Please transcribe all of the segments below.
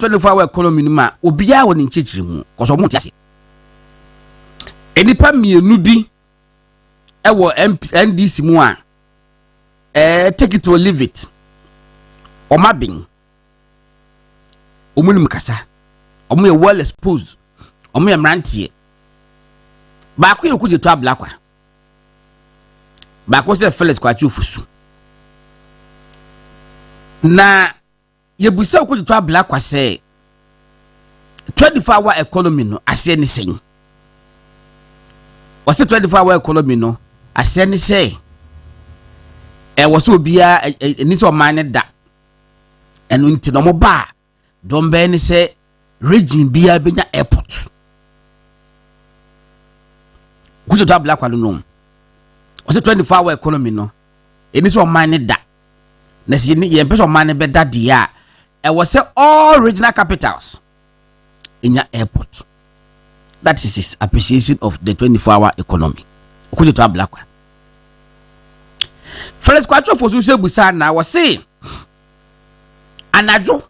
24-hour economy no ma obiya woni nchechiri mu koso mo tiase enipa mienu bi ewo NDC mu a take it or leave it omabin omunim kasa omo ye well exposed omo ye mrantie ba ko ye kuje to ablakwa ba ko se Felix kwa chufusu na yebusa kuje to ablakwa se 24-hour economy no ase ni sen wase 24-hour economy no ase ni se wase obia ni so man da enu nti no mo ba don be ni se region bia benya airport kuje to ablakwa no wase 24-hour economy no eni so man da na se ye person man be da dia was all regional capitals in your airport. That is his appreciation of the 24-hour economy. Could you to black one? Felix Quattro for Susie Busana was saying, Anajo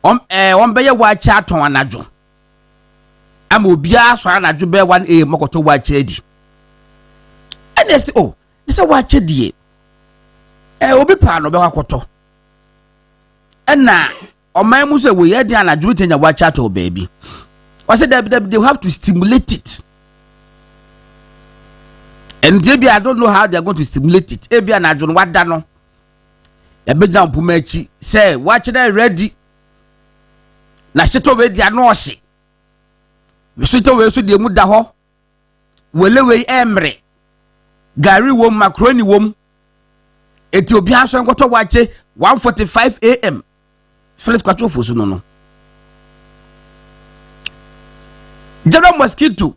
on Bayer White Chat on Anajo. I will be asked for Anajo Bear 1A Mokoto White Chedi. And they say, oh, this is a White Chedi. Obi Pano Bakoto. And now, on my muse, we had the Anajo in a White Chateau baby. I said that they have to stimulate it. And maybe I don't know how they are going to stimulate it. Maybe I don't know what dano. A bit down Pumechi say, watch it ready. Na sheto we dia no se. We sheto we so de mu da ho. Welewe emre. Gari wom macaroni wom. Eti obi aso nkoto wache 1:45 AM. Felix Quattro for no. General Mosquito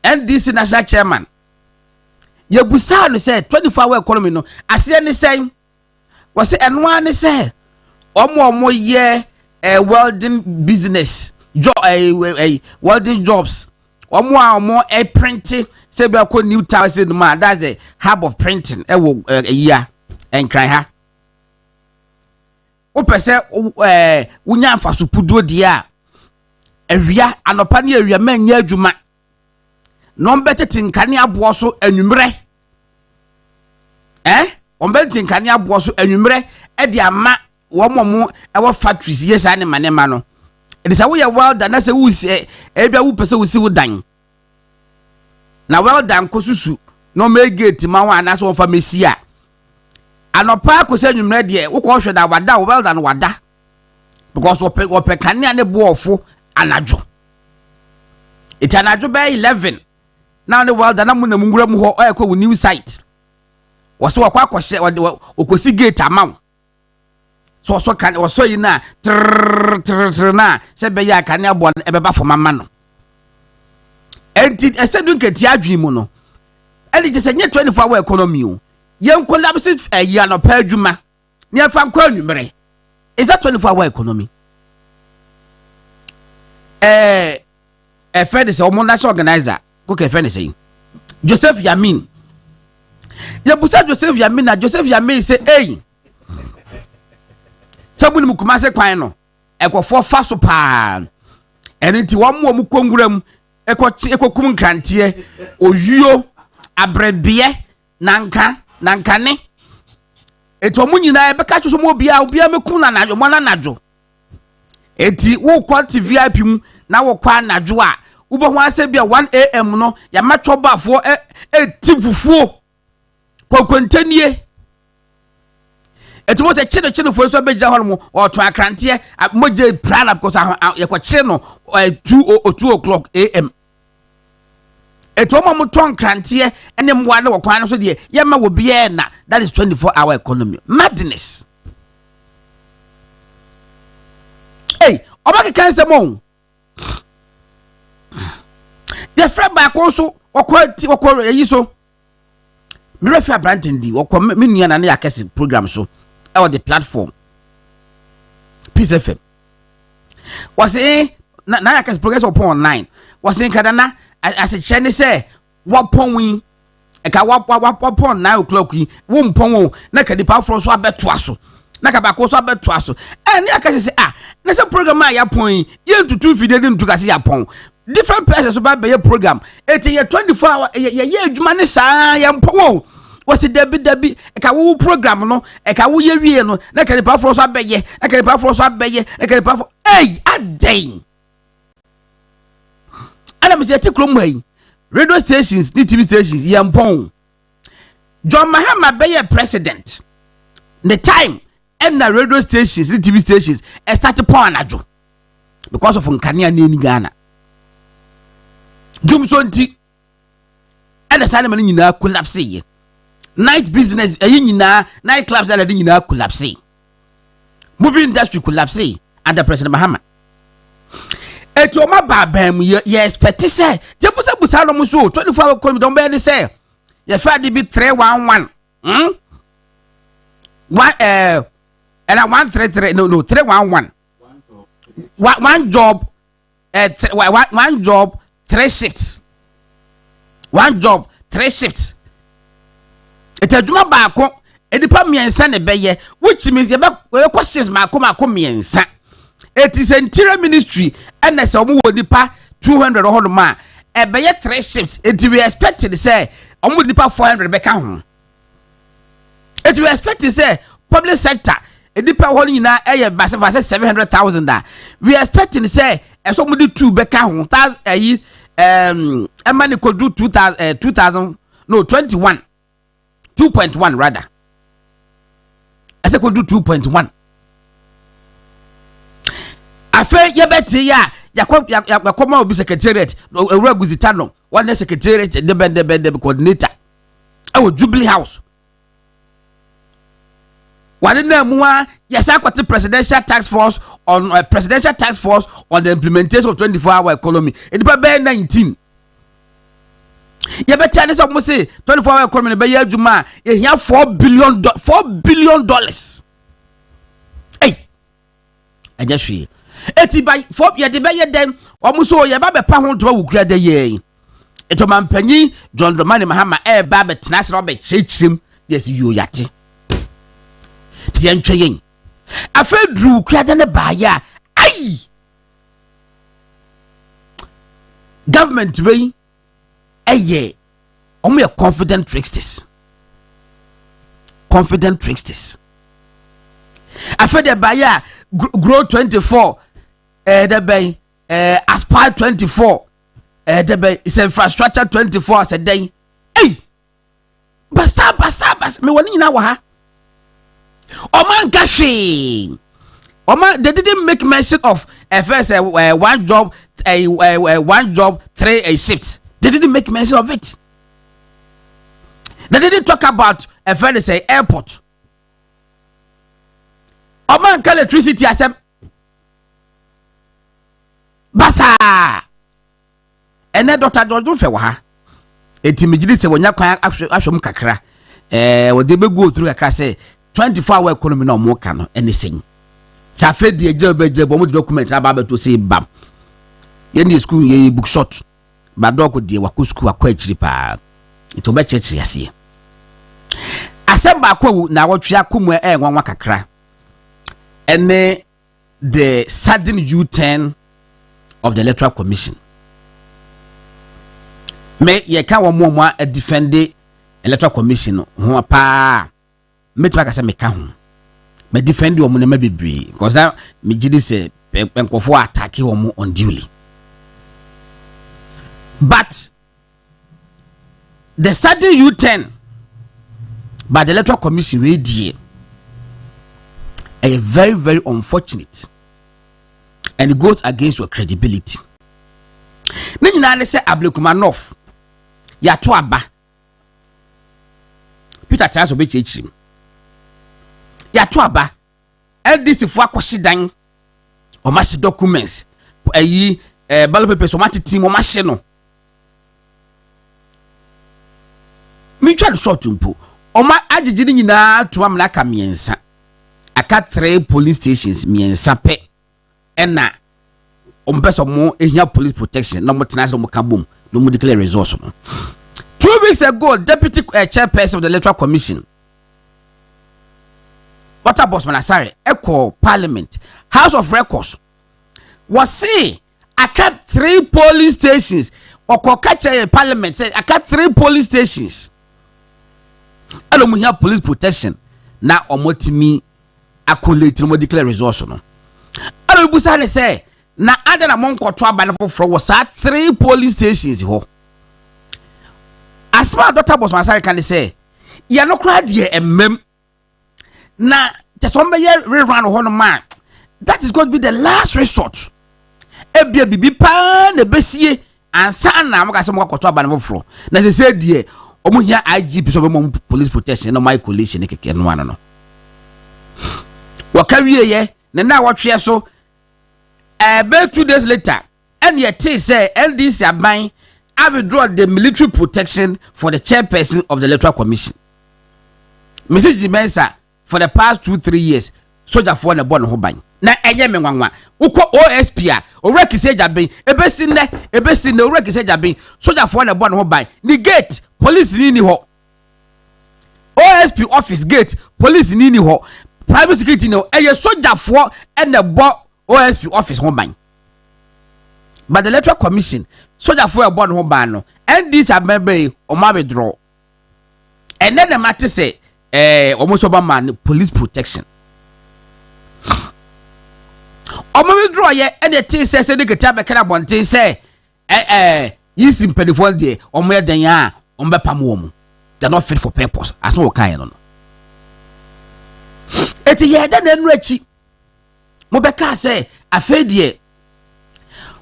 NDC national chairman yebusa no say 24-hour economy no ase ni say was say enwa ni say omo ye welding business welding jobs omo print say be ko new town say no that's the hub of printing wo year enkran ha o pese wunya mfaso puduo dia awia anopa ne awia manya adwuma no mbetete nkane aboɔ so anwumre ombetete nkane aboɔ so anwumre de ama wo momo ewo factories yesa ne manema no it is a we well done na se wo se ebia wo pese wo si wo dan na well done kosusu no make gate ma wa na so wo fa mesia anopa ko se anwumre de wo ko hwe da wada well done wada because wo pe kane ne boɔfo anajo it anajo by 11 now the world na munam ngura mu ho ekɔ new site wɔso wakɔ akɔhye okosi gate amaw so kan wɔso yi na trrr na se be ya kan abo ebeba fo mama no enti esedu nketi adwi mu no eli je se nye 24-hour economy o yen collapse ya no pa adwuma ne afa nkɔ anwumere is that 24-hour economy a friend is a national organizer. Cook a friend is saying Joseph Yamin. Yabusa Joseph Yamin na Joseph Yamin say, hey, Sabuni Mukumase Quino, Eco for Faso Pan, and into one more Mukongram, Eco Kum Crantier, Ojuo, Abrebie, Nankane. Eto Munina, Bakacho Mobia, Biamukuna, Najo. Eti wo kwati VIP na wo kwa anadwo a wo bo ho ase bia 1 AM no ya matcho bafo tifufuo kokontanie eti wo se chine fo so beja ho mo oto akrante moje prana because ye ko chi no 2 o'clock AM eti wo mo ton krante ene mwa na wo kwa no so de ye ma wo bia na that is 24-hour economy madness. Hey, obaki kan se mo. The friend back also okwa yi so. Me refa Branton di okwa me nua na ya kese program so. E the platform. Peace FM. Was na ya kese program upon online. Was kadana as a chene say what pon win. E ka what pon 9 o'clock yi. Wo mpon wo na ka di pa fro so abeto aso. Na ka ba ko so abeto aso. E ni aka say na say program a ya pon ye ntutu fide de ntukase ya pon different places so ba be program eti ye 24 hour ye adwuma ne saa ya mpon wasi dabi ka wo program no ka wo ye wie no na ka nipa fro so abeye na ka nipa fro so abeye na ka nipa fro aden ana me se ti krom mai radio stations ni TV stations ye mpon John Mahama be president the time and the radio stations the TV stations start pon anajo because of nkania na ni Ghana Jumso nti and the sane man nyina collapse ye night business nyina night clubs that nyina collapse movie industry collapse under President Mahama eto ma babam ye expect say je busa no so 24 hour call me don be ni say ye fa de bi 311 what and 133 no 311 one job one job 3 shifts one job 3 shifts it adwuma baako edipa miensa ne beye which means ye be questions maako miensa it is interior ministry and say omo wo dipa 200 ho ma e beye 3 shifts it we expected say omo dipa 400 be ka ho it we expected say public sector edipa ho nyina eye base for 700,000 we expecting say so omo di 2 be ka ho that money could do 2000 no 21 2.1 rather. I said could do 2.1. I feel you better ya come out be secretariat Reguzitano one secretariat the coordinator. I will Jubilee House. One more yes I got the presidential task force on the implementation of 24-hour economy. It be 19. You better tell us say 24-hour economy be year juma you have $4 billion. Hey, I just feel it by 4 year the be then almost so you ba be pa ho to wo kua de ye eto mampanyi John Dramani Mahama ba be national be chechim yes you yate ti antwe yen afa dru kua de ne ba ya ai government be eye omo confident tricksters afa de ba ya grow 24 the bay aspire 24 the bay is infrastructure 24 as a day hey basa me woni nyina wa ha o man gashi o man they didn't make mention of first one job 3 shifts. They didn't make mention of it. They didn't talk about a friend say airport o man electricity as a basa ene Dr. George fe wa ha etimigidi se wonya kwan ahwom kakra wo de be go through kakra say 24-hour economy na mo ka no ene sen sa fe de eje bo mo document aba ba to say bam ye ni school ye book short ba dog de wa school akwa achiri pa ito be church yase asem ba kwa na wotwe akomu nwanwa kakra ene the sudden U-turn of the Electoral Commission. Me ye ka wo mo a defend the Electoral Commission ho pa me twa ka se me ka ho me defend wo mo na mabibri because that me gidi se penkofo attack wo mo unduly. But the sudden U-turn by the Electoral Commission we die very, very unfortunate, and it goes against your credibility. Nina say Ablekumanov ya to aba Peter Charles Obechechim ya to aba LDC fo akwosidan o ma documents ballot papers o ma team o ma hye no mi twa short mpo o ma agigiri nyina to amna ka miensa aka 3 police stations miensa pe ena ompeso mo ehia police protection no mo tenase mo ka bom no mo declare resource no 2 weeks ago deputy chairperson of the Electoral Commission Dr. Bosman Asare echo Parliament House of Records was say I kept 3 polling stations or catch Parliament said I kept 3 polling stations. I don't have police protection now or motimi accolade no declare resource no. I don't busane say na other among kotwa banafo for was at 3 polling stations ho. As far Dr. Bosman Asare can say ya no cry dear mem na just one year rerun ho no man. That is going to be the last resort. Ebia bibi pa na besie ansa na amaka se mo kotwa banafo for. Na say dear omo hia IGP so be police protection no my coalition keke no ano no. Wakawie ye na watwe so about 2 days later and yet say LDC aban I withdraw the military protection for the chairperson of the electoral commission. Mrs. Mensa for the past 2-3 years soldier for na born ho ban na enye me nwanwa uko OSP a oreki se jaben ebesi ne oreki se jaben soldier for na born ho ban the gate police ni ho OSP office gate police ni ho private security no eye soldier for and the bo OSP office ho ban but the electoral commission soldier for a born ho ban no and this abebe o ma withdraw and then the matter say almost man police protection omo withdraw ye and the thing say the get be kana bonten say yisi mpedifo de omo ye dan ya omo be pam wo mu they are not fit for purpose as we kan no eti ye da na nu achi mo be ka say afedie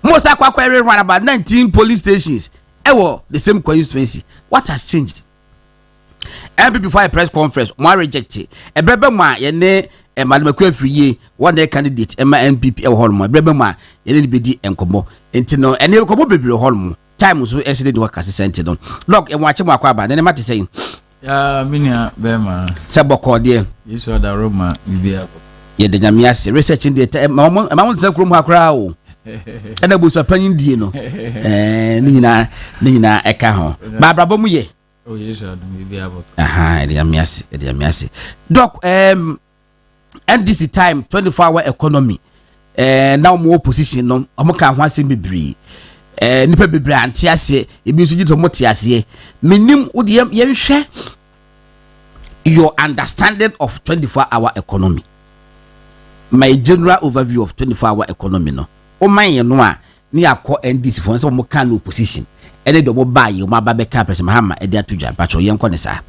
mo sa kwa run about 19 police stations ewo the same constituency. What has changed? And before a press conference mo rejected ebrebe ma ye ne Madam Kwefriye one day candidate MNPP e hol mo ebrebe ma ye ne bedi enkomo enti no ene enkomo bebre hol mo time so esede de wakase sente don look e wache mo akwa ba ne mate say ya minia bema se boko de yeso da Roma Bediako ye de nyame ase research data ma mo tse krom akra o ena bu so panyin die no ni nyina eka ho ba brabo mu ye oh yeso da Bediako aha de nyame ase doc and this time 24-hour economy now more opposition no omo ka ho asem bibiri nipa bibiri ante ase ebi so gito mo te ase menim wo de yenhwe your understanding of 24-hour economy. My general overview of 24-hour economy no o man ye no a ni akọ NDC for so mo kan opposition ene do mo baye o ma ba be ka press mahama e de atudwa pacho ye nko ne sa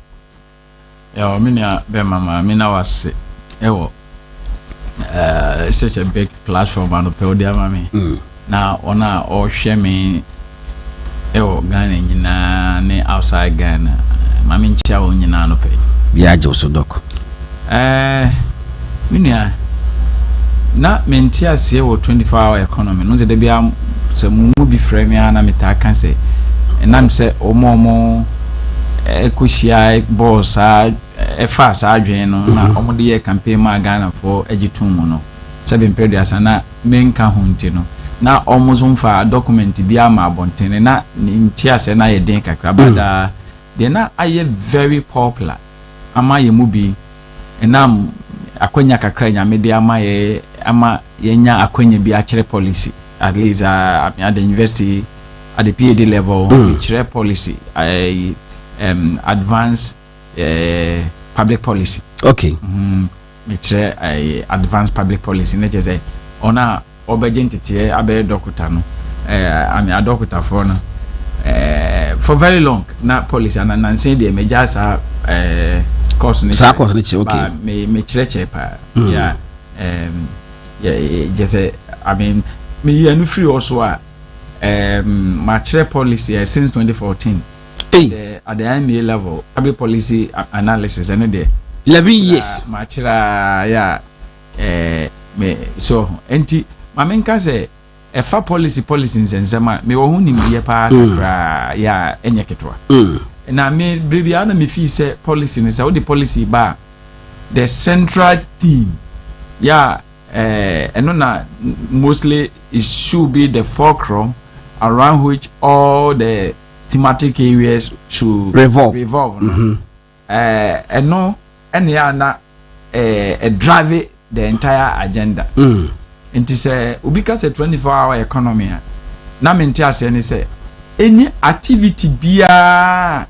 ya o minia be mama mina wase ewo such a big platform and pe odi amami na ona o hwe me ewo Ghana nyina ne outside Ghana mami nchia o nyina no pe bia je so dok minia na mentia se wo 24-hour economy no de bia se mu bi frame ya na meta kan se enam se omo ekohia boss a efa sa adwen no na omo de ye campaign ma Ghana for agitum no 7 period na menka hunti no na omo zomfa document bia ma abontene na ntia se na ye den kakra bada de na aye very popular ama ye mu bi enam akwanya kakra nya media ama yenya akwanya bi akere policy at least at the university at the PhD level akere policy advanced public policy okay akere advanced public policy na je say ona obejentite abe doctor no ami a doctor for no for very long na policy and nansen de majasa course ni okay me church pa yeah just I mean me you free also my church policy since 2014 at the MA level public policy analysis and there 11 years my yeah me so enti my main can say fa policy nsema me wo hu ni me pa kakra ya enye ketwa na me bibia na me fi say policy ni say what the policy ba the central theme yeah eno na mostly it should be the fulcrum around which all the thematic areas should revolve eno ene ya na drive the entire agenda. Nti say obi ka say 24-hour economy na menti ase ni say any activity bia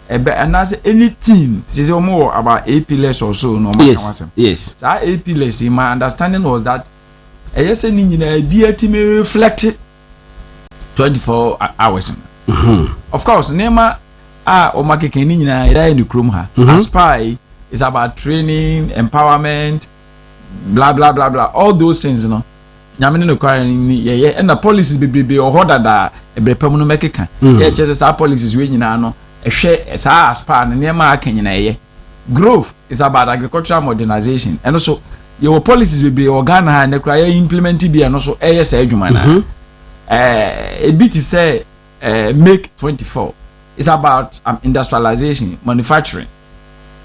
and as anything say more about 8 pillars or so no matter. Yes. That 8 pillars in my understanding was that yes ni nyina bia ti me reflect 24 hours. Of course nema o makeke ni nyina ida ni krom ha. Aspire is about training, empowerment, blah blah blah blah, all those things, you know. Nyame no kware ni ye and the policies be or da ebrepam no mekeka. Yeah, just our policies we nyina no ehwe sa aspa na nema aka nyina ye. Growth is about agricultural modernization. And also your policies be organ ha na kware implement bi and also sa adwuma na. A bit is say make 24 is about industrialization, manufacturing.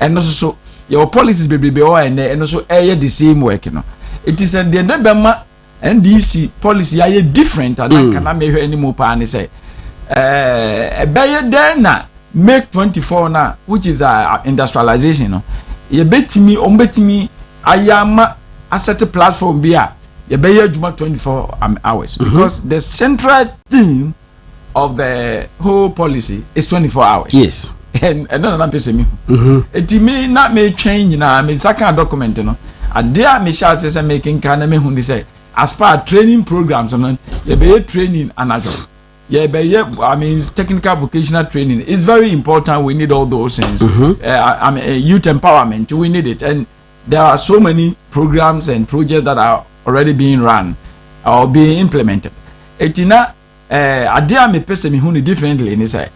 And also so your policies be all and also the same work, you know. It is the Nebema NDC policy are different and I cannot make any more pan say then make 24 now, which is industrialization, you know. You bet me I am a certain platform beer. You bear 24 hours because the central theme of the whole policy is 24 hours. Yes. And no person me. It may not may change now. I mean, second document, you know. A dear Michelle says I'm making kind of me who say as part training programs, you be training another. I mean, technical vocational training is very important. We need all those things. I mean, youth empowerment, we need it. And there are so many programs and projects that are already being run or being implemented. Etina, a dear me person who differently, and he say.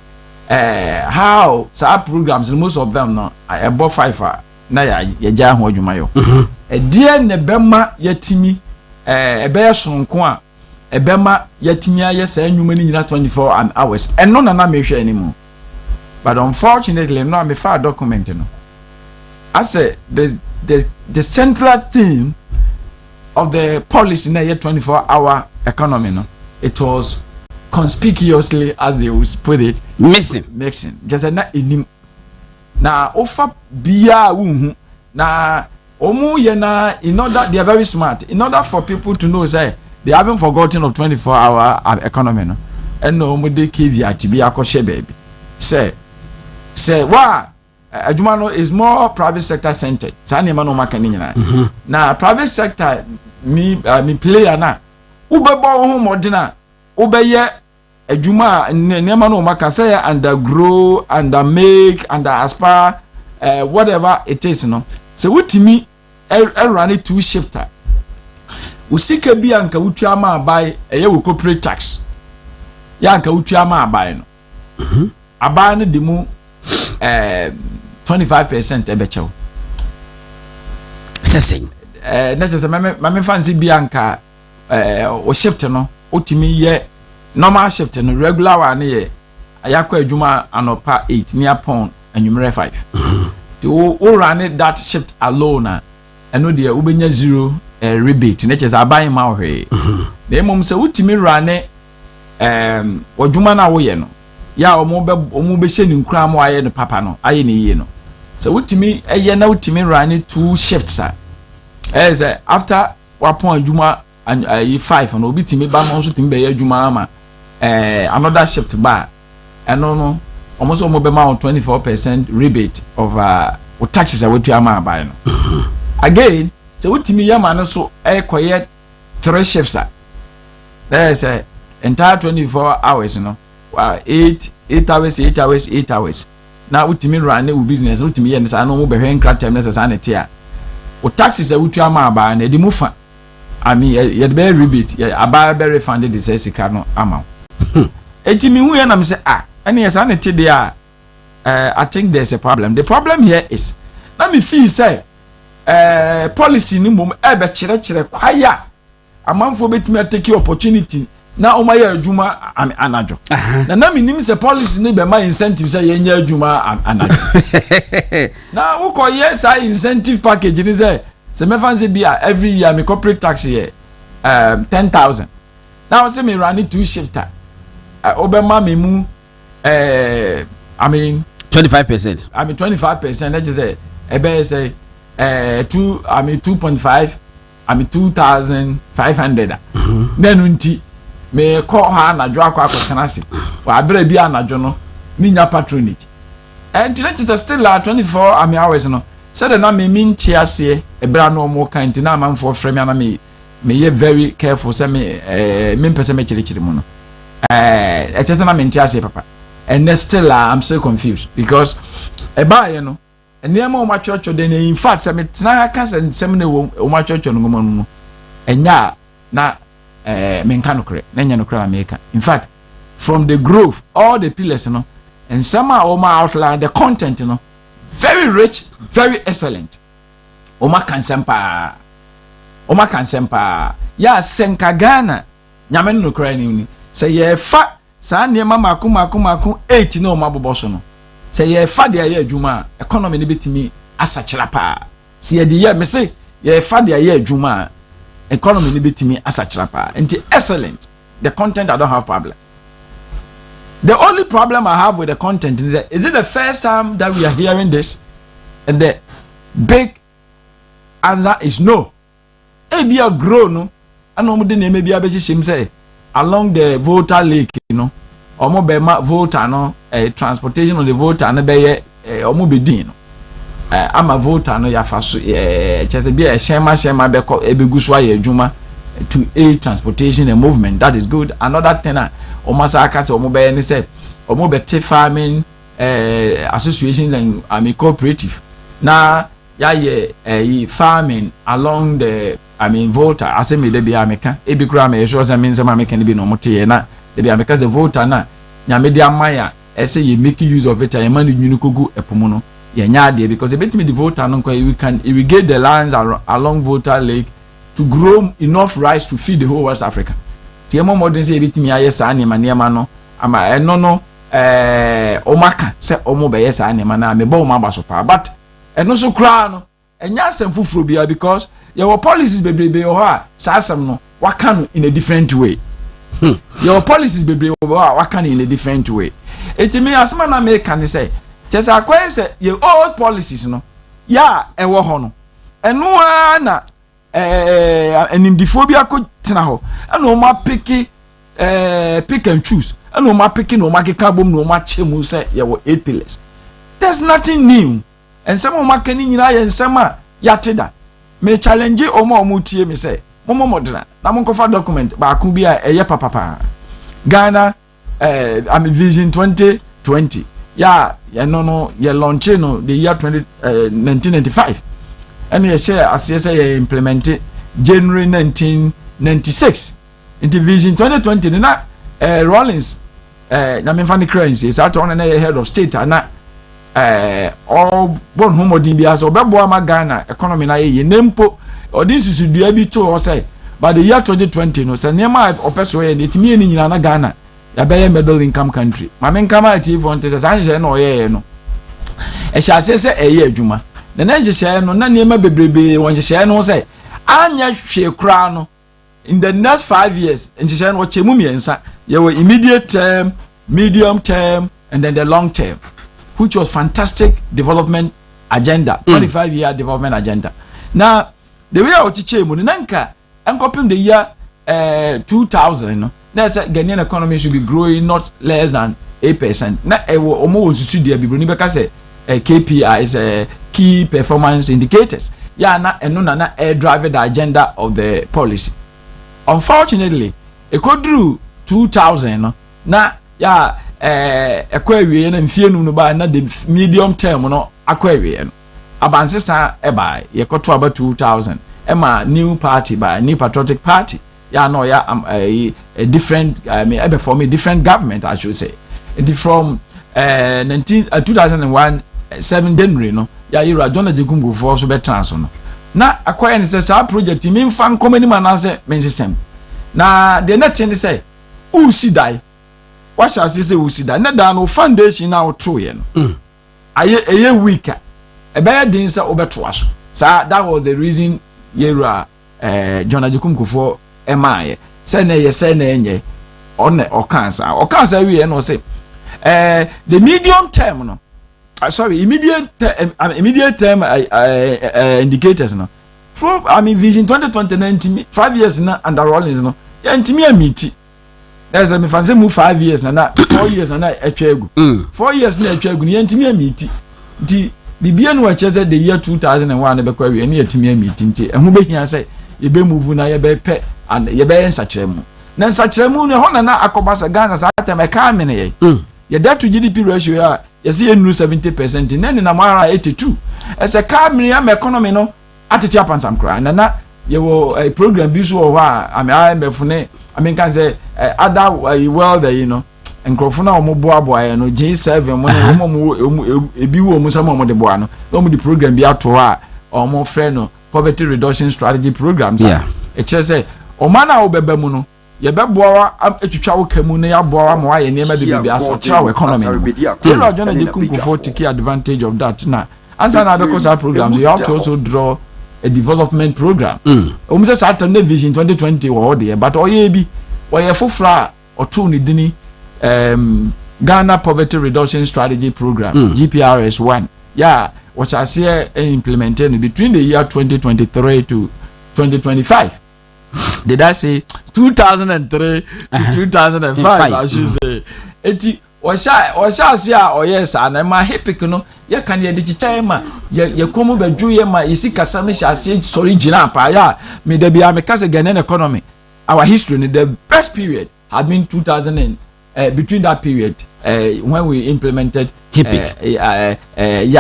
How some programs most of them no above 5 na ya ja ho adwuma yo die ne bema yatimi be sonko a ebema yatimi aye sa anwuma ni nyina 24 hours eno na na mehwe animu but unfortunately no am fa document no I say the central theme of the policy na 24-hour economy no it was conspicuously, as they would put it, missing. Just a na inim. Na offer biya uhu. Na omu yena in order they are very smart. In order for people to know, say they haven't forgotten of 24-hour economy, no. And no omu de kivya to be a koshe baby. Say wa Ajumano is more private sector centered. Sani mano makanina. Na private sector me player na. Ubebo ohu modina. Ubeye ejuma nema no maka say under grow, under make, under aspire, whatever it is, no. So wutimi run it 2 shifter. Usika bi anka wutu ama abai eye wo corporate tax. Ya anka wutu ama abai no. Abai no demu 25% ebechew. Sesing. That is my fancy bi anka o shift no. Utimi ye normal shift no regular one ye ayakwa adwuma anopa 8 near pound anwumere 5 to o run that shift alone eno de ubenya 0 rebate na chese aban ma ohwe na emom se utimi run adwuma na wo ye no ya omo be hye ni nkura mo aye no papa no aye ne yie no so utimi eye na utimi run 2 shifts as after wapon adwuma and 5 and obi timi ba mo so timi be adwuma ama another shift ba no almost omo be ma 24% rebate of taxes a wetu ama abai no again so utimi yama no so koye 3 shifts there is a entire 24 hours no 8 hours na utimi run e business utimi ye nsa no mo be hwen kratem na sasa na tia o taxes a wetu ama abai na di mu fa I mean, you better rebate. I buy very funded the says no amount. Etimi hu ya na me say and yes anete there I think there's a problem. The problem here is na me feel say policy ni mom e be kire kwaya amanfo betimi take opportunity na o maye adwuma anajo na me nim say policy ni be ma incentive say yenya adwuma anajo na wo ko yes incentive package ni say so me fancy be every year me corporate tax here 10,000. Now say me run it 2 shifter. Obama me mu I mean 25%. I mean 25%. That is say 2.5 2,500 then unti me call her na dwa kwa kanase wa abere bi anadwo no minya patronage and it is still 24 hours no said na me minti ase ebra no mo kan ti na amanfo frame na me ye very careful say me pese me chirichiri mu no it is na minti ase papa and still I'm so confused because eba ye no enema o ma church den in fact say me tena ka say nsem na o ma church no ngomo no enya na me nka no kre na nya no kre na me ka in fact from the growth all the pillars no and some are outline the content very rich very excellent oma kansempa ya senka Ghana nyame no kra ni say ye fa sa niema mako 8 na oma boboso no say ye fa de ye adwuma economy ni betimi asachira pa see ye de ye me say ye fa de ye adwuma economy ni betimi asachira pa and excellent the content I don't have problem. The only problem I have with the content is that is it the first time that we are hearing this? And the big answer is no. If you are grown, I know the name maybe I say along the Volta Lake, you know, or more Volta, no, transportation of the Volta, and be or more be I'm a Volta, no, ya fasu, just be a shema beko ebiguswa juma to aid transportation and movement. That is good. Another thing. Omasaka say omobe ni say omobe farming associations and cooperative na ya ye farming along the Volta ase me de bia meka e bi kura me so say me nsema meka ni bi no mote na de bia meka say Volta na nya me de amaya e say ye make use of it and man nwunu kogu epomo no ye nya de because e betimi the Volta no we can irrigate the lands along Volta Lake to grow enough rice to feed the whole West Africa. Tiemo modern say bitimi aye sa anema no ama eno no omaka se omo be yes anema na me bo ma baso pa but eno so kra no enya asem fufuro bia because your policies bebrebe o ha sa asem no waka no in a different way your policies bebrebe o ha waka no in a different way etimi asema na me kan say chesa akwa say your old policies no ya ewo ho no eno na enimdifo bi akotena ho ana o ma pick and choose ana o ma pick no ma keka bom no ma chemu say ye wo 8 pillars. There's nothing new and some o ma kan nyina ye nsema yateda me challenge o ma tie me say momo modena na mo kofa document ba ku bi a eye papa Ghana vision 2020 ya no ye launch no the year 1995 and you say as you say implemented January 1996 into Vision 2020 na Rollins na me fan currency is that on na head of state na all born homodin bi as obebo ma Ghana economy na ye nempo odin susu dua bi to o say by the year 2020 no say nema opeso ye netimi ni nyina na Ghana ya be middle income country ma me nkama ati for nte say anje na oye no e sha se eye adwuma na njehye no na nema bebrebe won njehye no say anya hwe kra no in the next 5 years njehye no chemu miensa ye were immediate term, medium term and then the long term, which was fantastic development agenda, 25-year development agenda. Now the way I teach mu nanka enkopim the year 2000 no na say Ghanaian economy should be growing not less than 8%. Na omo osusu dia bibro ni beka say KPI is key performance indicators. Yeah, na eno na drive the agenda of the policy. Unfortunately, it could do 2000 no na ya ekwawie na mfie nu no ba na the medium term no akwawie no abansesa eba yekoto aba 2000 ema new party by new patriotic party ya no ya a different ebe for me different government I should say. It from 2001 7 January no ya yira John Ajegungu for so be transfer no na akwaye ne say project mi mfa komani manase mensesem na the net ne say usidai what shall say usidai na da no foundation na oto ye no aye weaker e be din say obeto aso sa that was the reason yira John Ajegungu for emaye say na ye say na enye on o cancer we no say the medium term no sorry, immediate term indicators no. Vision 2029 5 years na under Rollins no. Ya ntimi amiti. There's a me fancy move 5 years na 4 years na etwegu. 4 years na etwegu ni ntimi amiti. Nti bibia no acheze the year 2001 be kwa wi na etimi amiti nti ehu be hia say ye be move na ye be pe and ye be nsachiremu. Na nsachiremu no ho na akobasa Ghana sa atem ka me ne ye. Ye debt to GDP ratio ya yes ye nu 70% na ni na mara 82. Ese ka me am economy no atete apansam kra na ye wo a program bi so ho a IMF ne can say other well there you know nkrofo na omoboaboa ye no G7 mo na ebi wo mu sama mo de boa no mo di program bi ato a omo frɛ no poverty reduction strategy programs it say o mana obeba mu no ye beboa etwitwa wo kamu na ya boa ma wa ye nema de bi asotra wo economy Kyere John Ajekum take advantage of that na answer na because our programs you have to also draw a development program. Say Saturday Vision 2020 or there, but oye bi oye fufra or two ni dini Ghana Poverty Reduction Strategy Program GPRS 1. Yeah, which I see implemented between the year 2023 to 2025. Did I say 2003 to 2005? I should say. Eti Osha sia oyesa na ma hepic no ye kan ye digital ma ye komu badwu ye ma yesi kasa me hase sorry gina pa ya me da bia me kasa Ghanaian economy our history in the best period had been 2000 and between that period when we implemented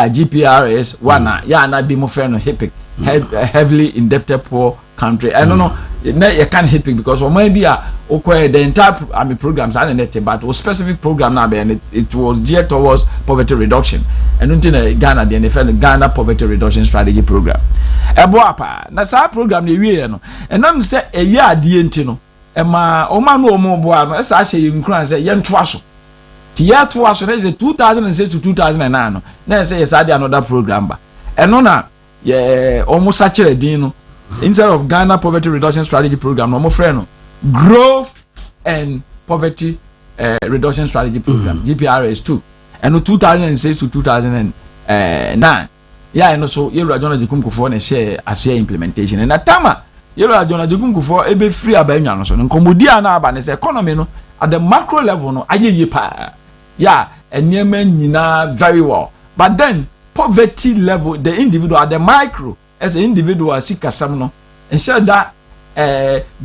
GPRS 1 na be mo friend no hepic heavily indebted poor country I don't know you can't hit it because maybe the entire programs are net but a specific program now and it was geared towards poverty reduction and until Ghana the Ghana Poverty Reduction Strategy Program eboapa na sa program the wie no and am say a year die ntino e ma o ma no o mo boa no e sa hye yinkran say ye ntoa so ti year to aso is 2006 to 2009 no na say yes ade another program ba eno na ye almost actually din no instead of Ghana Poverty Reduction Strategy Program, no more friend, Growth and Poverty Reduction Strategy Program, GPRS 2, and 2006 to 2009. Yeah, and also Kyere John Ajekum Kufuor and share implementation. And at Tama, Kyere John Ajekum Kufuor ebe free abenya no so. Nkomodia na aba ne se economy no at the macro level no aye pa. Yeah, and nyina very well. But then poverty level, the individual at the micro as an individual sika sam no ensure that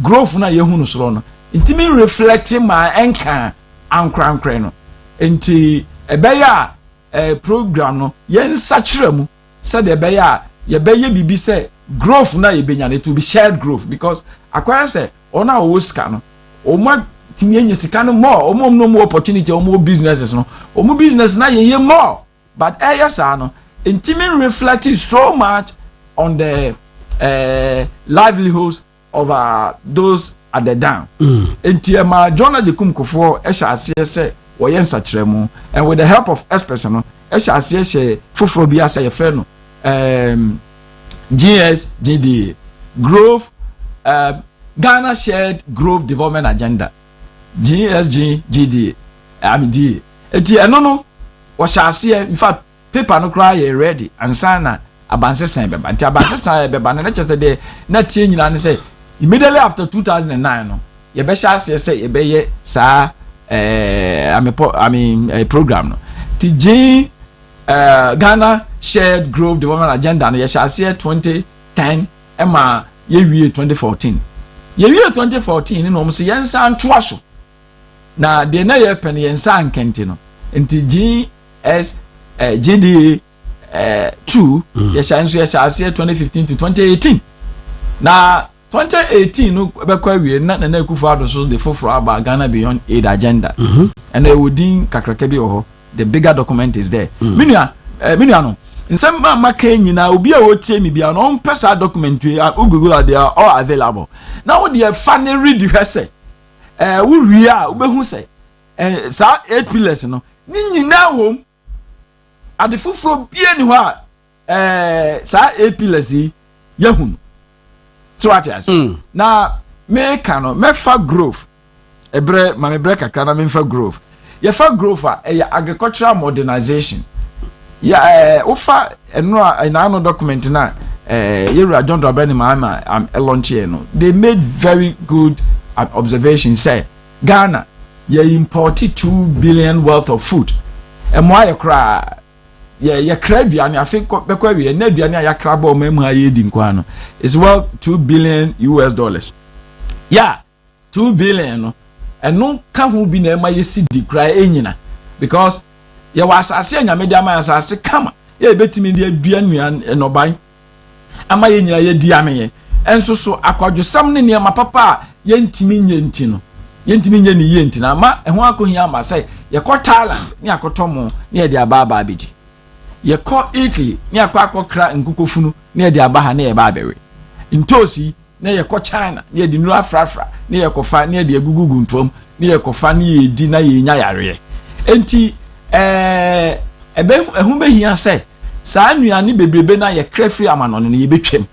growth na ye hunu soro no intimi reflecting my enka ankran no enti ebeya program no yen sachira mu said ebeya ye beye bibi say growth na ye benya to be shared growth because akwara say ona o sika no o ma timi enye sika no more o no more opportunity o more businesses no o more business na ye more but yes no intimi reflecting so much on the livelihoods of those at the down. Entiema John Ajekum Kufuor SHC say woyen sachiremu and with the help of experts no SHC say fufuro bi asa ye frɛ no GSGD Growth Ghana Shared Growth Development Agenda GSGD D enti eno no wo hyase in fact paper no cry ye ready and sana abanse san beba nti abanse san beba na chese de na tie nyina ne say immediately after 2009 no ye be shase say ye be ye sa program no ti Ghana Shared Growth Development Agenda no ye shase 2010 ema ye wie 2014 ye wie 2014 no mo se ye nsa ntoa so na de na ye pen ye nsa nkenti no nti GDA 2 yes I 2015 to 2018 na 2018 no bekwa wie na Akufo-Addo so the foforo about Ghana Beyond Aid Agenda and they would din kakraka bi ho the bigger document is there minua no nsem ma kan nyina obi a wotie mi bia no pesa document we Google they are all available now the funny read hwese wo wie a obehu say sa 8 pillars no ni nyina wom ade fufuro bie ni ho a sa 8 pillars yi yahun so what is na me kano me fa growth ebre ma me break kakra na me fa growth ye fa growth a agricultural modernization Yeah, ufa no document na Yera John Drabani Mahama launch no. They made very good observation. Say Ghana, you imported 2 billion worth of food. And why you cry? Yeah, Caribbean, I think Bequavi and Nebiana Yakrabo Mema Yedinquano is worth $2 billion US. Yeah, 2 billion. And no can who be near my city cry enina because ya was a senior media man as come. Yeah, betting me the Bian and Obai. Am I in your diame? And so accord something near my papa, Yentimin Yentino. Yentimin Yentina, ma, and one could yama say, ya caught Thailand, near Kotomo, near the Ababa Biji. Ya caught Italy, near Quaco Cra and Kukufunu, near the Abaha near Barbary. In Tosi, near your China, near the Nua Frafra, near Kofa, near the Gugun Tom, near Kofani, Dina Yare. Enti, whom he say, San Yanni baby na ye crefree amanon and ye betwim.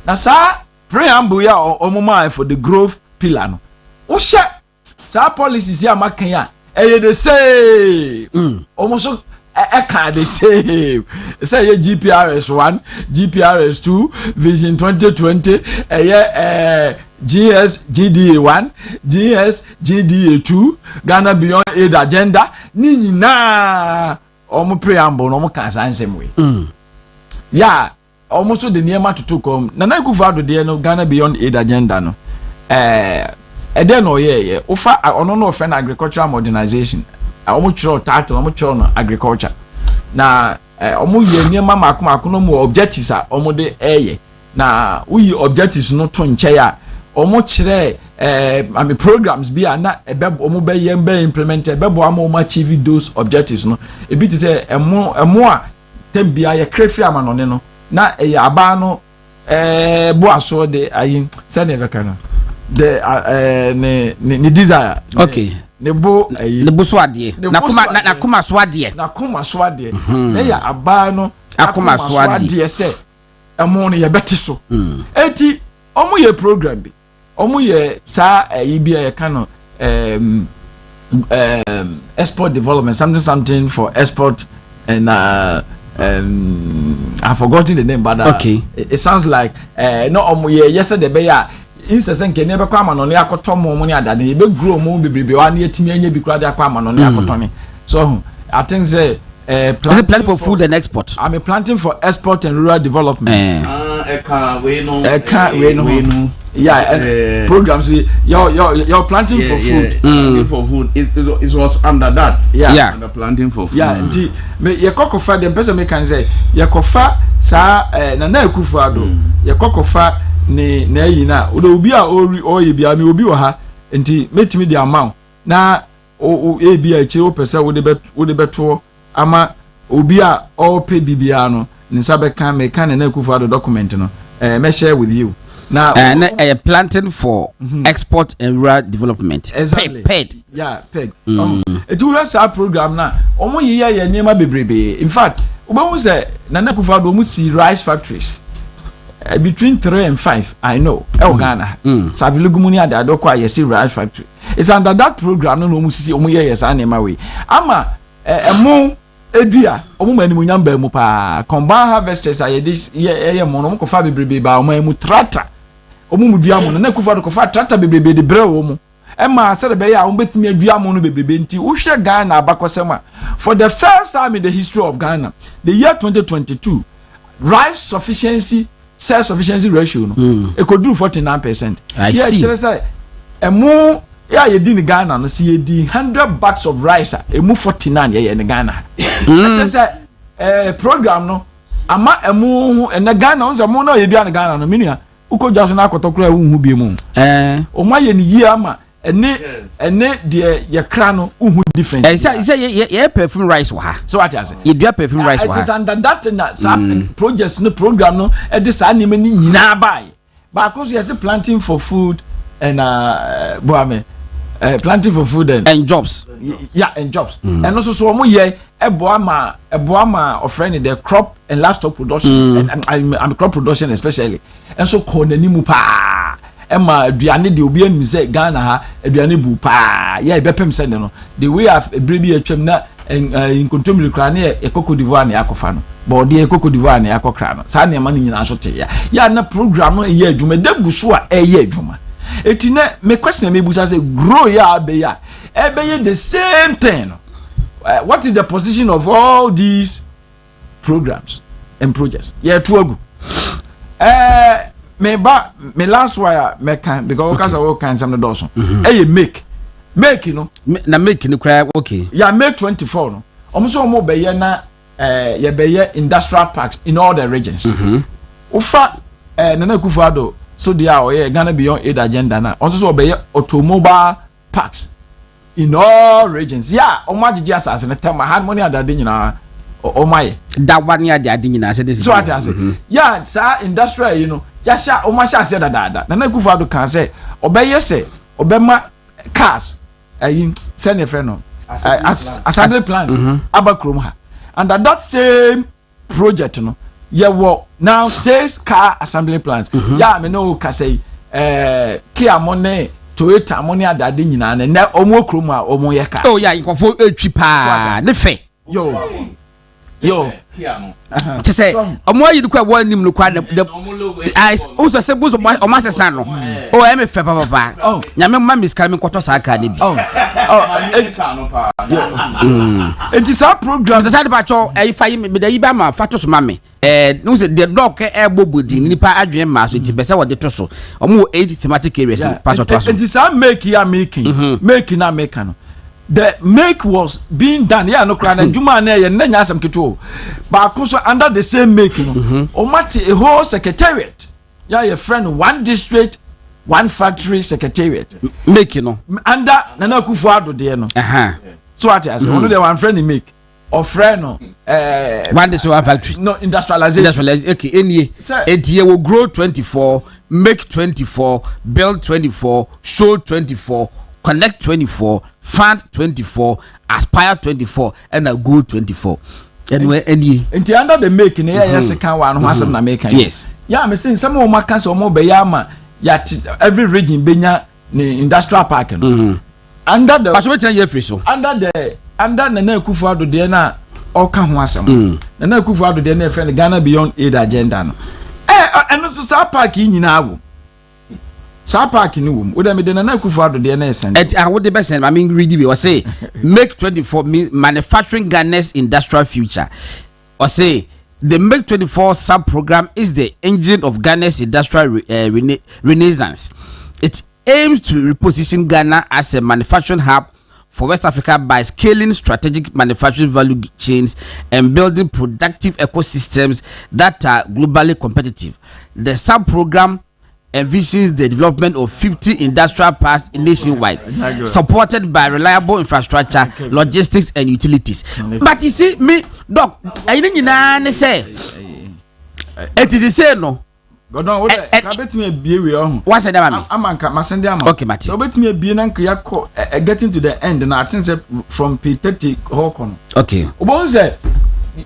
Na sa preamble ya or mama for the growth pillar no. O sha sa policies ya makanya they say almost can they say GPRS 1 GPRS 2 Vision 2020 GS GDA 1 GS GDA 2 Ghana Beyond Aid Agenda ni na omo preamble no mo kan sansem we yeah almost the near to come Nana Akufo-Addo de no Ghana Beyond Aid Agenda no then no yeah ofa ono no friend agricultural modernization omo chiro title omo chiro no agriculture na omo ye near mama no mo objectives a omo de na uyi objectives no to nche ya omo chire programs bi na omo be ye be implement bo am achieve those objectives no e bi ti say emo a tembia ye krefi amanone no na ya aba no bo aso de ayin say na be kana the ne desire okay ne bo so ade na kuma so ade na ya aba no akuma so ade say emo no ye beti so enti omo ye program bi omo ye sa bia ye kano export development something for export and I've forgotten the name but okay it sounds like no omo ye yesterday be ya insesent ke ne be kwa manone akoto mo ni adade ye be grow mo bebrebe wa na yetimi anya bi kura de akwa manone akoto ni so I think say planting for food and export. I'm planting for export and rural development. We know. Yeah, programs. You're planting for food. For food. It was under that. Yeah. Under planting for food. Yeah. Indeed. Your cocofa. The person can say your cofa. Sa na Akufo-Addo. Your cocofa ne yina. Ubi a ori bi ami obi wa ha. Inti metimi the amount. Na ebi a che o pese wo de beto. Ama obi a all pay bibia no nsa be kan me kan na Akufo-Addo document no me share with you now planting for export and rural development exactly. Peg it will have a program na omo ye niema bebrebe in fact obo say na Akufo-Addo mu see rice factories between 3 and 5 I know Ghana Savilugumuni ada adokwa ye see rice factory it's under that program no mu see omo ye sa niema we ama emo edua omo manimu nyamba mu pa combine harvesters aye this ye mo no ko fa bebrebe ba omo mu tractor omo mu dua mo na Akufo-Addo ko fa tractor bebrebe de bre wo mu e ma se be ya omo betimi adua mo no bebrebe nti wo hwe Ghana abakosema for the first time in the history of Ghana the year 2022 rice self-sufficiency ratio no e ko do 49%. I see. Yeah, say emo yeah, you did in Ghana, no see the 100 bags of rice, a move 49 in Ghana. Just a program no. Ama emu and the Ghana on the mono you be in Ghana no minia. Uko just na kotokura who be moon. O my year ama and ne dear your crano who different. Say perfume rice wa. So what I say? You do perfume rice wa. It is under that and that some projects no program no at this anime ni na buy. But because you are planting for food and planting for food and jobs. Yeah, and jobs. And also so mo ye eboama offering the crop and livestock production and I'm crop production especially. And so ko nanimu pa. Emma aduane de obi an say Ghana ha aduane bu pa. Yeah, bepem send no. The way of brebi atwam na in contemporary crane e Cote d'Ivoire ne akofa no but de Cote d'Ivoire ne akokra no sa ne ma ne nyina so te ya na program no ye adwuma da gu so a ye adwuma etine me question me busa say grow ya be ya e be the same thing. What is the position of all these programs and projects? Yeah, true. Me last wire me can because okay. All kinds of dozen. Hey, make you know. Na make no cry okay. Yeah, make 24 no. Almost more be na ye be industrial parks in all the regions. Ufa Nana Akufo-Addo so dia o ye Ghana Beyond Aid agenda na. Also be automobile parks in all regions. Yeah, omagiji asase na tema had money adade nyina o my that one year they are doing as this so what I say yeah sa industrial you know just o ma sha say dada na Akufo-Addo can say obeye say obema cars send a friend no assembly plant abakrom ha and that same project no yeah wo now 6 car assembly plants yeah me no ka say Kia money Toyota money adade nyina na omo krom a omo ye ka oh yeah inkofo etwi pa ne fe yo to say omo ayi du kwa wo anim no kwa the eyes also say buzo o ma sesa no o e me fe papa nyame ma miska me kwoto sa ka ne bi it is our program the side pacho e fa yi me da yi ba ma fa to so ma me no say the dog e bobodi nipa adwen ma so ti be say wo de to so omo 8 thematic areas pacho to so it is our making na make no. The make was being done. Yeah, no crying. And Juma na ye nenya asem keto. But also under the same make, omati a whole secretariat. Yeah, your friend one district, one factory secretariat. Make you know. Under Nana Akufo-Addo there no. So what I say, only the one friend make. Or friend no. One district, one factory. No industrialization. Okay, any year will grow 24, make 24, build 24, show 24. Connect 24, fund 24, aspire 24, and a good 24. And where any under the making, yes, can one who na making. Yes. Yeah, I'm saying some of my cancer more bayama yet every region benya industrial park. Under the under Nana Akufo-Addo there na all can wasam. Nana Akufo-Addo there na friend Ghana Beyond Aid agenda. And also sa park in now. Sa park in room. Would I be Nana Akufo-Addo the NS? I would the best. I mean, ready. We say make 24 manufacturing Ghana's industrial future. Or say the Make 24 sub program is the engine of Ghana's industrial renaissance. It aims to reposition Ghana as a manufacturing hub for West Africa by scaling strategic manufacturing value chains and building productive ecosystems that are globally competitive. The sub program envisions the development of 50 industrial parks nationwide, supported by reliable infrastructure, logistics, and utilities. But you see, me, Doc, I didn't say it is the same, no. God, no, bet me a beer. What's the name? I'm okay, Matty. So bet me a beer and getting to the end, and I think from P30 Hawkon. Okay. One said,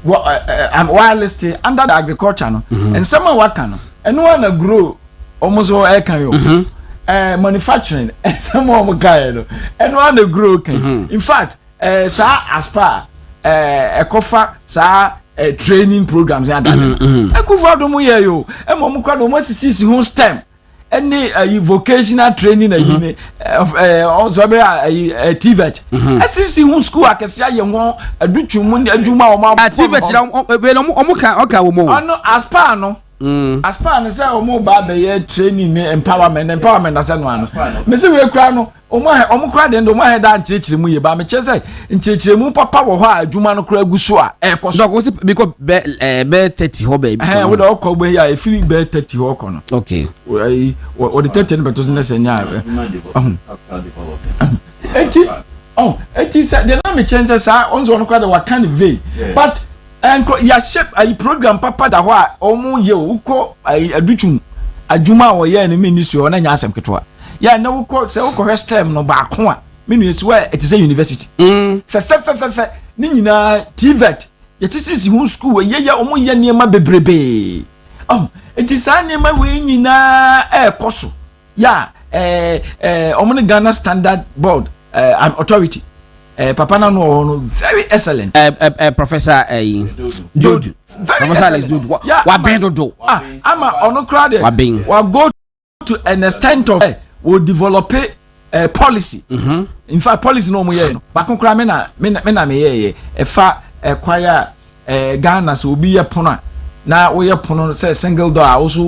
I'm wireless under the agriculture, and someone what can, and one grow. Almost all air can you manufacturing and some more guy and one the grow can in fact sa aspa a cofa sa training programs and Akufo-Addo mo ye yo e mo mo kwado mo sisi ho stem any vocational training also be TVET sisi ho school akese aye ho adutu mu aduma o ma TVET na omo kan wo mo no aspa no as far as I move by training empowerment as one. Mr. We cry no, crowd and my head teach me about me chess. In Chichimu, papa, why Jumano Cragusua, because bear 30 ho baby. I would all call me a feeling bear 30 ho corner. Okay, what the 30 but doesn't listen. It is the name chances are on one crowd what kind of way, but. And ya shape a program papa da ho a omo ye uko adutum adwuma wo ye ne ministry ona nya asem ketwa ya na uko se uko stem no ba ko a means where it is a university fe ni nyina TVET ye sisi hu school ye omo ye niema bebrebe it is an niema we nyina koso ya omo ne Ghana Standard Board authority papa na no very excellent. Professor Jodu. Professor Alex Jodu. Wa ben do. Ama ono crowd wa go to an extent of will develop a policy. In fact, policy no mo ye no. Ba kon kra me na me ye e fa kwaya Ghana so obi ye pono na wo ye pono say single door also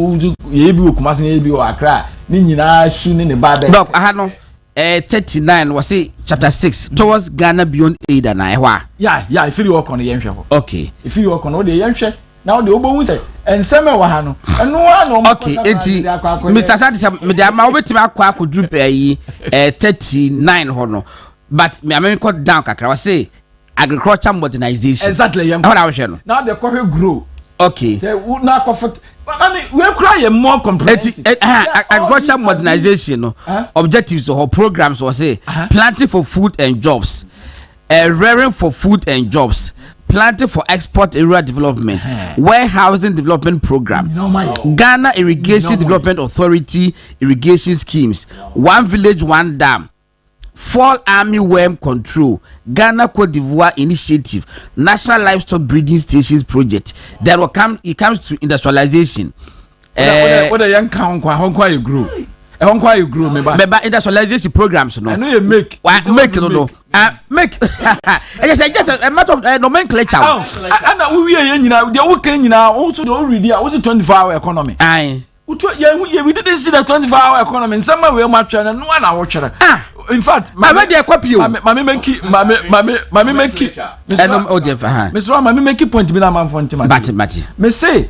ye bi okumase ye bi o Accra ni nyina su ni ne ba be. Doc aha no 39 was say chapter 6 towards Ghana beyond aid and I. Yeah, if you work on the yenhwe. Okay. If you work on the yenhwe now the obo say enseme wa ha no. Eno wa no. Okay, Mr. Sadi me dey ma obetima akwa akudru yi 39 ho no. But me am cut down kakra was say agriculture modernization. Exactly. How na we no. Now the coffee grow. Okay. Say na comfort. I mean, we cry more comprehensive. Agriculture modernization no. Objectives or programs was say planting for food and jobs. Rearing for food and jobs. Planting for export area development, warehousing development program, Ghana Irrigation Development Authority irrigation schemes, one village, one dam, fall army worm control, Ghana Cote d'Ivoire initiative, national livestock breeding stations project. Then it comes to industrialization. What a young count, how you grow. How you grow, member industrialization programs. No, I know you make no. Make just a matter of nomenclature. And we are now, the working now, also the already, I was a 24-hour economy. Aye, we didn't see the 24-hour economy in somewhere we much and 1 hour. In fact, my copy, Mammy make Mammy make point, me say.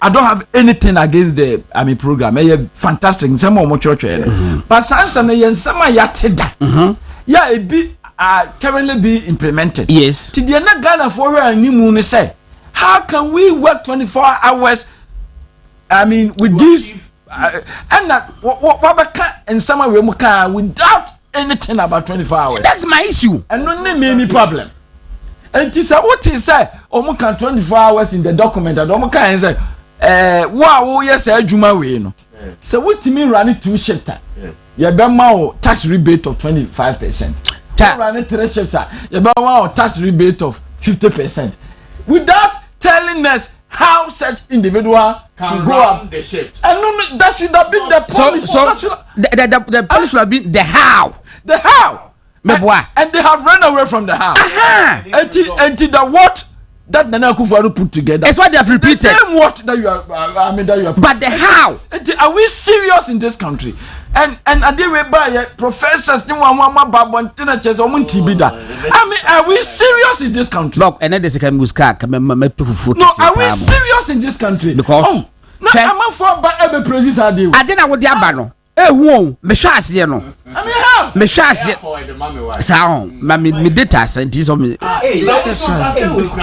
I don't have anything against the program. Fantastic. Some more church. But some yeah, it be currently be implemented. Yes. To the na Ghana for her and you say, how can we work 24 hours? With this and that what and some way without anything about 24 hours. That's my issue. And no name me problem. And it is what is say almost 24 hours in the document and almost can say wow yes adwuma we no so what me run it 2 shifts you be ma tax rebate of 25%. Run it 3 shifts you be ma tax rebate of 50% without telling us how such individual can go up the shift. And no, that should have been the policy. So the policy should have been the how. And they have run away from the house. Until the what that Nana Akufo-Addo put together. It's what they have repeated. The same what that you are. But the how? Are we serious in this country? And they were by professors. Are we serious in this country? Look, and then the second muska. No, are we serious in this country? Because I'm for by every process I do. I didn't know the abano. Who me shas ye no. How? Me shas ye. Sao, me data scientist me.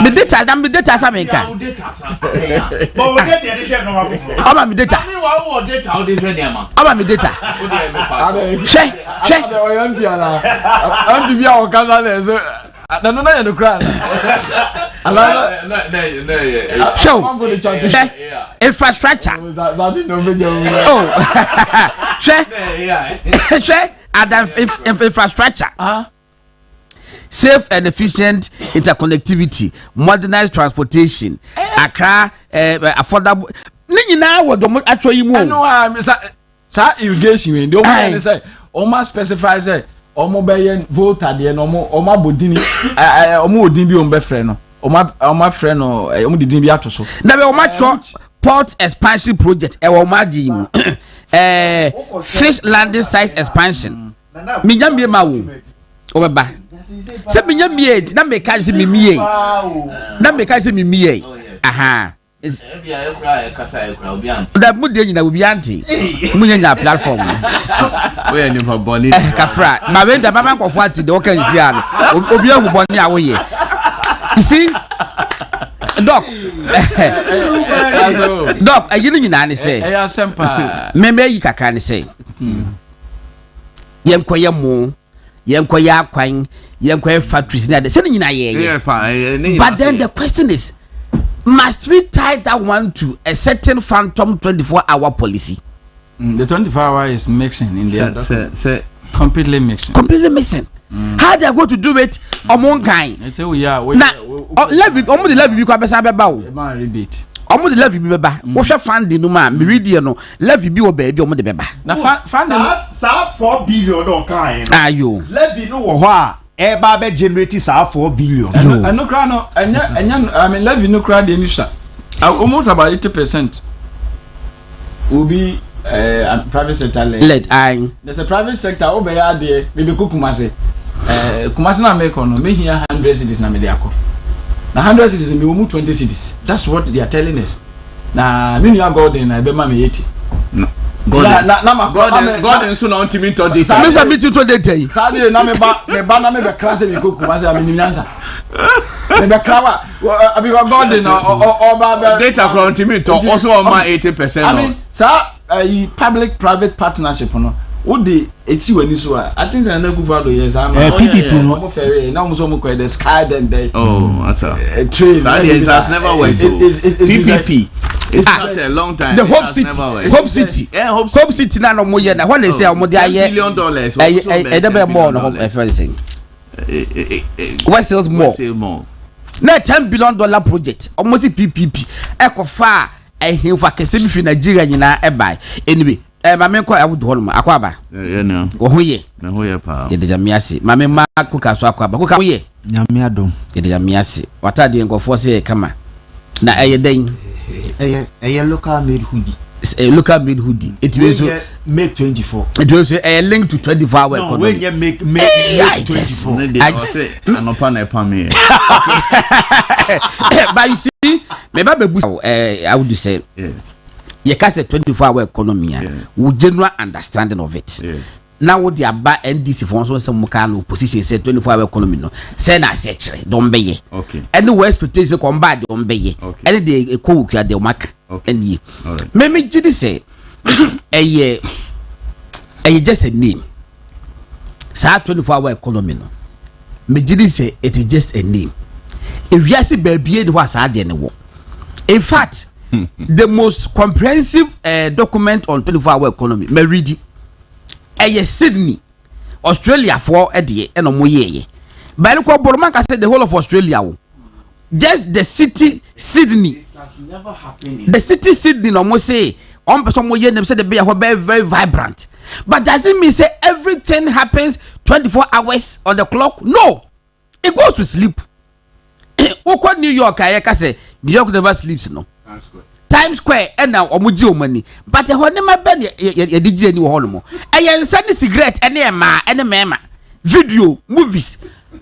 Me data sa me ka. But we get the edition no afoforo. Aba me data. Aba me data. She. I'm be our cousin so no you cry. Show. Infrastructure. Oh. Infrastructure. Safe and efficient interconnectivity, modernized transportation, Accra, affordable. Nina what do actually move. No, sir, irrigation. The only say, Oma specifies it. Omo beyen voter de no omo bodini omo odin bi ombe frɛ no omo frɛ no omo didin bi atoso na be omo port expansion project e wo ma di mu fish landing site expansion minya mie ma wo obeba se minya mie na me ka se mi mie aha da mu de nyina obi anti mu nya platform we any for boni kafra ma we da mama nkofo ati de o kan si ano obi ahu boni a wo ye you see doc ayini nyina ne say ya sempa me yi kaka ne say yenkoye mu yenkoye akwan yenkoye factories na de se nyina ye but then the question is, must we tie that one to a certain phantom 24-hour policy? The 24-hour is mixing in the completely mixing. How they are going to do it? Among kind. Now, levy, almost the levy because I rebate. Almost the levy be ba. What shall find the numa? Meridian, levy be or baby, almost the beba. Now, find 4 billion on kind. Are you? Levy no wa. Eba generate 4 billion. And no crown, and I mean, levy no crowd in Nisha. Almost about 80% will be private sector led. There's a private sector over there, maybe Kumasi. Kumasi na make on me here 100 cities na Bediako. Na 100 cities me will move 20 cities. That's what they are telling us. Na me new golden na be ma me 80. No. God so na ultimate to this. Me say me to day. Sabi na me ba na me be class me ko Kumasi am ni answer. Me be krawa abi golden or ba data from ultimate also on my 80%. I mean, sir, public private partnership no. What the it's when you so I think I know value yes I'm people ferry now mo so mo the sky then they that's a trade it has never worked PPP it's not a long time the Hope City Hope City na no mo ye na when they say mo dey aye $1 billion dey more no everything what sells more na $10 billion project almost PPP ekofa ehimfa kese bi fi Nigeria nyina e buy anyway mame ko awudu holma akwaba no wo hoye na hoye pa ye de jamiase mame ma kuka so akwaba kuka hoye nyame adom ye de jamiase watade nkofo se kama na den local made hoodie local made hoodie it will so make 24 it will so link to 24 hour economy no when you make 24 I say anopa na pa me but you see me ba bebu I would say yes you can say 24 hour economy with general understanding of it yes now what the aba NDC for so some kind of position say 24 hour economy no say na say chere don beye okay any expectation come back don beye any dey ko ku dey mark any all right me gidi say eh just a name say 24 hour economy no me gidi say it is just a name if you see baby dey was ade ne wo in fact the most comprehensive document on 24 hour economy me read Sydney Australia for edie eno mo yeye but ko borman ka say the whole of Australia just the city Sydney this has never happened the city Sydney no mo say on person mo ye them say the be very vibrant but does it mean say everything happens 24 hours on the clock? No, it goes to sleep. Oko New York ka say New York never sleeps no Times Square and now omuji omani but e hone ma ben ye digi ani wo holo mo send cigarette ene ma ene mema video movies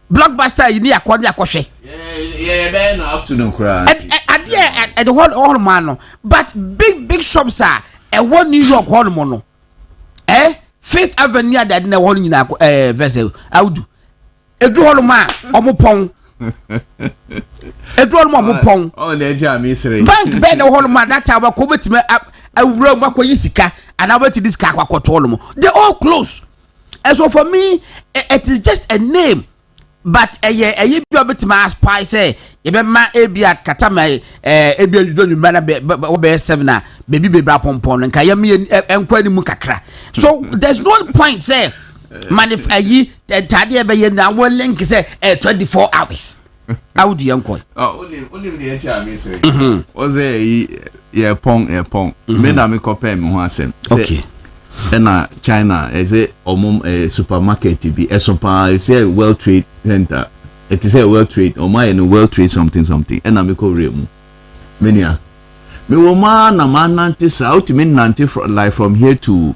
blockbuster yi ni akode akohwe ben no afternoon kra at the whole man no but big shops are one New York holo mo no Fifth Avenue that na holo nyina vessel audu edu holo ma omopon edro mo mopon na eja mi sire bank be na holo ma that time ko betime awura mu akoyi sika and about this car kwakoto holo mo they all close. And so for me it is just a name but ye bi obetima spy say ye be ma ebia katama ebia judo nyuma na be 7 na baby bra pompon nka ye me enkwani mu kakra so there's no point say manif ayi tade be ye na wo link say 24 hours how do you enquire only the entire me say was ye pong me na me compare me ho asem okay na China is a supermarket bi esopa is a World Trade Center it is a World Trade or my World Trade something and na me ko remu menia me wo ma na man nanti south me nanti like from here to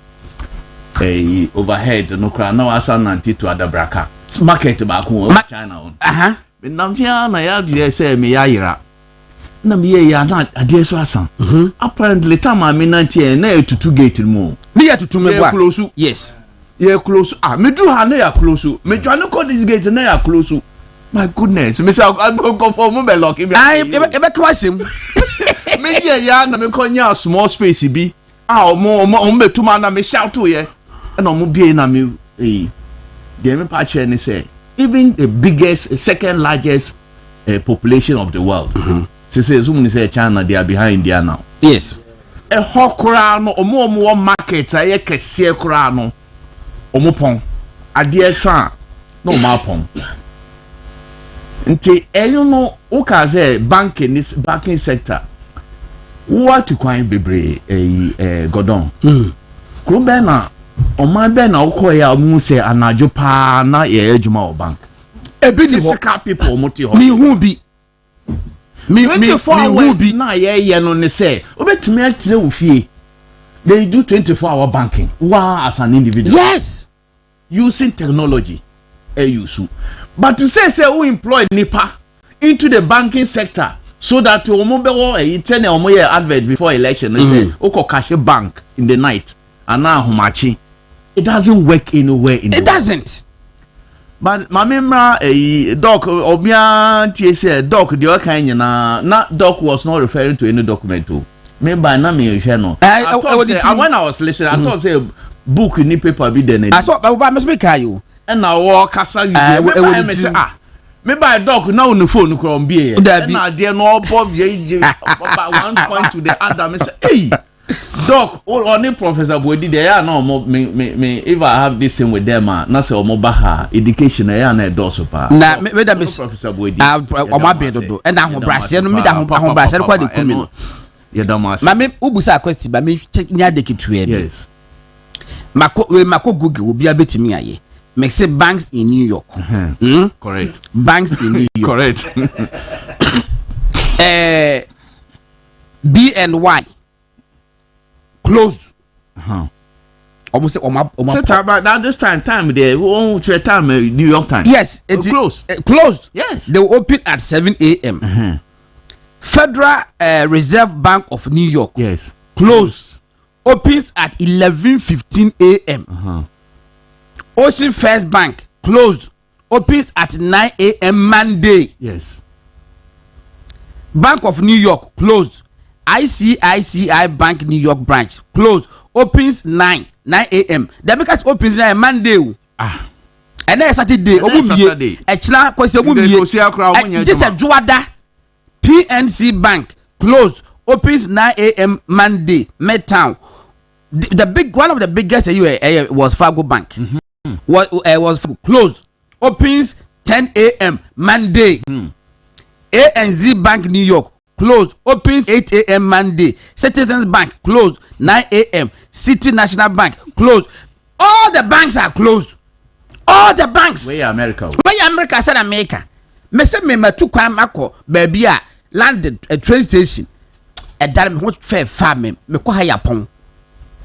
overhead no kra na asa nanti to Adabraka market ba ko China on me namtia na ya die say me ya yira na me ya na ade so asan apparently time me nanti na etutu gate mo me ya tutu me gwa close yes yeah close me do ha na ya close me try call this gate na ya close my goodness me say I go for mo be lock me e be kwasem me ya na me konya small space bi o betuma na me shout to ye na mo bie na me dey me pa share ni say even the biggest second largest population of the world say zoom say China they are behind India now yes hokura no omo market aye kese kura no omo pon ade san no mapon nti eyo no o ka say banking sector what to kwan bebre godon Krumbe na oman be na okoya omu say anajo pa na ye adwuma o bank ebi ni physical people moti ho mi hu bi mi hu bi na ye no ne say obetimi atire wo fie they do 24-hour banking as an individual. Yes, using technology but to say who employ nipa into the banking sector so that omobewo tell omoye advert before election they say oko cash bank in the night and now humachi it doesn't work anywhere in the world. Doesn't. But my memra doc obia say doc the kind na doc was not referring to any document too. Maybe na me no. When I was listening I thought say book ni paper be there. I saw but me speak you. And now walk kasa you say me buy doc now on the phone ko on be and na there no bob ye one point to the other me say hey doc only Professor Bodi there no me if I have this thing with them na say omo ba education ya na edoso pa na me da me Professor Bodi omo abedodo and na ho brase no me da ho brase kwa de kumi no ye da mas ma me ubusa question ba me nya de kitue bi yes mako Google obi abetimi aye me say banks in New York. Correct. Banks in New York. Correct. BNY closed. Almost about this time there time New York time. Yes, it's closed. Closed. Yes. They will open at 7 a.m. Federal Reserve Bank of New York. Yes. Closed. Opens at 11:15 a.m. Ocean First Bank closed. Opens at 9 a.m. Monday. Yes. Bank of New York closed. ICICI Bank New York branch closed. Opens 9 a.m. The because opens na Monday. And then Saturday. Saturday. Echna kwese omuye. This a Juada. PNC Bank closed. Opens 9 a.m. Monday. Midtown. The big one of the biggest was Fargo Bank. Was closed. Opens 10 a.m. Monday. ANZ Bank New York closed. Opens 8 a.m. Monday. Citizens Bank closed 9 a.m. City National Bank closed. All the banks are closed. All the banks. Where America? Where America? Said America. Me say me matu kwa mako baby a landed a train station. A damn what fair farming. Me kwa Yapon.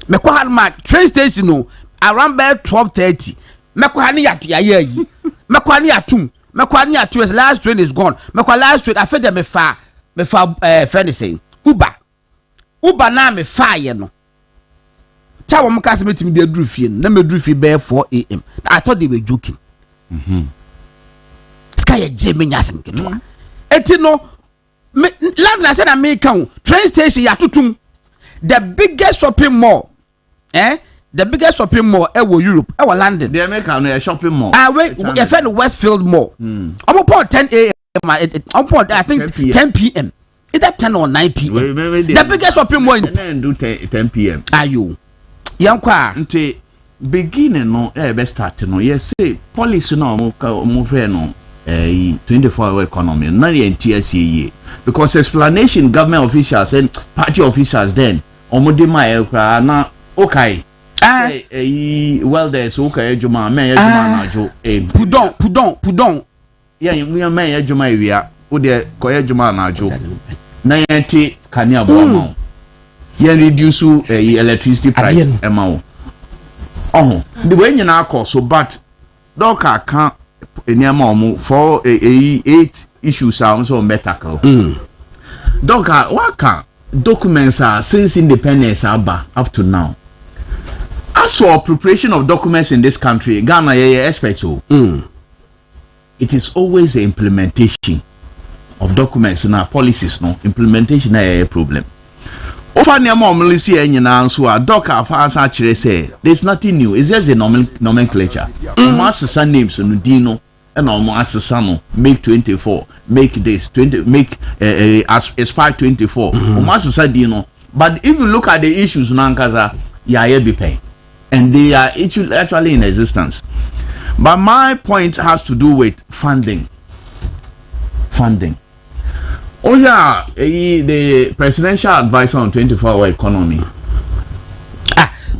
Me kwa ma train station no around by 12:30. Me kwa ni yatu ya yi. Me kwa ni atum. Me kwa ni atu last train is gone. Me kwa last train I fed them me fa friend saying Uber na me fa ye no. Ta wo mka se metimi de duru fie na me duru fie by 4 a.m. I thought they were joking. Sky Jimmy nyasem ketwa. Eti no land said America train station ya tutum. The biggest shopping mall the biggest shopping mall Europe London. The American shopping mall. Wait, you find Westfield Mall. I'm upon 10 a.m. I'm upon I think 10 p.m. Either 10 or 9 p.m. The biggest shopping mall in do 10 p.m. Are you? Yankwa. Nte beginning no best start no. Yes, say policy no mo friend no 24-hour economy. Na the NTSA because explanation government officials and party officials then omodema ekra na okay. Well there's okay juma men juma na jo pudon yeah we men juma wia wo de koye juma na jo na yenti kania bo ma yen reduce electricity price ema wo the way nyina akọ so but doka kan eniama omo for 8 issues are so metacal doka waka documents are since independence up to now. As for preparation of documents in this country, Ghana expects it is always the implementation of documents in our policies. No implementation is a problem. Over near normally see any answer. Doka fast actually say there's nothing new. It's just a nomenclature. Master names and Dino and almost Sano make 24, make this 20, make aspire 24. Master Dino. But if you look at the issues, Nankaza, be pay. And they are actually in existence. But my point has to do with funding. Oh yeah, the presidential advisor on 24-hour economy.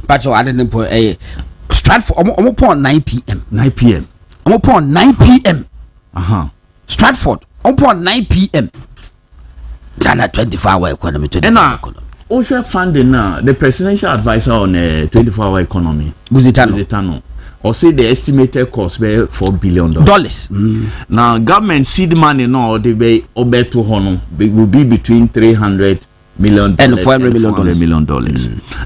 But I didn't put a Stratford almost 9 p.m. 9 p.m. Almost 9 p.m. Stratford almost 9 p.m. China 24-hour economy. Also funding now the presidential advisor on 24-hour economy. Guzitano. Or say the estimated cost be $4 billion. Now government seed money now they be over to hono will be between $300 million and $400 million.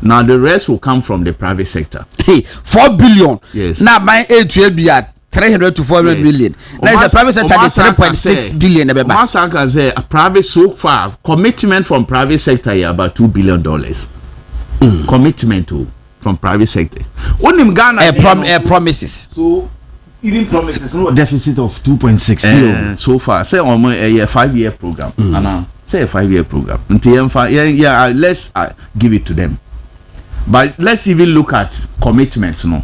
Now the rest will come from the private sector. Hey, $4 billion. Yes. Now my age will be at 300 to 400 million. Now the private sector is 3.6 billion. Masaka say a private so far commitment from private sector is about $2 billion. Commitment to. From private sector. Only Ghana promises. So even promises no deficit of 2.6 so far. Say on a 5-year program. Say a 5-year program. Let's give it to them. But let's even look at commitments. No.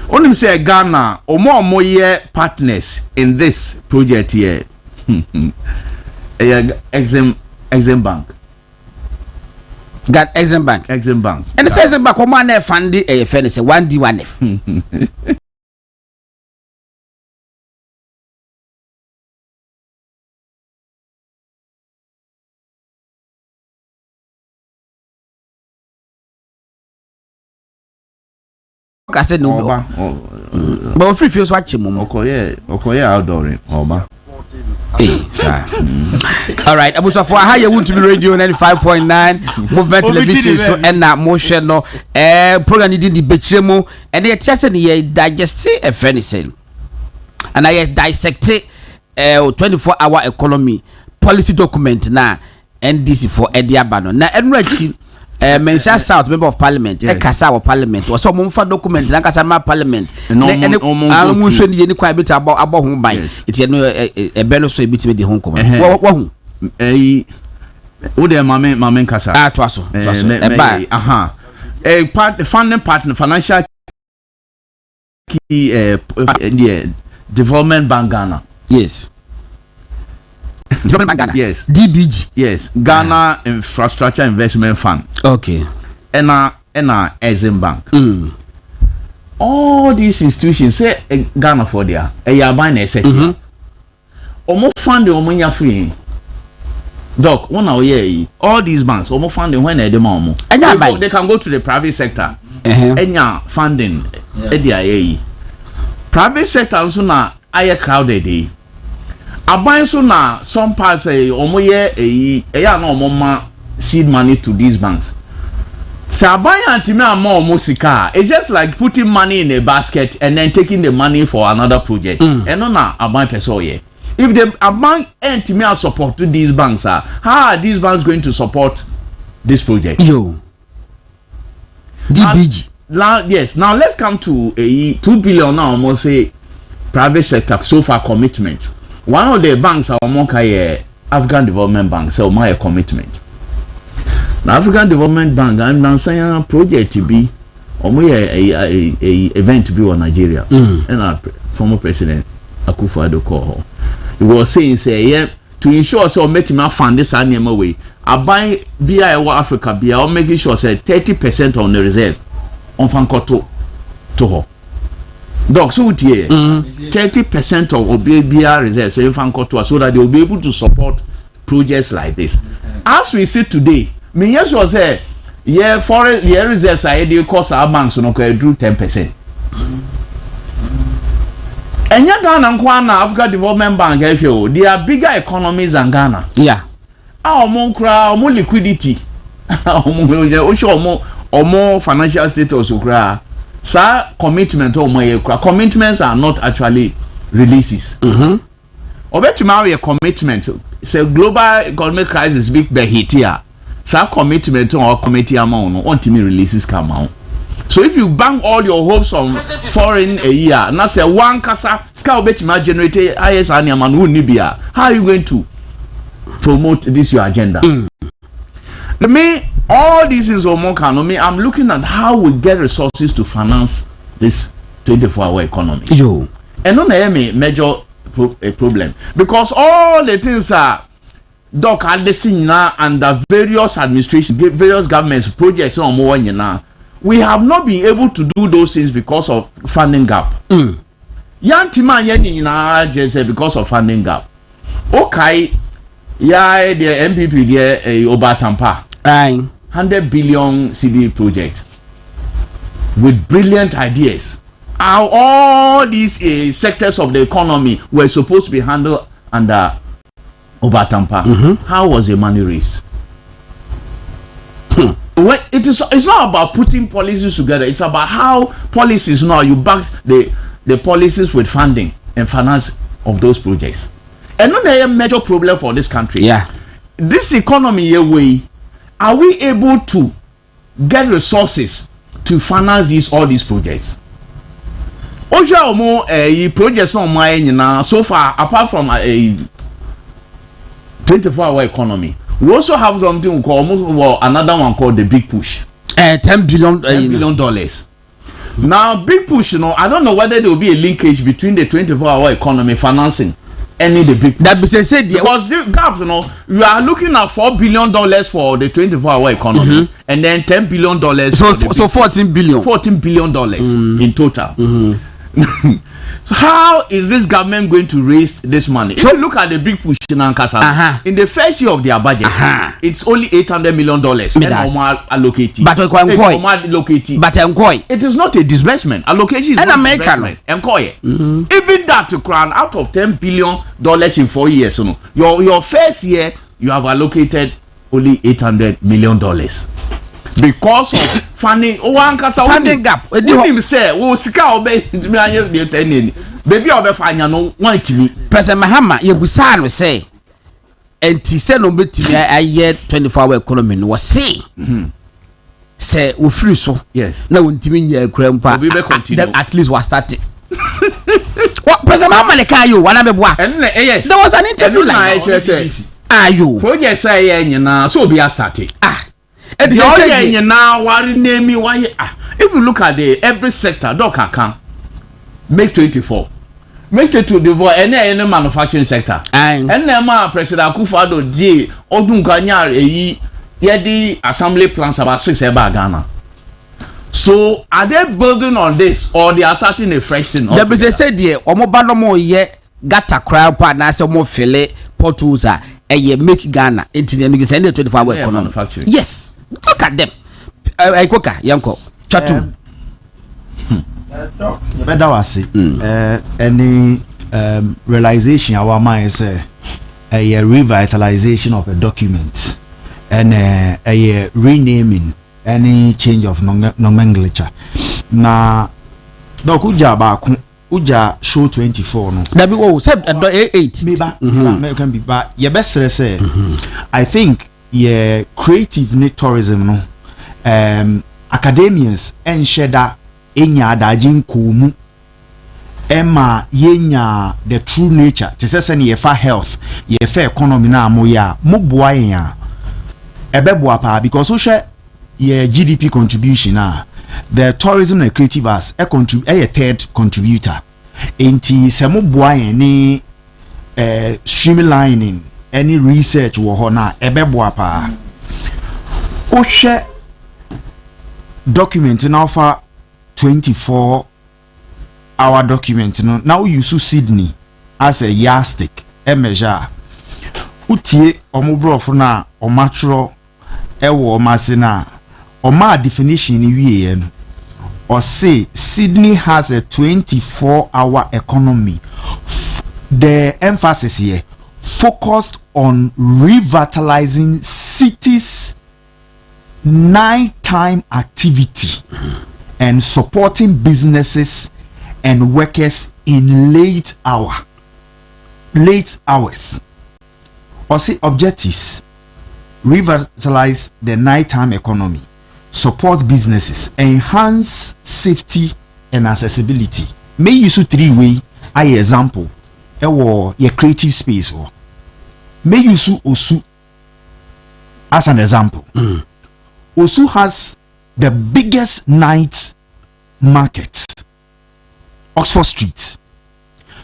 Only say Ghana or more year partners in this project here. Exim Bank. Got Exim Bank. And the Exim Bank, come on, fund a fairness, 1D1F. I said no, but free feels watching Okoye outdooring. Hey, sir. All right, Abu Safwa, how you want to be radio 95.9 movement television so and that motion no program did the betremo and they tested the digest a furniture and I dissect 24-hour economy policy document na NDC for Ediabano na enrichi Mensa South member of parliament Kasa of parliament or some for document na Kasa parliament and almost show any quite bit about home by it's no a benefit so bit the home comment the mamen Kasa twaso part funding partner financial key development bank Ghana. Yes. Ghana. Yes. DBG. Yes. Ghana Infrastructure Investment Fund. Okay. And Exim Bank. All these institutions say Ghana for there. You buy a set. Almost funding omunya free. Doc, one hour all these banks almost funding when they demand. They can go to the private sector. Enya funding. Private sector also na aye crowded. Aban so na some parts omo ye na omo ma seed money to these banks. So aban antime ama omo sika, it's just like putting money in a basket and then taking the money for another project. And no na aban person ye. If the aban antime support to these banks how are these banks going to support this project? DBG. Yes. Now let's come to a 2 billion now almost say private sector so far commitment. One of the banks are African Development Bank, so my commitment. The African Development Bank and saying project to be a event to be on Nigeria. And our former president Akufo-Addo called. He was saying to ensure so make him fund this animal way. I buy BI Africa BI or making sure say 30% on the reserve on Fankoto to her. Doc, so 30% of BR reserves so that they will be able to support projects like this. As we see today, me yes was say foreign reserves are they cost our banks so no drew 10%. And Ghana and African Development Bank they are bigger economies than Ghana. Yeah. More liquidity. More financial status sir, commitment commitments are not actually releases. Obetimari a commitment. Say global economic crisis big be hit here. Sir, commitment or committee amount until releases come out. So if you bank all your hopes on foreign a year, now say one kasa ska obetima generate IS and yaman nibia. How are you going to promote this your agenda? Me, all this is me. I'm looking at how we get resources to finance this 24-hour economy. and no na major problem because all the things are doc had this thing now under various administrations, various governments projects on more now. We have not been able to do those things because of funding gap. Yantima yeni na just because of funding gap. Okay, yeah, the MPP there Obatampa. 100 billion CD project with brilliant ideas. How all these sectors of the economy were supposed to be handled under Obatampa. How was the money raised? Well, it's not about putting policies together. It's about how policies now you back the policies with funding and finance of those projects. And another major problem for this country. Yeah, this economy way, are we able to get resources to finance all these projects? Oja omo projects on my now so far apart from a 24-hour economy. We also have something we call another one called the big push. $10 billion. $10 billion. Now, big push, I don't know whether there will be a linkage between the 24-hour economy financing and the big push. That said, because the gaps, you are looking at $4 billion for the 24-hour economy, and then $10 billion. So $14 billion. $14 billion in total. So how is this government going to raise this money? If you look at the big push in Ankasa, in the first year of their budget, it's only $800 million. Allocated. But it is not a disbursement. Allocation is not disbursement. Even that to crown out of $10 billion in 4 years, your first year you have allocated only $800 million. Because of funding gap. Him say, "Oh, sika obe baby obe fanya no want to me." President Mahama ye busa no say enti se no betimi aye 24-hour economy no say say we free so yes na wontimi nya akura mpa at least we start it. What President Mahama le kan yo wana meboa yes there was an interview like ayo project say nyina so be start if you look at every sector, make 24, make 22 devote any manufacturing sector, and then President Akufo-Addo Odunganya the assembly plans about 6 Ghana. So are they building on this or they are starting a fresh thing? The business said ye omobanomo ye gata crowd pa na se mo fele portals make Ghana into the 24-hour economy. Yes. Look at them. Koka yanko chatu. Better was any realization our mind say a revitalization of a document and a renaming any change of nomenclature. Na dokuja ba uja show 24 no. That be what said 8. Me can be ba ye best say I think yeah, creative tourism no academians and sheda enya adagin kumu emma yenya the true nature te say ye fa health ye fa economy na amoya moboa yen ebeboa pa because so share ye GDP contribution na the tourism and creative arts a third contributor enti se moboa yen ni streamlining any research wo ho na ebeboa pa o share document na offer 24-hour document no now you use Sydney as a yardstick e measure utie omobrof na omatro ewo masina oma definition ni wie no or say Sydney has a 24-hour economy. The emphasis here focused on revitalizing cities' nighttime activity and supporting businesses and workers in late hours. Or say objectives: revitalize the nighttime economy, support businesses, enhance safety and accessibility. May use 3-way example. Your creative space or may use Osu as an example. Osu has the biggest night market, Oxford Street,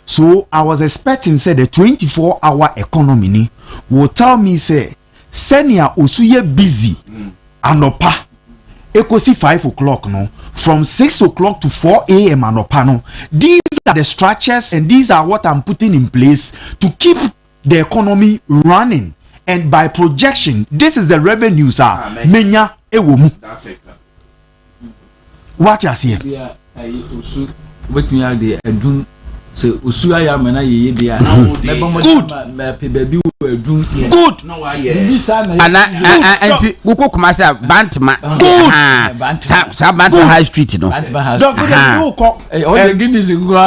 So I was expecting say the 24-hour economy ni will tell me say senior osuye busy anopa ekosi 5 o'clock no from 6 o'clock to 4 a.m. anopa no. These are the structures and these are what I'm putting in place to keep the economy running, and by projection this is the revenues are menya ewomu. That's it. What you see? Yeah, usu wait me out there edun so usu aya mana ye dia good baby edun good No why yeah. ana anti kuko kumasa bantma sa bantma high street no Doctor o de guinness go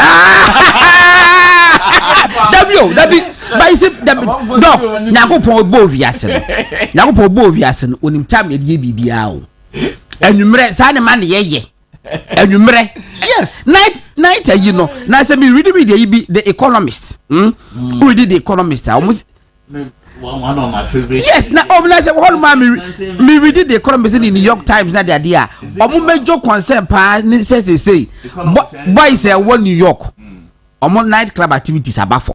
dabi by say no nyakopon bo wiase no nyakopon bo wiase no onim tam ye die bibia o anwumre sa ne man ye anwumre yes night you know na say me read the Economist read the Economist almost One of my favorite. yes na obna say all man me read the Economist in the New York Times na dia dia omo major concern pa ni say boys say one New York omo night club activities abafo.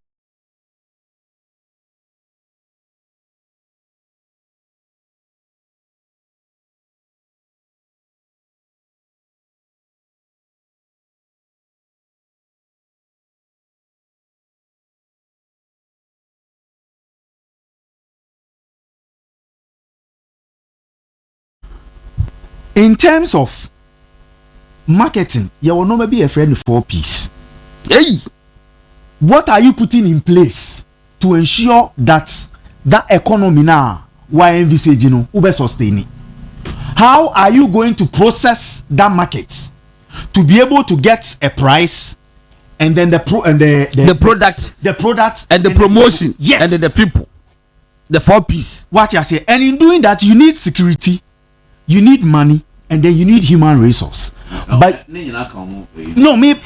in terms of marketing, you will not be a friend 4Ps. Hey, what are you putting in place to ensure that that economy now why envisage ube sustain it? How are you going to process that market to be able to get a price and then the product and the promotion yes, and then the people, the 4Ps. What you say, and in doing that you need security, you need money, and then you need human resource. But no me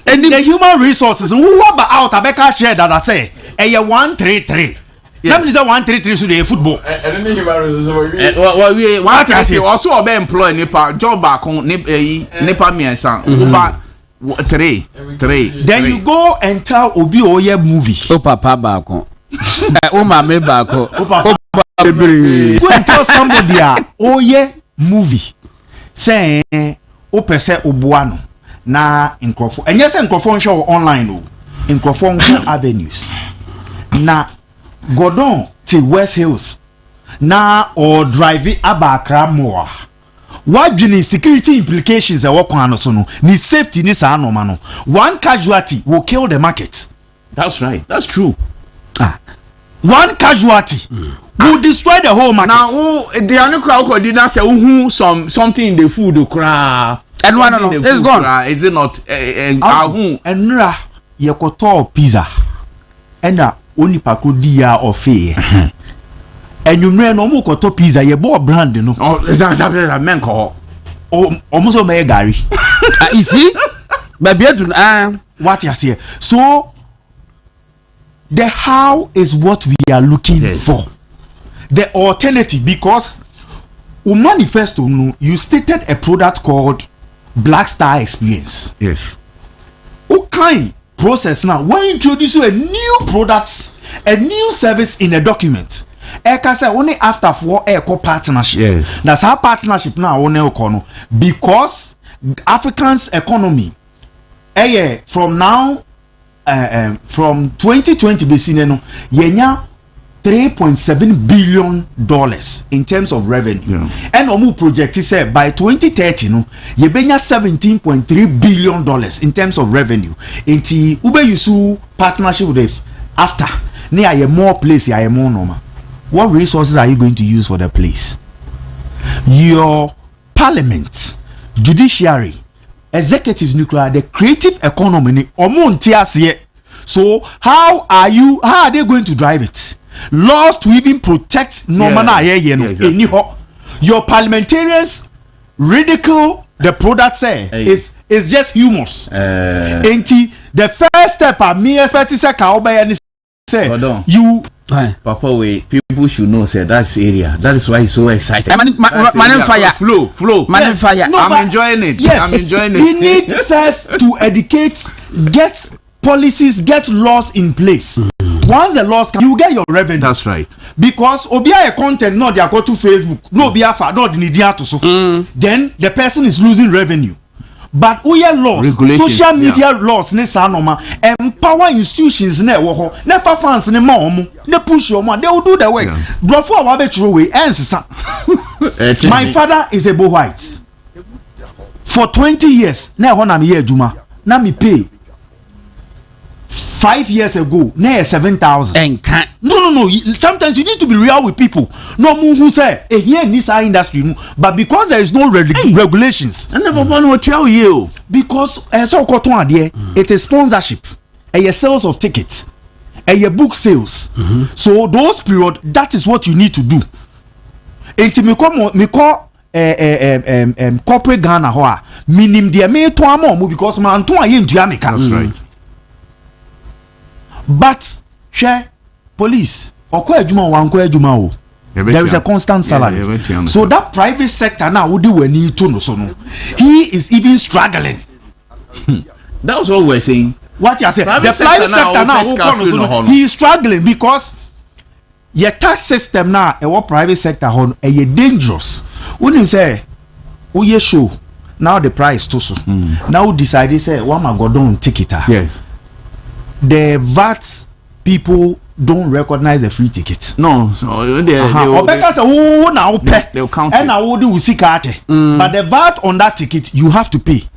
and the human resources who about out Abeka share that I say 133. That means 133 so the football. And then human resources we also obey employ nipa job back on nipa miensan over 3. Then you go and tell Obi Oye movie. O papa baako. O mama baako. O papa baby. Go and tell somebody Oye movie. Say o pese obuano na nkrofo. Enye se nkrofo show online o. Nkrofo nko avenues. Na Godon to West Hills na or drive Abakra more. What do you security implications are work on so no? Ni safety ni sa no mano. One casualty will kill the market. That's right. That's true. One casualty will destroy the whole market. Now, the only crowd did not say something in the food cry. And one no, it's gone. Is it not? And ra yekoto pizza. And only pakudia or fee. And you know no more koto pizza ye bo brand no. Oh, exactly men call. Oh, almost o me Gary. You see? Baby What you say? So the how is what we are looking for. The alternative, because manifesto you stated a product called Black Star Experience. Yes. Okay, process now. When you introduce a new product, a new service in a document, eka say only after for eco partnership. Yes. That's our partnership now on econo because African's economy from now from 2020 basino yenya $3.7 billion in terms of revenue. Yeah. And omu project say by 2030 no yebenya $17.3 billion in terms of revenue. Inti ube yusu partnership with after near ye more place ye more normal. What resources are you going to use for the place? Your parliament, judiciary, executive nuclear, the creative economy so how are they going to drive it? Laws to even protect normal your parliamentarians ridicule the product say is just humors. The first step me expect say you Papa, people should know say that's area. That is why he's so excited. Man fire. Flow. Man fire. No, I'm enjoying it. Yes, I'm enjoying it. We need first to educate, get policies get laws in place. Once the laws come, you get your revenue. That's right. Because obia content not they go to Facebook, no obia fa not the need to so. Then the person is losing revenue. But we are laws, social media laws, ne sanoma, empower institutions ne wo never fans ne mom, ne push your man, they will do the work. Bro for our true way, my father is a Bo White. For 20 years, na ho na me ye juma, na me pay 5 years ago, na 7,000. No. Sometimes you need to be real with people. No one who say here in this industry, but because there is no regulations. I never want to tell you because so it is sponsorship, a sales of tickets, a book sales. So those period, that is what you need to do. Until me call corporate Ghana hoa minim dia me to amo because man to aye ntua meka. That's right. But share police okwa adwuma wankwa adwuma o. There is a constant salary. So that private sector now would do wani to no so no. He is even struggling. That was what we're saying. What you say? The private sector now he is struggling because your tax system now a private sector hon e dangerous. When you say we show now the price too so. Now decide say one ma go don ticket. Yes. The VAT people don't recognize the free ticket. No, so they'll count and I would do but the VAT on that ticket you have to pay.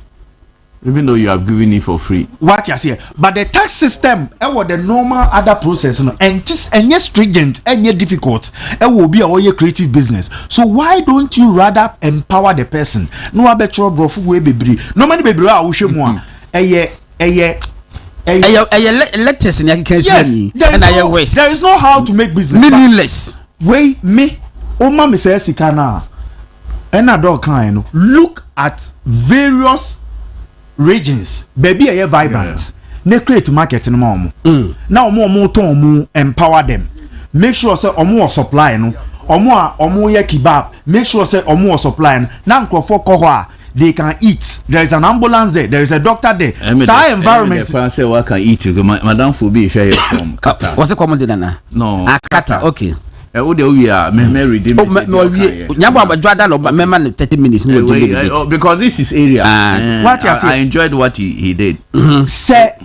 Even though you have given it for free. What you say? But the tax system, what the normal other process, and just and yet stringent and yet difficult, it will be a creative business. So why don't you rather empower the person? No, I bet you bro fu baby. No money baby. I wish you more. Letters in there is no how to make business meaningless. Wait me, Oma me say sikana. And a dog kind. Look at various regions. Baby are vibrant. Ne create market in mom. Now more to empower them. Make sure say omo supply no. Omo ye kebab. Make sure say omo supply. Now for kohwa. They can eat. There is an ambulance there. There is a doctor there. Sa environment. Say what can eat. Madam Fubi share from Qatar. What's the common dinner? No. Qatar. Okay. We are married. Because this is area. I enjoyed what he did. Say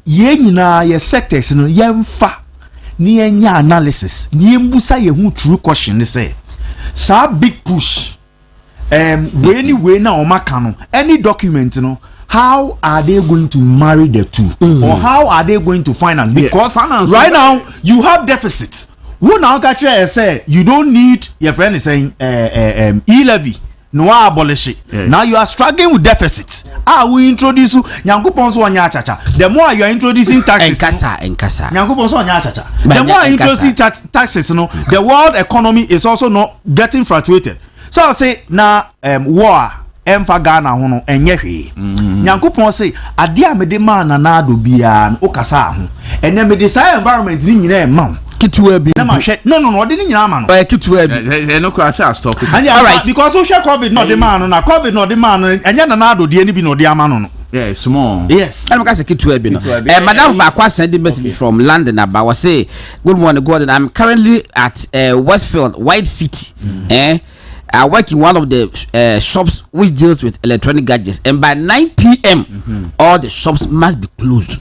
ye nyina ye sectors no ye mfa ni enya analysis ni embusa ye hu true question say sa big push way now makano any document how are they going to marry the two or how are they going to finance because right now you have deficit. Who now catch say you don't need your friend is saying e-levy no abolish it. Now you are struggling with deficit. We introduce you Nyankopon so anya chacha. The more you are introducing taxes Nyankopon so anya chacha. The more you introducing taxes the world economy is also not getting fluctuated. So I say na war emfa Ghana ho no enye hwe. Nyankopon say ade a mede ma na na do bia o kasa ho. Ene mede say environment ni nyina ma kitwa bi. Na ma hwe. No ode ni nyina ma no. Kitwa bi. No kwa say stop. All right, because social COVID no de ma no na COVID no de ma no enye na na do de ni bi no de ama no. Yeah, small. Yes. I'm going to say kitwa bi no. Madam Bakwa send the message from London about say good morning God. I'm currently at Westfield White City. I work in one of the shops which deals with electronic gadgets, and by 9 p.m. all the shops must be closed.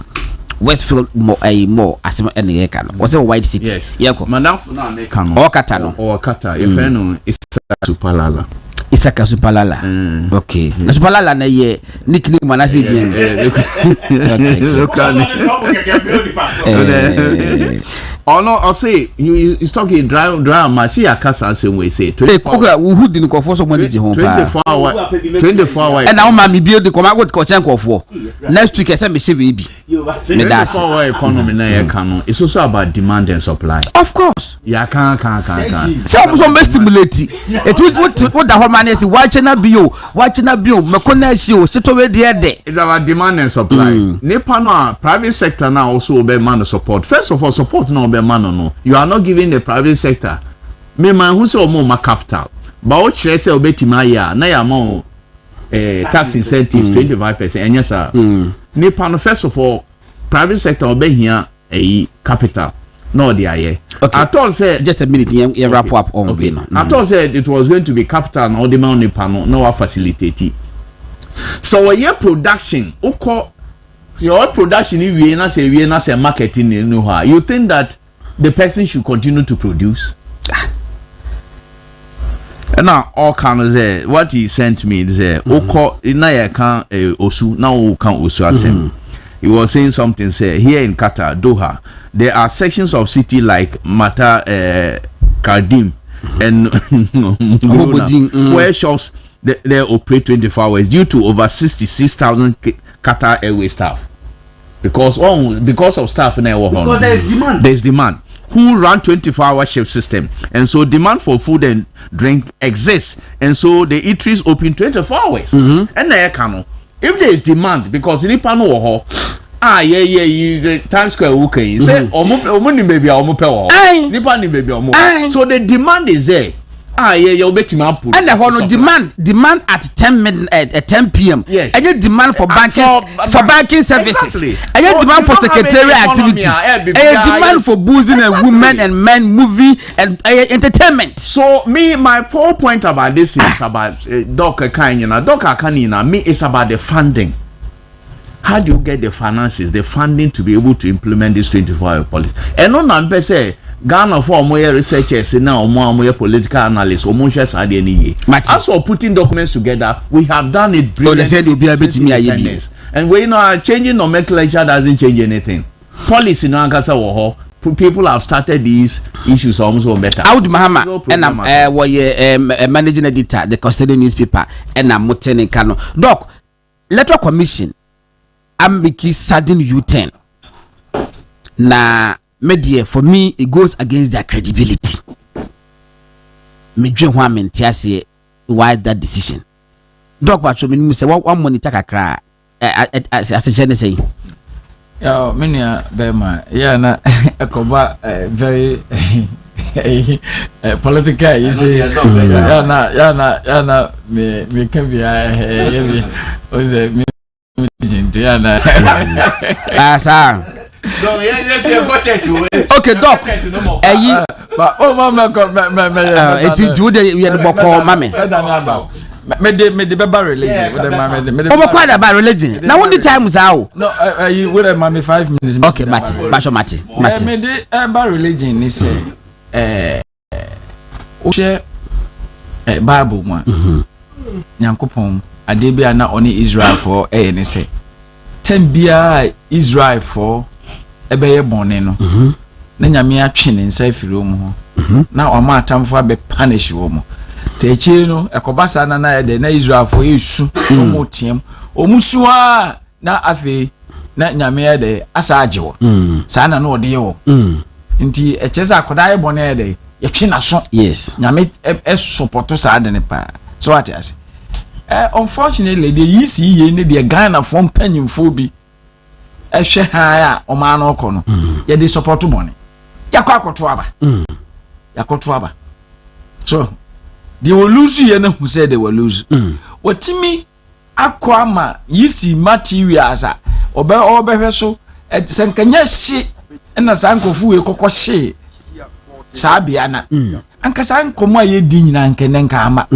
Westfield more as any can was a White City. Yes. Madam or Katano or Kata. If I know it's Supalala. It's a Supalala. Okay. Supalala na ye nickname manasi Oh no, I'll say he's talking drama. See a casa same way say. Who didn't go for someone 24 hour. And now mommy build the command what concern for. Next week I say me say baby. 24 hour economy na canon. It's also about demand and supply. Of course. Yeah, can. Some stimulate it. What the whole man is watching a bio, Makona show, sit over there. It's about demand and supply. Nepal private sector now also be man support. First of all, support no be man no. You are not giving the private sector. Me man who say more capital. But what say obetima ya na ya more tax incentives 25%. And yes sir. Nepal first of all private sector obey here a capital. No, the aye. Okay. I thought said just a minute. You wrap up on. Okay. I thought said it was going to be capital and all the money panel. No, facilitate. So a year production. Your production if we not say marketing in know you think that the person should continue to produce? And now all kind of say what he sent me is oko na ya kan osu na o kan osu asem. He was saying something say here in Qatar Doha there are sections of city like Mata Kardim and where shops they operate 24 hours due to over 66,000 Qatar Airways staff. Because of staff in our home. Because there's demand. Who run 24-hour shift system, and so demand for food and drink exists, and so the eateries open 24 hours. And there can if there is demand because in the panel you Times Square okay say omo ni baby omo pe wo nipa ni baby omo so the demand is there. You bet me up. And the whole demand at 10 p.m. Yes. And you demand for banking banking services. Exactly. And you demand for secretarial activities. And you demand for boozing and women and men movie and entertainment. So my 4 point about this is about Doc Kanina. Me is about the funding. How do you get the finances, the funding to be able to implement this 24-hour policy? And no number say Ghana for more researchers now more political analysts or more shares at the NEA. As for putting documents together, we have done it brilliantly. And we changing nomenclature doesn't change anything. Policy no ankasa people have started these issues almost better. Aud Mahama and I'm managing editor, the custodian newspaper, and I'm Mutene Kano. Doc, electoral commission. I'm making sudden U-turn. Na media for me it goes against their credibility. Me dream one mentia say why that decision. Doc what you say one monitor kakra as a say. Yeah, many Bema. Yeah, na akoba very political. You see, yeah, na me can be okay, Doc. But oh, mama, it's do the boko mame. Me the Baba religion. Oh, quite about religion. Now, when the time is out. No, you would have mommy 5 minutes. Okay, Mati. Me the Baba religion is share Bible one. Nyankopon adebia na oni Israel for ne say 10 bia Israel for ebeye bone no na nyame atwe ne nsa afiri omu ho na o ma atamfo abe punish wo mu te echi no ekobasa na de na Israel for yesu omu tiem omusu a na afi na nyame de asa ajewo sa na no de yewo nti echeza akoda ye bone de ye twe na so yes nyame support sa de ne pa so what ase unfortunately the ECE ne the Ghana from panyimfo bi ehwe ha a o ma no ko no ye dey support money yakoto aba so they will lose you na who said they will lose watimi akwa ma yisi materials a obehwe so senkanya hye na sankofu we kokoshe sabia na anka sankomo aye di nyina nkenenka ama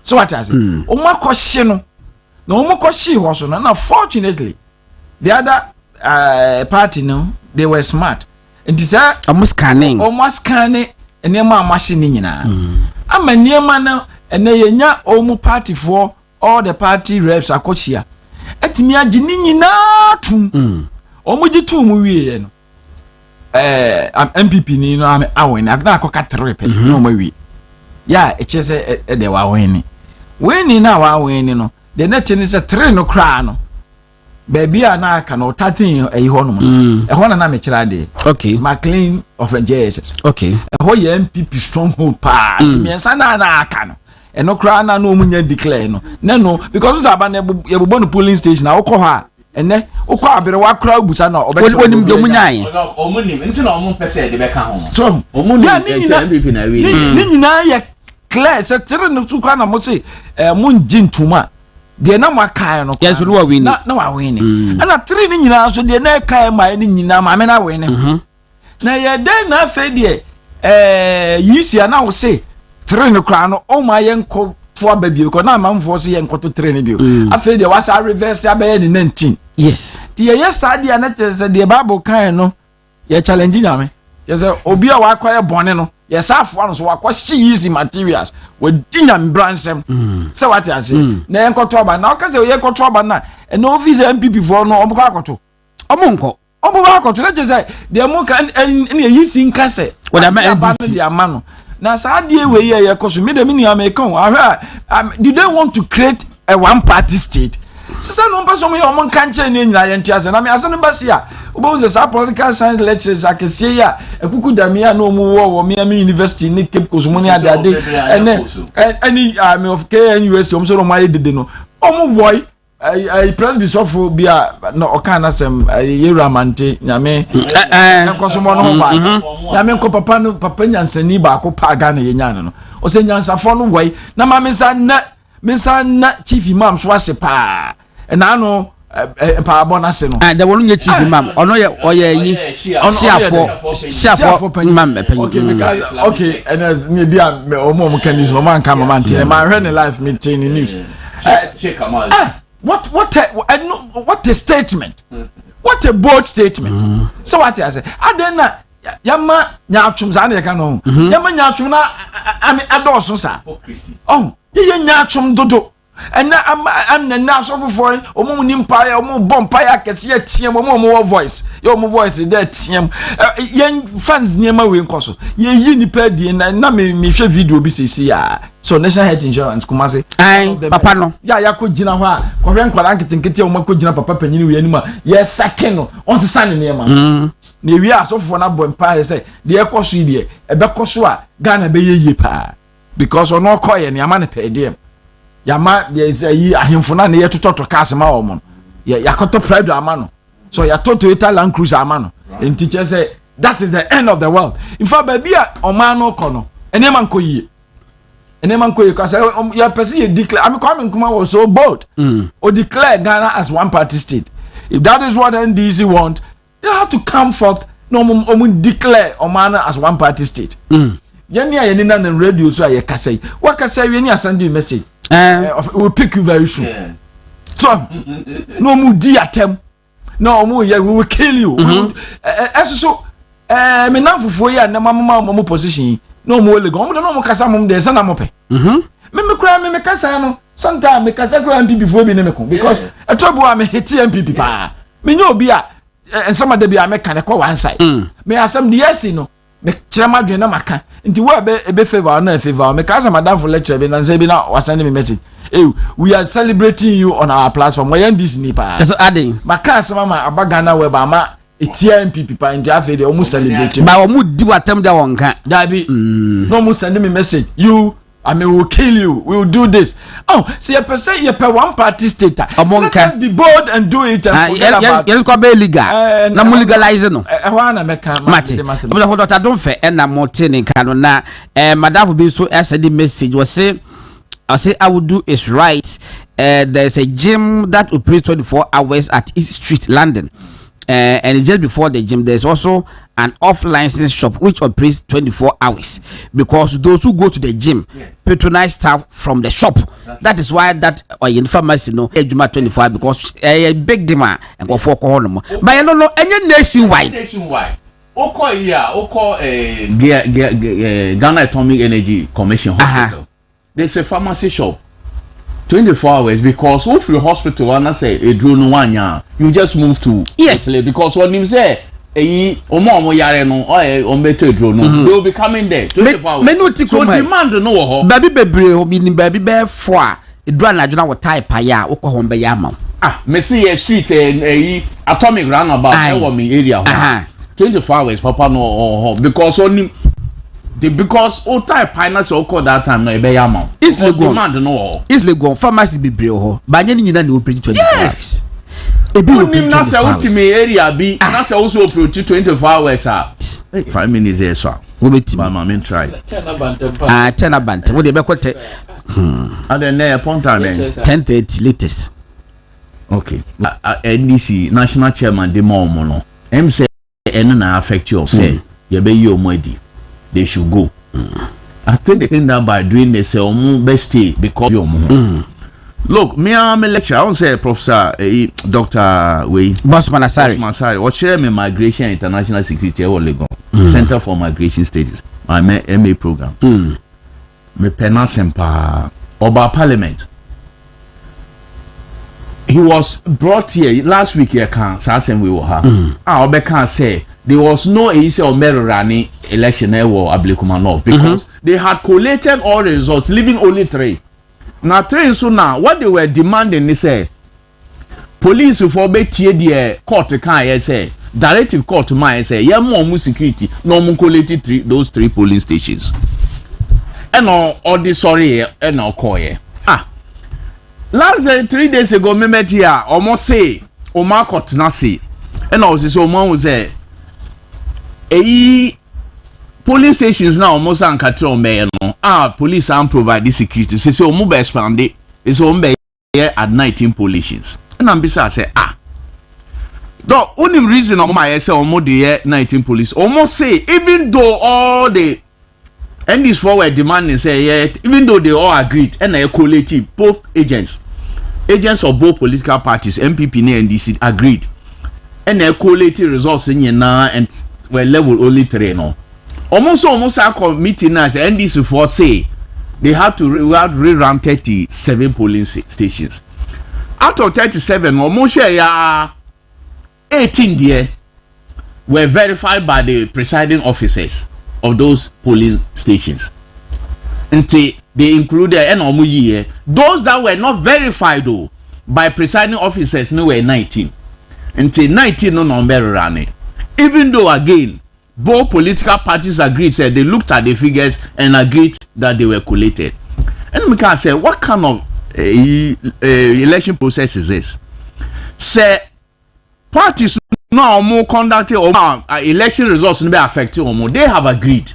so what I say omakoshe no na omakoshe ho so na fortunately the other party no they were smart and this almost scanning enema amashini nyina ama niema na ene yenya omu party for all the party reps akochia etimi agini nyina tum omu jitu mu wie no MPP ni no ame awen agna akoka trepe no mawi ya echese de wa wen ni na wa wen no the net ni se 3 no kra no baby na aka no 13 ho no ho na me kira de okay McLean of JSS okay ho ye MPP stronghold pa me sana na aka no eno kra na no munya declare no na no because aba na ye bo no polling station na ukọ ha ene ukọ abere wa kra ubusa na obetim de munyan omunim nti na omu pese de beka ho so omunim MPP na wi ni nyina ye clear se tere no tukwa na mo se mun jintuma de na makai no yes no win na wa win ana 3 ni nyina so de na kai ma ni nyina ma me na win na ye den na fe de yisi ana wo se 3 no kra no o ma ye nko fo ababie ko na ma mfo se ye nko to 3 ni bio afi de wasa reverse abaye ni 19 yes ti ye sadia na tese de bible kan no ye challenge nyame ye say obi a wa kwaye bone no ye safo no so wa kwashi easy materials we dinyam bransem say what you say na ye nkoto aba na o ka say ye nkoto aba na e no office MPP for no obo akoto omonko obo akoto na je say de mo kan ne yi sin ka say what am NDC de amano na sadia we ye koso me de me ni American did they want to create a one party state? Sisa no mpa so mo ye o mon kanche ne nyina ye ntiase na me ase no ba sia obo nze sa political science lectures akesie ya ekuku damia na omu wo Miami University ni Cape Coast mo ni ade any me of KNUS o so no ma ye dede no omu boy president sofo bia na okana sem yeramante nyame enkoso mo no ho ba nyame nko papa nyansani ba ko pa ga na ye nyane no o se nyansafo no boy na ma mensa na chief imam so ase pa na no pa bonase no the one ye chief imam ono ye oye yi siafo imam okay and me bia omo kanis no man come man tie man hwe ne life meeting news check Kamal what a statement what a bold statement so what I say adena yama nyaatwum za na ye ka no yama nyaatwum na adoso sa oh ye nyaatwum dodo ena am na so for omo nimpa ya omo bompa ya kese ya tiem omo voice ya omo voice there tiem ye fans niema we nkoso ye yi nipa die na me hwe video bi sesi ya so national health insurance kuma se papa no ya ko gina ho a ko hwe nkwara nketenkete omo ko gina papa panyini we anima ye second no on se sane niema na wi a so for na bompa ya say de e koso die e be koso a Ghana be ye pa because ono koye niama ne pe dem yama yi ahemfo na ye tototo cars ma wo mo yakoto pride amano so ya Toyota Land Cruiser amano en teacher say that is the end of the world in fact baby omano kono enema nkoyi cause ya person ye declare am come nkuma was so bold or declare Ghana as one party state. If that is what NDC want, they have to come forth no declare omano as one party state. Yani ya ni na radio so ya kasai wa kasai we ni asande message we'll pick you very soon. Yeah. So, no mu di atem. No mu we will kill you. So, me na fufu ya na mama mo position. No mu le go. No mu kasa mo de sa na mo pe. Me kura me kasa no. Sometimes me kasa kura MPP before be me ko because etobu a me hiti MPP pa. Me nyo obi a ensama de bi a me kan e ko one side. Me asem de yes no. Me chama dwen na maka nti wo be favor na favor me kasa madam for lecture be na say be na wasande me message we are celebrating you on our platform we this nipa so adding maka asema ma abagana we ba ma etia MPP pa nti afi de omu celebrating ba omu di watam da wonka da bi no mu send me message you I mean, we'll kill you. We'll do this. Oh, see, a person, you pay one party state. Let us be bold and do it. And yes, go be legal. Na mu legalize no. Wana meka. Mate. But hold on, I don't fair. Na mountain kano na. Madam will be so send the message. Was say, I will do is right. There's a gym that operates 24 hours at East Street, London. And just before the gym, there's also an off-license shop which operates 24 hours because those who go to the gym patronize staff from the shop. That is why that in pharmacy no Juma 24 because a big demand and go for home. But I don't know any nationwide. Oko here, Oko Ghana Atomic Energy Commission Hospital. There's a pharmacy shop. 24 hours because if your hospital and I say a drone one year, you just move to yes because when you say omo yare no o meto drone no they will be coming there 24 hours. So demand no baby bebre o bi baby be fo a drone na juna wo type ya wo ko hon be ya ma me see a street atomic roundabout e wo me area 24 hours papa no because only because all type finance or call that time no e be ya ma is demand no is legal pharmacy bebre ho ba nya ni nyina na operate 24 hours ebi operate na say ultimate area bi na say also operate 24 hours 5 minutes there so we beti ma me try 10 abante we dey be kote And then Ponta 10:30 latest. Okay. NDC national chairman de Mono. Say na affect you say you be you ready. They should go. I think they think that by doing this best stay because you look, me am a lecturer. I won't say Professor Dr. Bossman Asare. What share me migration and international security or Lagos Center for Migration Studies. My MA program. Me penna sempa Oba Parliament. He was brought here last week. I can't say we were her. Oba can't say there was no easy or Merani election or Ablikumanov because they had collated all the results, leaving only 3. Now 3 so now what they were demanding is say police for betie the court can say directive court man say yeah more security no more collated those 3 polling stations. And all the sorry and now call last 3 days ago me met here almost say Omar court na say and also so man was say polling stations now almost an control me no police and provide the security say omo be expand it is omo be here at 19 police and am bisa say the only reason omo my say omo dey 19 police almost say even though all the and this forward demanding say yeah even though they all agreed and they collated both agents of both political parties MPP and NDC agreed and they collated results in na and were level only 3 no almost a meeting as NDC for say they had to rerun 37 polling stations. Out of 37, almost 18 there were verified by the presiding officers of those polling stations. And they included those that were not verified though by presiding officers no were 19. Until 19 no number running. Even though again both political parties agreed, said they looked at the figures and agreed that they were collated. And we can say, what kind of election process is this? Say parties now more conducted election results be affected or more. They have agreed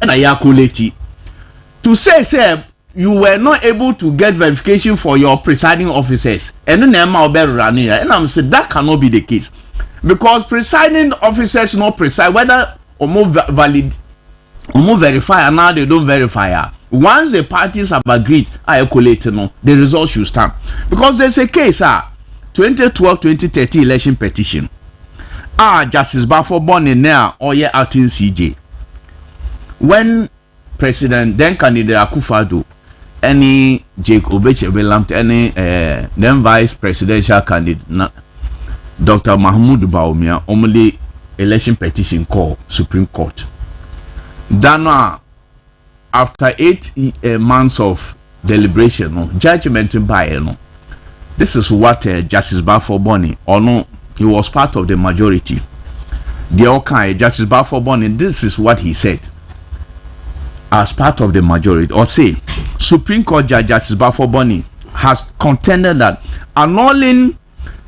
and they are collated. To say you were not able to get verification for your presiding officers and then and I'm saying that cannot be the case. Because presiding officers not precise whether or more valid or more verify and now they don't verify. Once the parties have agreed, I collate the results should stand. Because there's a case 2012-2013 election petition. Justice Bafo born in there or yeah out in CJ. When President then candidate Akufo-Addo, any Jake Obeche any then vice presidential candidate Dr. Mahmoud Bawumia only election petition call Supreme Court. Then after 8 months of deliberation, judgment by this is what Justice Bafo Boni or no, he was part of the majority. The okay Justice Bafo Boni, this is what he said as part of the majority, or say Supreme Court Judge Justice Bafo Boni has contended that annulling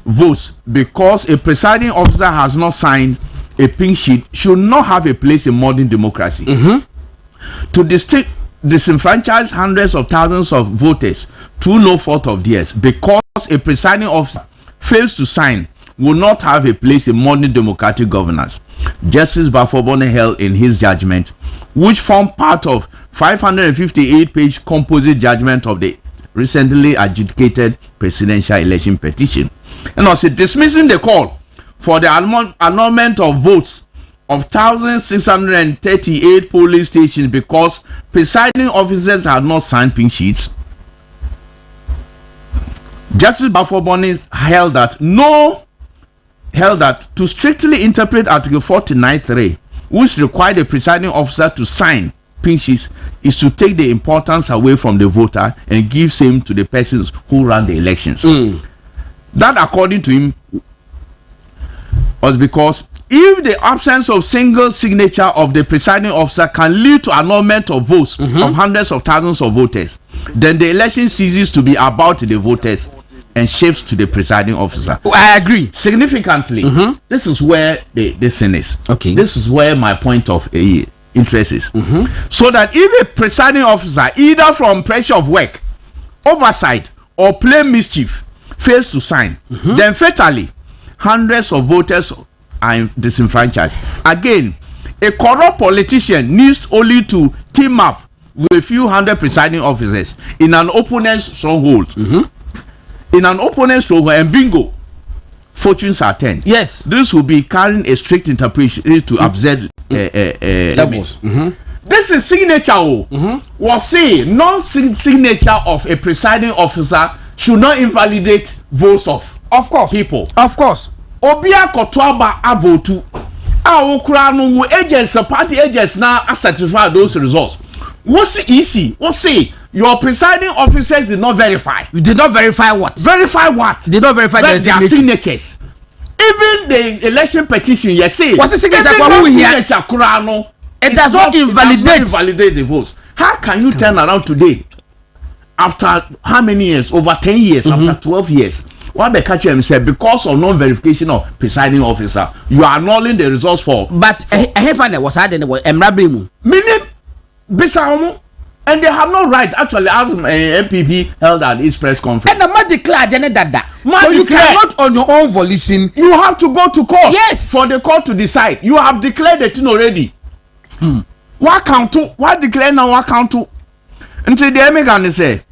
votes because a presiding officer has not signed a pink sheet should not have a place in modern democracy. To disenfranchise hundreds of thousands of voters through no fault of theirs because a presiding officer fails to sign will not have a place in modern democratic governance. Justice Bafo Boni held in his judgment, which formed part of 558-page composite judgment of the recently adjudicated presidential election petition, and also dismissing the call for the annulment of votes of 1,638 polling stations because presiding officers had not signed pink sheets. Justice Bafo Boni held that to strictly interpret Article 49(3), which required the presiding officer to sign pink sheets, is to take the importance away from the voter and give same to the persons who ran the elections. That, according to him, was because if the absence of single signature of the presiding officer can lead to annulment of votes of hundreds of thousands of voters, then the election ceases to be about the voters and shifts to the presiding officer. I agree. Significantly, this is where the sin is. Okay. This is where my point of interests. So that if a presiding officer, either from pressure of work, oversight, or plain mischief, fails to sign, then fatally, hundreds of voters are disenfranchised. Again, a corrupt politician needs only to team up with a few hundred presiding officers in an opponent's stronghold. In an opponent's stronghold, and bingo, fortunes are turned. Yes. This will be carrying a strict interpretation to absurd levels. This is signature. Was say non-signature of a presiding officer should not invalidate votes of course people. Of course. Bediako toaba avotu. Okura no agents, party agents now satisfy those results. What's easy? What's say your presiding officers did not verify. You did not verify what? Verify what? Did not verify their signatures. Even the election petition, you say. What's the signature for who here? It does not invalidate the votes. How can you turn around today after how many years? Over 10 years, after 12 years. What they catch him said because of non-verification of presiding officer, you are annulling the results for. But I have found was had in the Emrabimu. Meaning, Bisamu, and they have no right. Actually, as MPP held at his press conference. And the man declared that. So you cannot on your own volition. You have to go to court. Yes. For the court to decide. You have declared the thing already. What count to? What declare now? What count to? Until the American say,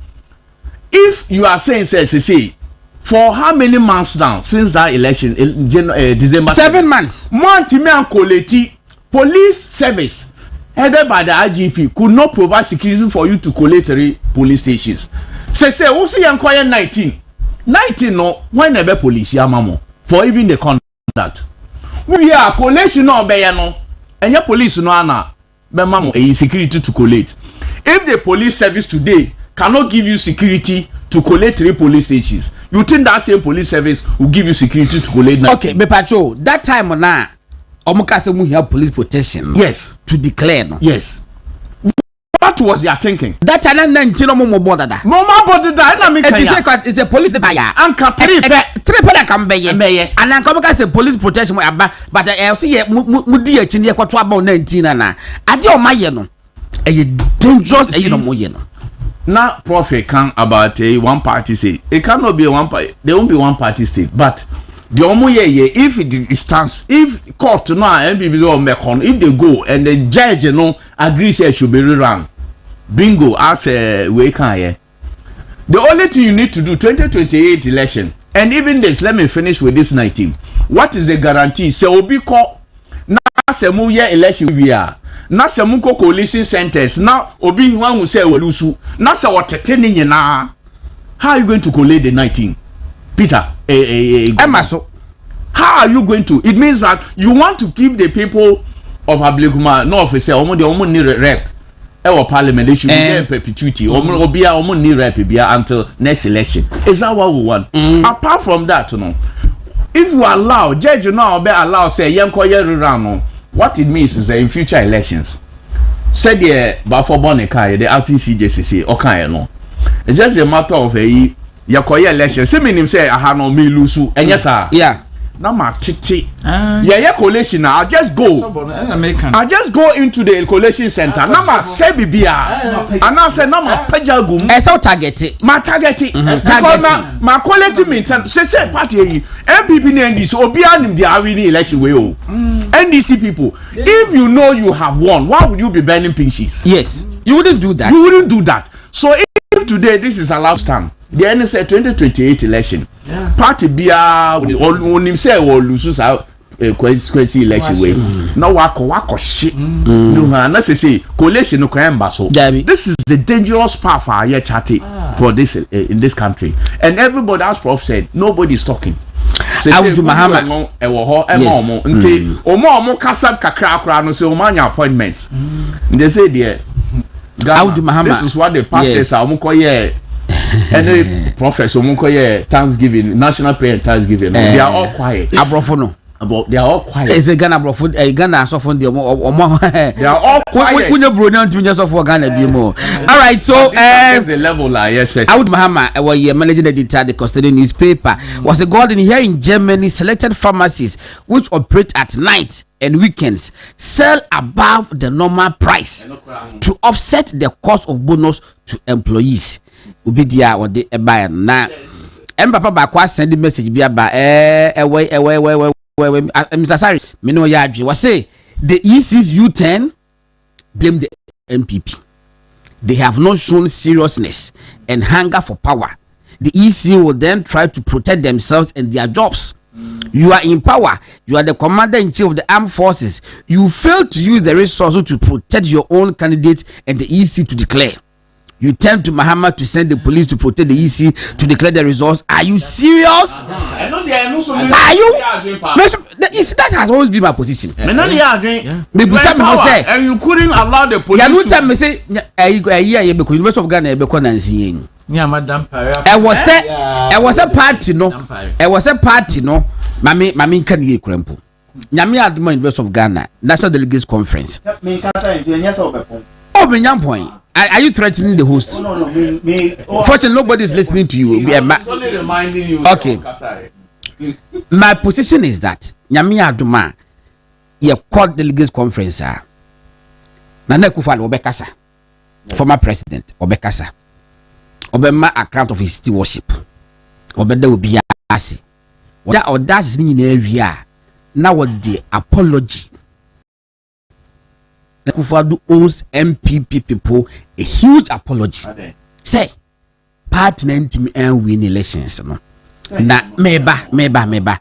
if you are saying say. For how many months now since that election in December? 7 months. Montime and Koleti police service headed by the IGP could not provide security for you to collate 3 police stations. Say, who see inquire 19 no when never police yamamo for even the conduct. We are collation no be no and your police no ana be mamo a security to collate. If the police service today cannot give you security to collect 3 police stations, you think that same police service will give you security to collect 9? Okay, me patrol that time on now omukase mu here police protection. Yes, to declare no. Yes. What was your thinking? That time 19 no more border da. Mama border da na me kan ya. It's a police buyer. Anka 3 pe can be ye. And an komukase police protection aba but I see mu di achi ne kwato aba 19 na. Ade o maye no. E dangerous e no mo ye no. Now, Prophet can about a one party state. It cannot be a one party. There won't be one party state. But the if it stands, if court now if they go and the judge agrees it should be rerun, bingo as a way can. The only thing you need to do 2028 election, and even this. Let me finish with this 19. What is the guarantee? Say obi ko na se mu ye election we are. Na se mu ko coalition centers na obi wan hu say walusu na se wotete ni nyina. How are you going to collate the 19? Peter Emaso. How are you going to? It means that you want to give the people of Ablikuma no officer omo need rep our parliament. They should be there in perpetuity. Omo need rep until next election. Is that what we want? Apart from that, if you allow judge now be allow say yenkoye rerun, what it means is that in future elections, said the Bafo Bonekai, the RCCJCC, okay, no. It's just a matter of a Yakoya election. See me say I have no me lusu, and yes, sir. Yeah. Now my titi. Yeah, collation. I'll just go. I'll just go into the collation center. Now my sebibia. And I say now my pejagum. I saw target. My target. Target. My quality maintain. Say party. MPP NDC. Obianim they are winning election way. NDC people. If you know you have won, why would you be burning pinches? Yes. You wouldn't do that. You wouldn't do that. So if today this is allowed stand, the NSA 2028 election, party bia on himself or lose out quasi election way. No wako shit. No man, let's say coalition no crime basso. This is the dangerous path for our chatty for this in this country. And everybody, as Prof said, nobody is talking. Abu Muhammad omo kasab kakra no say omanya appointments. They say there this is what the pastors are omokoye and professor omokoye Thanksgiving, national prayer and Thanksgiving. They are all quiet. Abrofo no but they are all quiet. Is a Ghana bro food Ghana so from the They are all quiet. When you bro now to just for Ghana be more. All right, so there's a level like yes sir. Awood Mahama was managing editor the custodian newspaper was a golden here in Germany selected pharmacies which operate at night and weekends sell above the normal price to offset the cost of bonus to employees. Ubidia or the buyer now. Papa Bakwa send the message be about Mr. Asare, me know ya was say the EC's U10 blame the MPP. They have not shown seriousness and hunger for power. The EC will then try to protect themselves and their jobs. You are in power. You are the commander-in-chief of the armed forces. You fail to use the resources to protect your own candidate and the EC to declare. You turn to Mahama to send the police to protect the EC to declare the results. Are you serious? Are you? You see, that has always been my position. And you couldn't allow the police. You tell me say, because University of Ghana be seeing. Yeah, Madam. I was a party no. I was a party no. Mami can ye krempo. Nyame aduma University of Ghana National Delegates Conference. Oh, my point. Are you threatening the host? No. Me. Fortunately, nobody is listening to you. It's only reminding you. Okay. My position is that Nyame aduma ye called Delegates Conference. Nana Akufo-Addo obekasa. Former president obekasa. Obema account of his city worship. Obeda obi ase. That audacious ni na awia. Now what the apology. Akufo-Addo owes MPP people a huge apology. Say, party na ntimi and win elections. No. Na meba.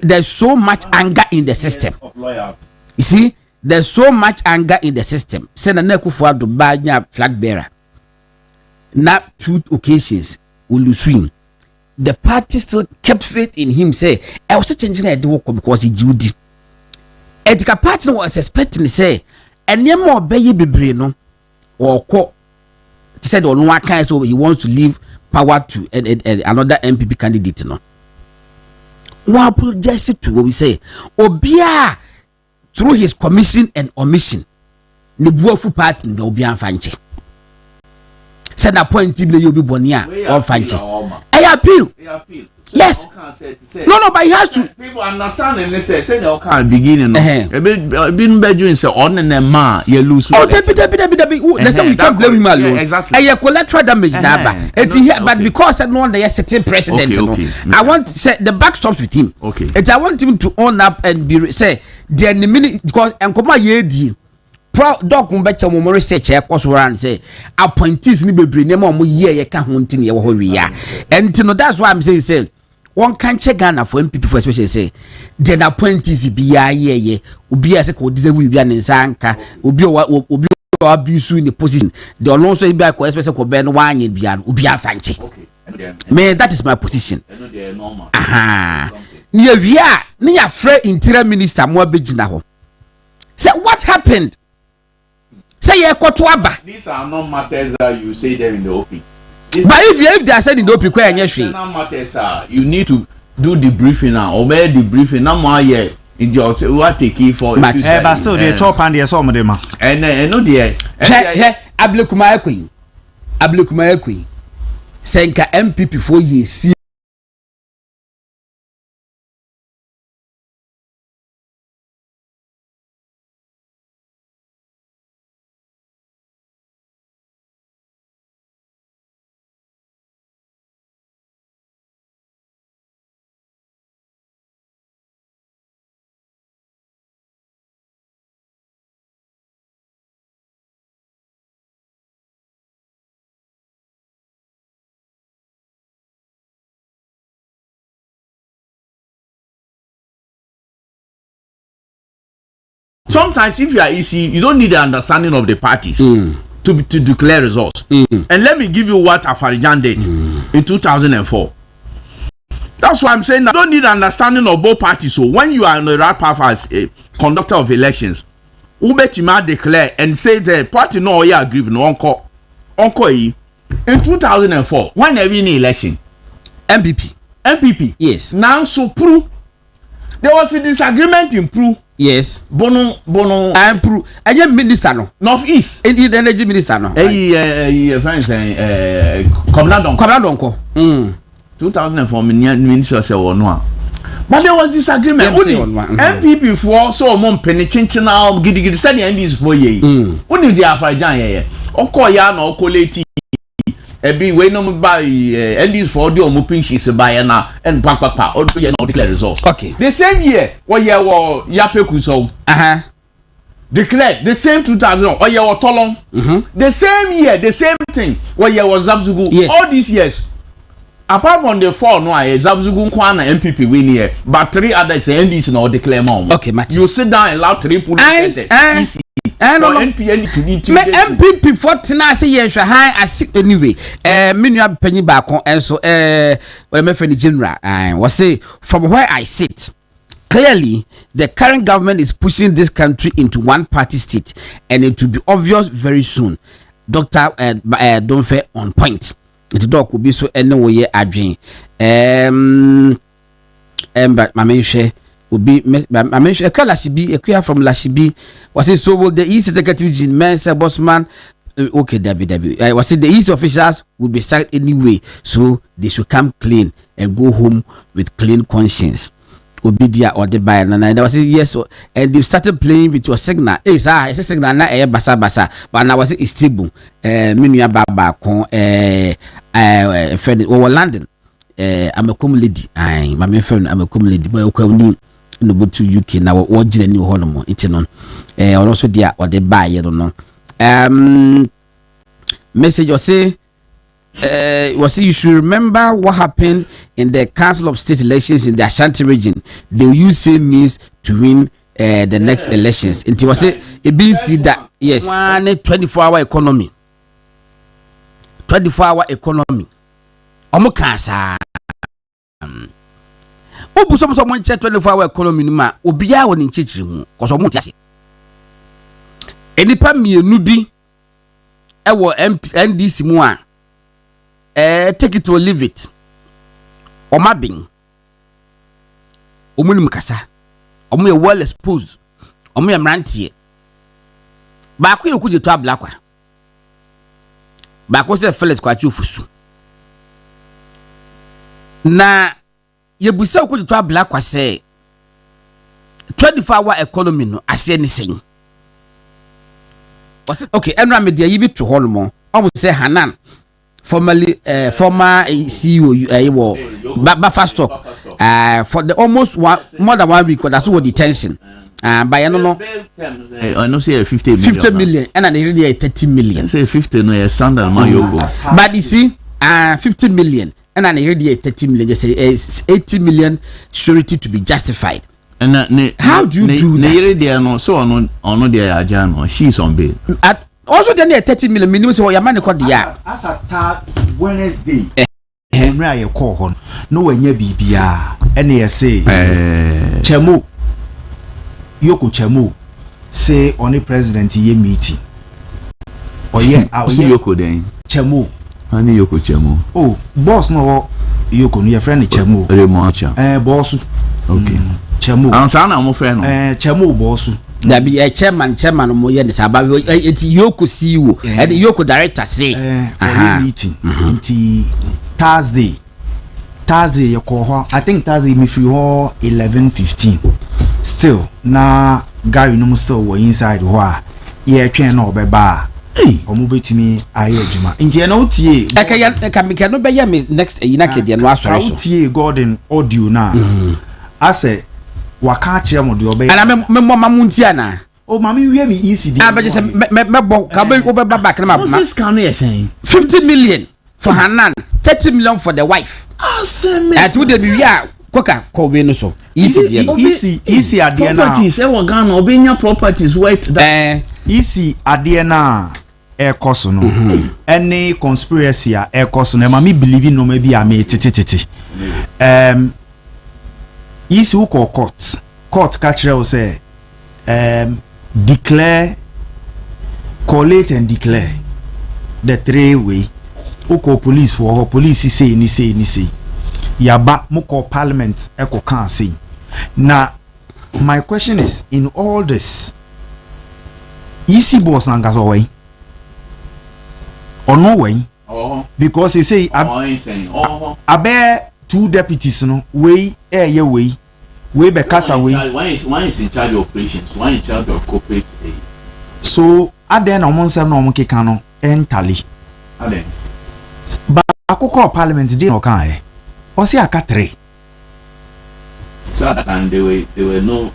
There's so much anger in the system. You see, there's so much anger in the system. Say na Akufo-Addo banya flag bearer. Na 2 occasions will swing. The party still kept faith in him. Say, I was changing the work because he Judy. Edika party was expecting to say. And no more baby bebre no or co said on one kind so he wants to leave power to another MPP candidate no. One apologize to what we say. Obia through his commission and omission. Ni buafu party no obia fanche. Said that point you be bonia or fanche. I appeal. Yes. No, but he has to. People understand and they say they can't begin. Been bedroom say on and ma you lose. Oh, let's say we can't blame him alone. Exactly. And collateral damage but because I know the sitting president, I want to say the back stops with him. Okay. And I want him to own up and be say the minute because and come ye Doc Mbecha mo research e kwaso ran say appointees ni bebre ne mo ye ka ho ntine ye wo ho wi ya. And no that's why I'm saying say one can check Ghana for MPP for especially say then appointees be ye obi ase ko deserve wi bia ne nsanka obi abuse in the position the also be ko especially ko be no wanye bia obi afanche. Okay. Man, that is my position. Aha. Ni awia ni ya free interior minister mo abegina ho. Say what happened? Say ye kotoaba. These are not matters that you say them in the open. But if they are said in the open, matters you need to do the briefing now. Obey the briefing. Now more here. What take it for? But still, they chop and they saw them. And no dear. Ablekuma Queen. Senka MPP for years. Sometimes if you are EC, you don't need the understanding of the parties to declare results. And let me give you what Afarijan did in 2004. That's why I'm saying that you don't need understanding of both parties. So when you are in the right path as a conductor of elections, Ubetima declare and say the party no agree no encore in 2004 when every election MPP yes now so prove there was a disagreement in Pru. Yes. Bono. And Pru. And your minister no. Northeast. Indeed, energy minister no. Friends saying, Kobladonko. 2004 minister say no. But there was disagreement. Only MPP for so mon penetration now gidi said the NDs for ye. Only the Afrajan ye. Okoya na okoleti. Ebi we no buy NDs for the omopin she se buy na and papa or ye no declare results. Okay. The same year what ye wo Yapeku so. Declared the same 2000 or ye wo Tolon. The same year, the same thing what ye was Zabzugu. Yes. All these years. Apart from the 4 no Zabzugu Kwana MPP win here, but 3 others NDs no declare more. Okay, Matthew. You sit down and allow 3 police senators. MPP for tenase ye hwe han ase anyway. Menua panyi ba kon enso well me friend general was say from where I sit clearly the current government is pushing this country into one party state and it will be obvious very soon. Dr. Donfe on point. It doc will be so anyway adwen but my share will be I mention a Lashibi, a queer from Lashibi was it so will the East Executive Jin Mensa Bossman okay WW was it the East officials will be sacked anyway, so they should come clean and go home with clean conscience. Obidia or the buyer and I was yes, and they started playing with your signal. It's a signal na basa but now was it stable Minya Baba con friend over London I'm a cum lady my friend I'm a cum lady boy no go to UK now what did new hormone it's on also there or the buyer you don't know message or say was you should remember what happened in the Council of State elections in the Ashanti region. They will use same means to win the next elections. And it was it being said that yes, 24-hour economy. 24-hour economy. Omo kansa. Obu someone check 24-hour economy ma obia won in chichiri mu cause omo tiase. Enipa mienu bi ewo NDC mu a take it or leave it. Omabing. Omunim kasa. Omu well exposed. Omu mrantie. Ba ko yoku je to ablakwa. Ba ko se Felix kwa chufusu. Na yebusa ko je to ablakwa se 24-hour economy no ase ni sen. Was it okay, enra media yibi to holmo. Omu se Hanan formerly former CEO Buffer stock for the almost more than 1 week that's what detention by no I know say 50 million and then really 30 million say 50 no standard man yoko but you see 50 million and then really 30 million just say 80 million surety to be justified. And how do you do that? No so on there ajano she's on bail. Also, then 30 million minimum. So your money called the as a third Wednesday. I call on no when you be any say Chemo Yoko Chemo say only president ye meeting. Oh yeah, I was Yoko then Chemo. Honey Yoko Chemo. Oh, boss no Yoko, your friend Chemo. Boss. Okay. Chemo. I'm saying I'm friend. Chemo boss. There be a chairman mo ye the sabab it Yoko CEO and the Yoko director say meeting until Thursday you call I think Thursday me free 11:15 still na Gary no still were inside where ye twen no be ba omo betimi aye adwuma nti na otie ka no be ye me next yinake de no asore so otie Gordon audio na ase waka kire mo de obe ana me mamunti ana o mami wie mi ECD abeje se me bo ka be obe back na ma this can you saying 50 million for Hanan 30 million for the wife aseme at wo de mi wi a koka ko we no so ECD EC ade na properties e wo Ghana obenya properties worth that EC ade na ekoso no any conspiracy a ekoso no mami believe no ma bi a me tete Isi uko court catch you say declare, collate and declare the 3 way. Uko police for police say ni say yaba muko parliament eko can say Now, my question is, in all this, easy boss nangaso way or no way? Because he say, I bear 2 deputies, no way, your way, way back away. One is in charge of operations, one in charge of corporate aid. So, I then on 1 cano and tally. But I could call Parliament today, okay? Or see, I got 3. So and they were no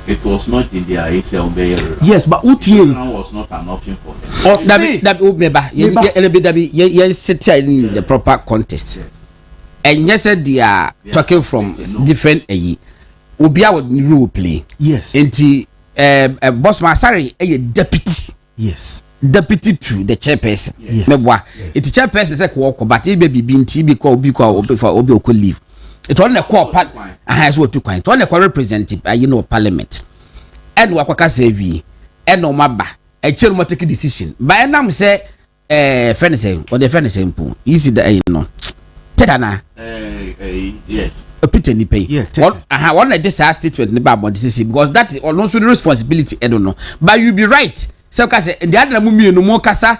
it was not in their ACL. Yes, but UTA was not an option for them. That sit in the proper context. And yes, they are talking from different Ubia would rule play. Yes. Into boss Asare a deputy. Yes. Deputy to the chairperson. Yes. It's the chairperson is like walk, but it may be being TB call before Obi could leave. It's on the core part has what to coin. It's on the core representative, parliament. And Wakaka Sevi, and no maba, a chill more take a decision. By now, say, Fenison, or the Fenison pool. Easy the Tetana. Yes. A pitany pay. Yeah, I want to just statement about this because that is also the responsibility. I don't know. But you'll be right. So, the other mummy no more casa.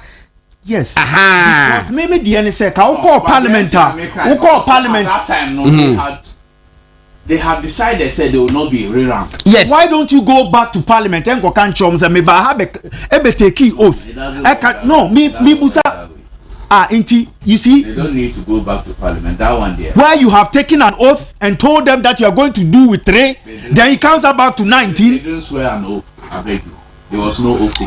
Yes. Aha. Because maybe the NSA can call parliament. Who call parliament? At that time, no, they had decided said they will not be re-ranked. Yes. Why don't you go back to parliament and go can chums and maybe have a take oath? I can no me busa. Inti, you see? They don't need to go back to parliament. That one there. Where you have taken an oath and told them that you are going to do with 3, then it comes back to 19. They didn't swear an oath. I beg you. There was no oath.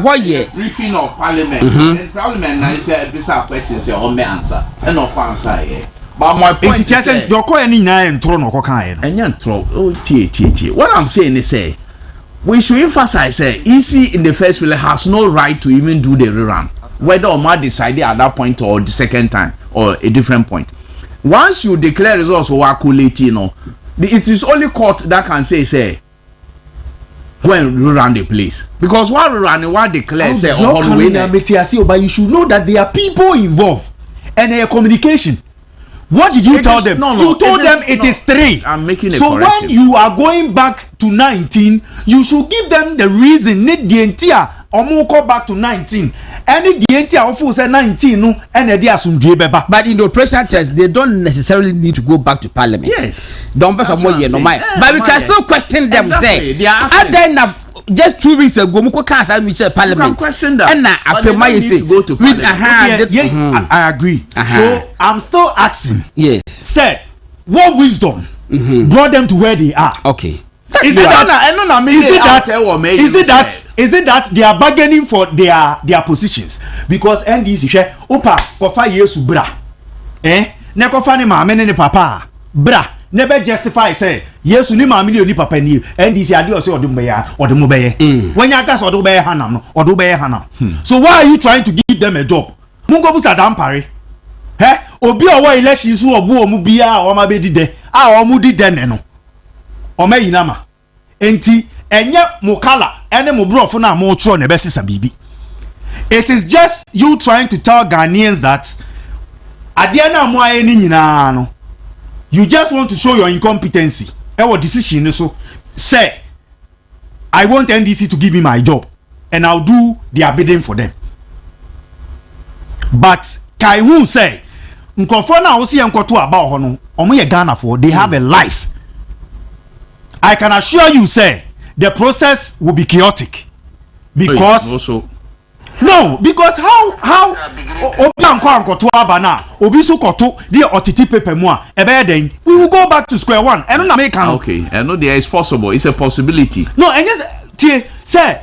What year? Briefing of parliament. And parliament now say beside questions say on me answer. And no answer here. But my point is say doko any na entro no kokan no. Enya ntro. Oh tie. What I'm saying is say we should emphasize say EC in the first place has no right to even do the rerun. Whether or not decided at that point or the second time or a different point. Once you declare results or calculate, it is only court that can say when you run the place. Because what run what declare say but you should know that there are people involved and their communication. What did you tell them? You told them it is 3. I'm making a so correction. When you are going back to 19, you should give them the reason. Need the entire go back to 19. Any the entire of say 19 no and beba. But in the operational test, they don't necessarily need to go back to parliament. Yes. Don't pass more year no mind. But we can still question them. Exactly. Say, are there enough? Just 2 weeks ago, Muko can't say parliament. You can question that. And I feel my say go to parliament. I agree. So I'm still asking. Yes. Say, what wisdom brought them to where they are? Okay. Is it that they are bargaining for their positions? Because NDC share opa kofa yesu bra. Ne kofa ni maame ne papa bra. Never justify say yesu ni maame ni papa ni NDC ade o say odum be ya odum be ye. When you gas odum be ye hanam no odum be ye hanam. So why are you trying to give them a job? Mungo busa dampare. Obi owo election so obu omu bia o ma be dide. Omu dide ne no. Oma yinama enti enye mukala ene mubrofo na mo tro ne besisa bibi. It is just you trying to tell Ghanaians that ade na mo aye ni nyina no, you just want to show your incompetency. Ewo decision so say I want NDC to give me my job and I'll do their bidding for them. But Kaihu say nkofo na wo se enkoto aba ho no omo ye Ghana for they have a life. I can assure you, say the process will be chaotic because no, because how we will go back to square one. Okay, I know there is possible. It's a possibility. No, and yes, say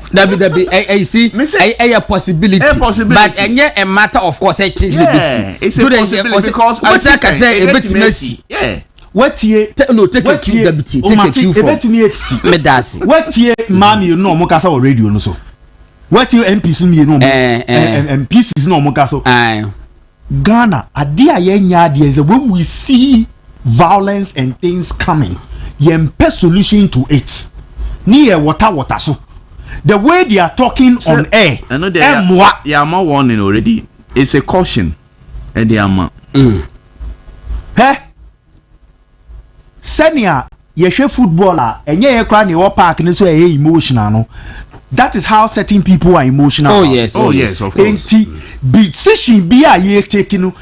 a possibility. But a matter of course, it's a possibility because I say a bit messy. Yeah. What ye no take a cue deputy take a cue from medasi what ye mami you know mokasa or radio no so what you MPs you know MPs no mokaso Ghana adia ye nya ade is when we see violence and things coming ye mpe solution to it ni ye water so the way they are talking so, on air I know they are more warning already. It's a caution and they are senior yehwe football enye ye kra ne wo park ne so emotional no. That is how certain people are emotional. Oh yes, of course. Decision be a ye taking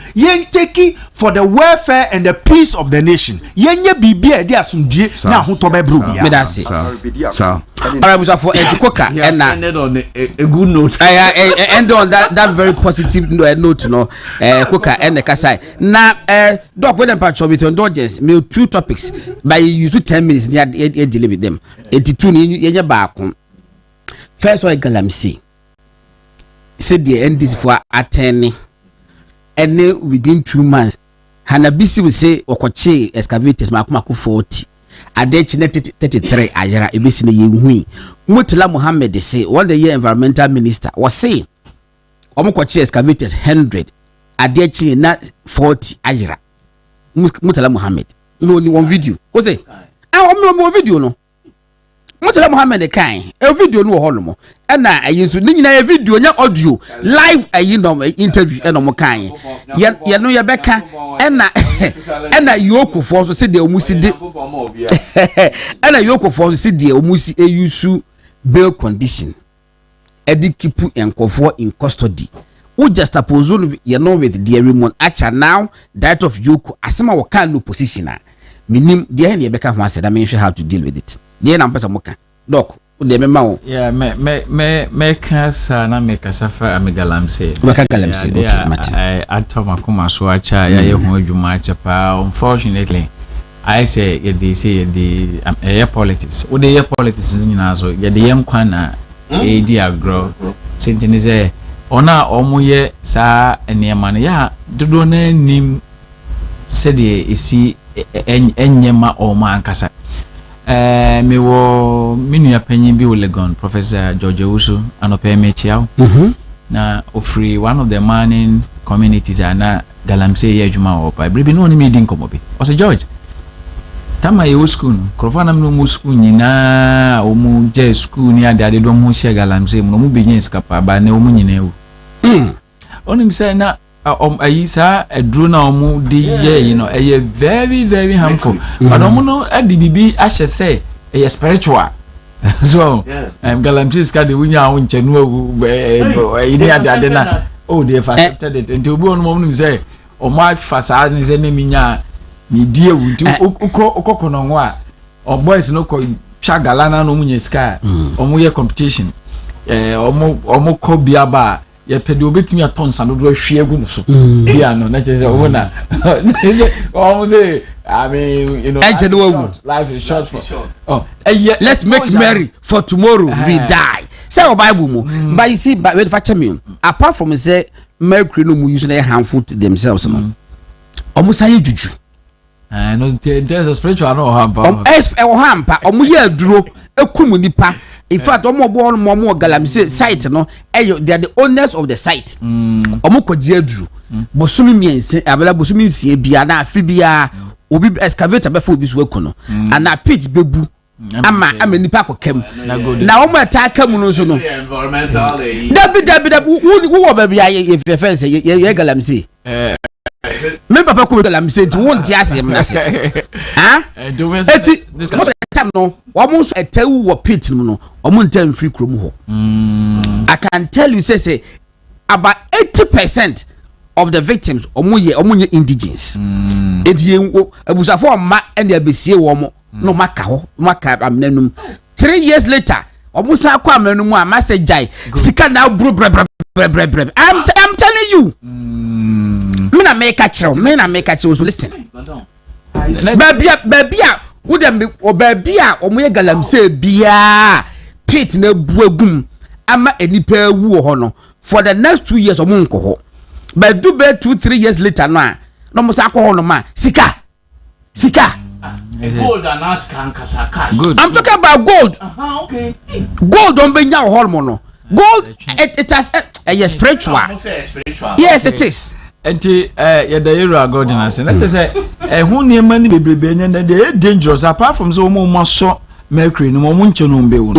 for the welfare and the peace of the nation. Yenye bibia dia asumdie na ho to be bro bia. Me that's it. So Alright, so for Edukoka and ended on a good note. End on that very positive note, no. Koka and the Kasai. Now, Doc, when I'm patch with indulgence, me 2 topics by you 10 minutes. Near deal with them. 82 in your back. First one, Galamsey said the end is for attorney, and within 2 months, Hanabisi will say, Okoche excavators, Makumako 40. Adechi 33 Ajara Ebisine Yui. Mutula Muhammad say, one the year environmental minister was say, Omokoche excavators 100, Adechi not 40 Ajara. Mutula Muhammad. No, only one video. What's it? I video no. Mutala Muhammad kind a video no holomo and I use a video nya audio live interview and no kind ya no ya beka and yoko for so say the omusi de and yoko for so say the omusi use bail condition e di keep enkofo in custody who just suppose you know with the remote acha now that of yoko asema wo kan no position minim de na beka ho aseda me how to deal with it. Dey na mpesa moka doc de me ma wo yeah me kasa na me kasa fa amigalamse baka galamse okay mate I atoma kuma so acha ya ye ho adwuma acha pa unfortunately I say they say the air politics wo the air politics nyina so ye de yem kwa na e di agro sentinize ona omoye sa enema na ya dodo na nim se de esi enyema o ma ankasa me wo minua panyin bi Legon Professor George Usu anope mechiao na ofri one of the mining communities ana galamse ye adwuma o pa bribi no ni me din komo bi o se George tama ye school krofana no mu school nyina o mu je school ni ade do mu hye galamse mu no mu begin skapa ba na o mu nyina ewu onim se na ayisa edru na omu di ye you know very very harmful but omu no adi bibi ahye say spiritual so galamse ska de wunya wo nchenu ini ade na oh they fasted it until obi onu omu say omu afasa ni say na minya ni die ewu nti ukokono nwa o boys no ko chagala na no munye ska omu ye competition omu ko biaba ye pedi obetimi atonsa no do ahwe agu no so bia no na chese o na o say I mean you know life is short for let's make merry for tomorrow we die say our Bible mo but you see but we fact me apart from say mercury no mu use na harmful to themselves no omo say juju no there's a spiritual no hampa omo ye aduro ekum nipa. In fact, omo galamse site no they are the owners of the site. Omo kwajiadru. Bosumi miense abela bosumi nsie bia na afi bia obi excavator be fo obi so akuno. Ana pit bebu ama nipa akokem. Na omo ataka mu no so no. Environmental. Dabi wo ba bia ye fence ye galamse. Me papa ko galamse ti won ti asem na se. Ah? Eti no almost a tell what pit no almost tell free krom ho I can tell you say about 80% of the victims omunye indigenous edi abusafo ma and abesie wo mo no maka ho maka amnanum 3 years later omusa kwa amnanum a message jai sika na bro I'm telling you me na make a chill so listen baby wo dem obabi a omoye galamse bia pit na buagum ama enipa ewu ho no for the next 2 years omo nko ho but do be 2-3 years later no mo sa ko ho no ma sika gold and ask can kasaka good I'm talking about gold okay gold don be nya ho no gold it has yes spiritual yes it is enti ya da yero godina se na say hu niema ni bebrebe nya na dey dangerous apart from so omo so mercury no mo nche no mbe wo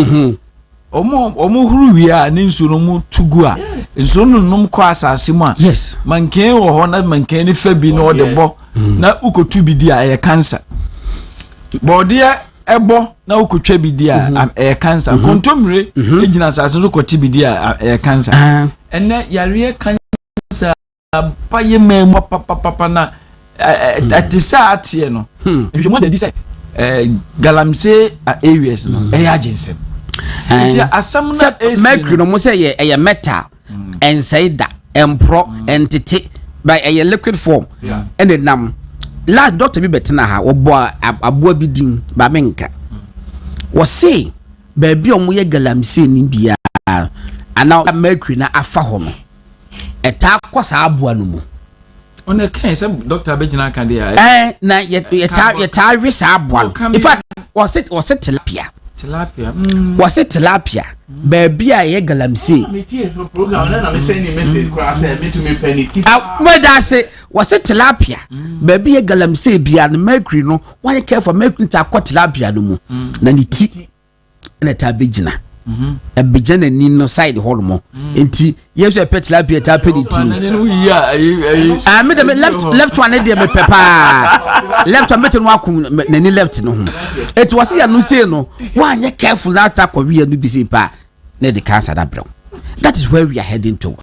omo huru wi a ni nsu no mo tugu a nsu no nom kwa asase mu a yes manken wo ho na manken ni fa bi no de bo na ukotu bi di a cancer bɔɔdeɛ ɛbɔ na wokɔtwa bi di a ɛyɛ cancer kontomire egyina asase so kɔte bi di a ɛyɛ cancer ɛnɛ yareɛ cancer abayɛ mɛmu papa na atisa atie no nhwɛmu da di sɛ galamsey areas no ɛyɛ agency nti asam na mercury no mo sɛ ɛyɛ metal ɛnsɛida ɛmpro ɛntete by ɛyɛ liquid form ɛna nam la doctor bi betena ha wɔbɔ aboa bi din ba menka wɔse baabi a ɔmo yɛ galamsey ni bia ana mercury na afa hɔ no ɛta kɔ saa aboa no mu ona kan sɛ doctor abegyina kan de na yɛta we saa aboa no in fact wɔse tilapia wɔse tilapia baabi a yɛ galamsey wɔdase wɔse tilapia baabi yɛ galamsey bia no mercury no wɔyɛ careful mercury ta kɔ tilapia no mu na ne ti na ta begyina abegyina ni no side hall mo enti yeso pet tilapia ta pedi ti me dem left one dey me pepa left one metin wakum na ni left no ho eti wɔse ya no say no wɔanyɛ careful na ta kɔ wi no bi say pa na the cancer that bro. That is where we are heading towards.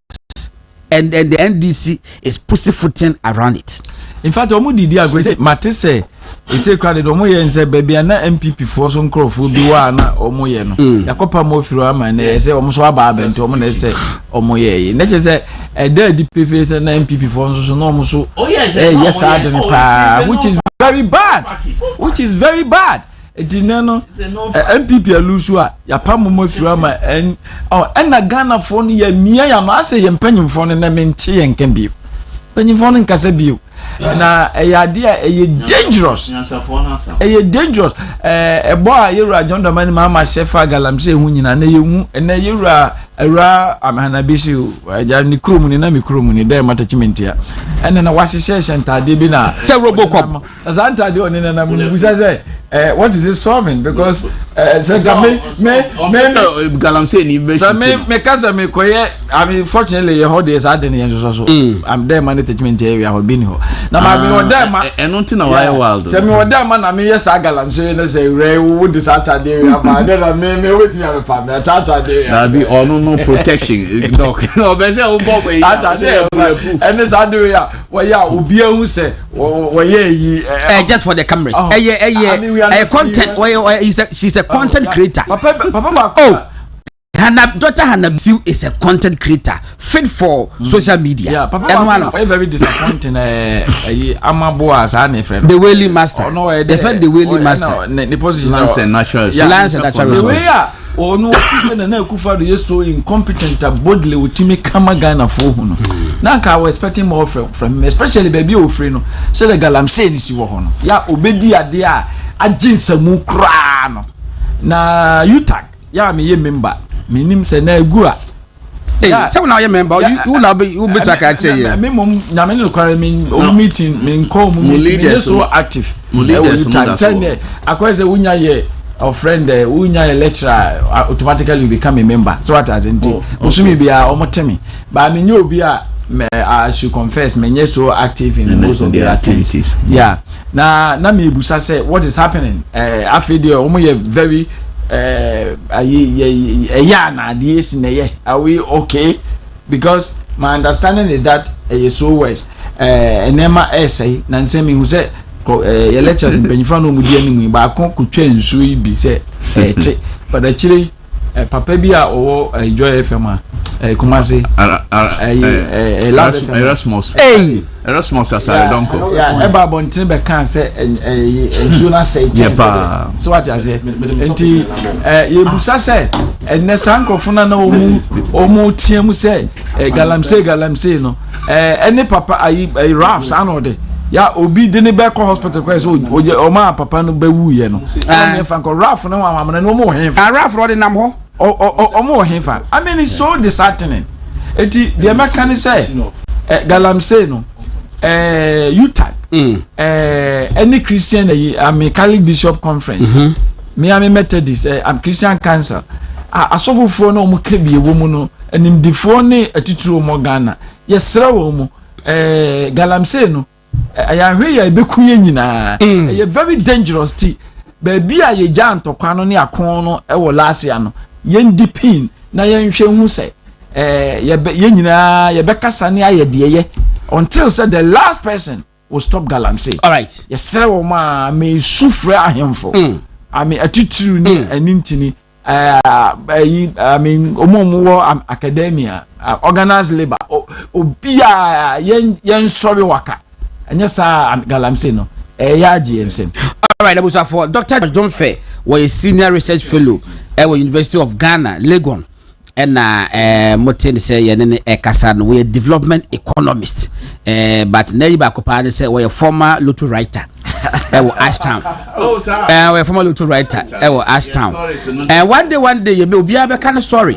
And the NDC is pussyfooting around it. In fact, omo didi agwe say mate say e say crowd omo ye nse baby na MPP for so nkrofo bi wa na omo ye no. Yakopa mo firo ama na say omo so aba abento omo na say omo ye. Na che say there the PV na MPP for so no omo so. Oh yes, yes adene pa, which is very bad. Which is very bad. Edinano MPP alusu a ya pamomo firo ama en na Ghana for no ya mia ya no ase ye mpanyimfo no na mente ye nka bi mpanyimfo no nkasa bi na eyade a eye dangerous ebo a yewura jonda mani mama shefa galamsey hu nyina na yehu na yewura awura amana bisi ja ni krom ni na mi krom ni da matachimentia ene na wasise sentade bi na say robocop azantade oni na busa say what is it solving because me galamsey ni so me kasa me koye I mean fortunately your holidays are den yen so I'm there man attachment area ho bini ho na ma me oda ma eno nti na why wild so me oda ma na me yes galamsey na say re wo dis Saturday area ma na me wetin ya me pa me Saturday na be ono no protection no be say o bobo yi and this Saturday ya we ya obi ehun say we yi just for the cameras content she's a content creator. Papa Dr. Hanabziu is a content creator fit for social media. Yeah, Papa very disappointing. Amaboa as an friend. The Whaley Master. No, defend the Whaley Master. The position Lance and natural. Lance and natural. The way or no, na Kufa is so incompetent boldly with Timmy Kamagana for who. Now I was expecting more from him, especially baby Ofreno. So the galamsey is you on. Ya obedi adia a jinsa mu krano. Na UTAG. Ya me ye member. Minim se na egua. Say now you member you now be you better can say yeah. Me mom na me no kware me meeting me call me so active. UTAG akwese wunya ye a friend wunya lecturer automatically you become a member. So what as in usumi bia omotemi. But me nyo bia I should confess me so active in most of the activities. Yeah. Na me busa say what is happening? After the omo ye very are we okay? Because my understanding is that so west enema essay nansemi who said your lectures in Penifano Mudian but I can't change so be say but actually papa bia or enjoy FM Kumasi Erasmus Asare don't go. Yeah, eba bontin be kan say Juna say so what I say enti ye busa say enne sankofo na omu tiemu say galamsey no any papa ayi rafs anode ya obi de ne be ko hospital kwa so o ma papa no be wuye no so me fa ko raf no amana no mo henfa raf ro de nam ho o mo henfa I mean it's so disheartening enti the mechanic say galamsey no UTAG any Christian I'm a Catholic Bishop Conference me am a Methodist I'm Christian Council asofo fo no mo ka bie wo mu no animdifo ne atituro mo Ghana yesra wo mu galamsey no aya hwe ya beku ye nyina very dangerous ti baby a ye ja ntokwa no ne akon no e wo last year no yen dipin na yen hwe hu se ye nyina ye bekasa ne aye de ye until said the last person will stop galamsey. All right. Yes sir wo ma me sufre ahemfo. I mean attitude ni anintini I mean omo academia organized labor obia yen sorry waka anya sa galamsey no ya ji ensem. All right, that for Dr. John Fair was a senior research fellow at the University of Ghana, Legon. And Motin say Yanene Ekasan, we a development economist. But Neighbor Kopani say we a former Lutu writer. Ashtown. Oh, sir. We a former Lutu writer. Ashtown. And one day you will be a kind of story.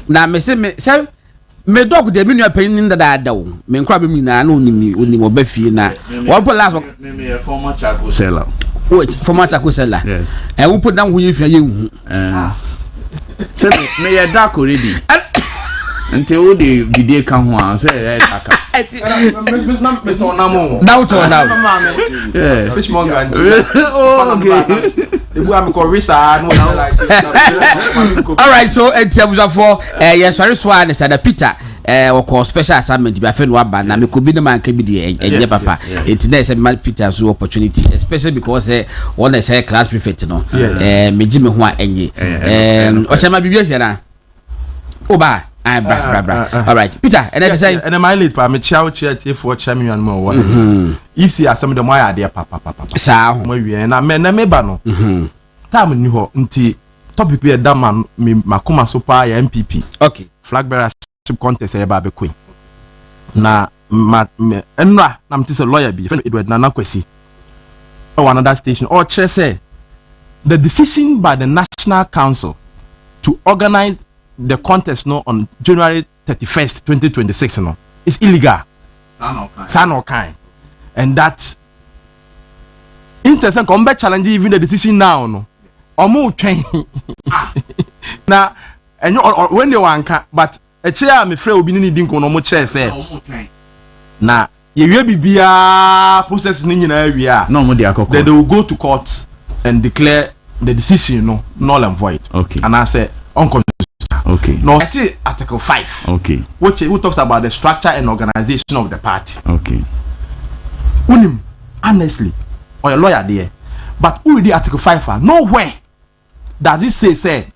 Now, me say me dog de me opinion that I do. Me crab me na no ni obefi na. What last me a former charcoal seller. Wait, former charcoal seller. Yes. And we put down who you feel you. So me a dark already. Until the video come on, say aka. Now. Yeah. Fishmonger. Oh, okay. The boy am corrisa no like. All right, so for yes, sorry swan is Peter or call special assignment be a friend waba na me could be the man can be the papa. It's nice man Peter so opportunity, especially because one is a class prefect no. Me Jimmy ho enye. Osama bibia na. Oba bra. All right, Peter, and I say and my late pa me chair for champion mo wa. Easy as some of the my idea papa. Sa mo wie na me ba no. Time ni ho nti topic be da man me makoma so pa ya MPP. Okay. Flag bearer contest e ba be queen. Na enra na mti se lawyer bi friend Edward Nana Kwesi. Or another station or chair say the decision by the National Council to organize the contest no on January 31st 2026 no is illegal. San kind. And that instance come back challenge even the decision now no omo twen na enyo when they wanka but a chair me frɛ obi ni dinko no mo chair say na ye wie bibia process ni nyina wie a no mo dey akoko they will go to court and declare the decision no null and void. Okay. And I say unconstitutional. Okay. No, Article 5. Okay. Which talks about the structure and organization of the party. Okay. Unim, honestly, or a lawyer there, but who read Article 5? Nowhere does it say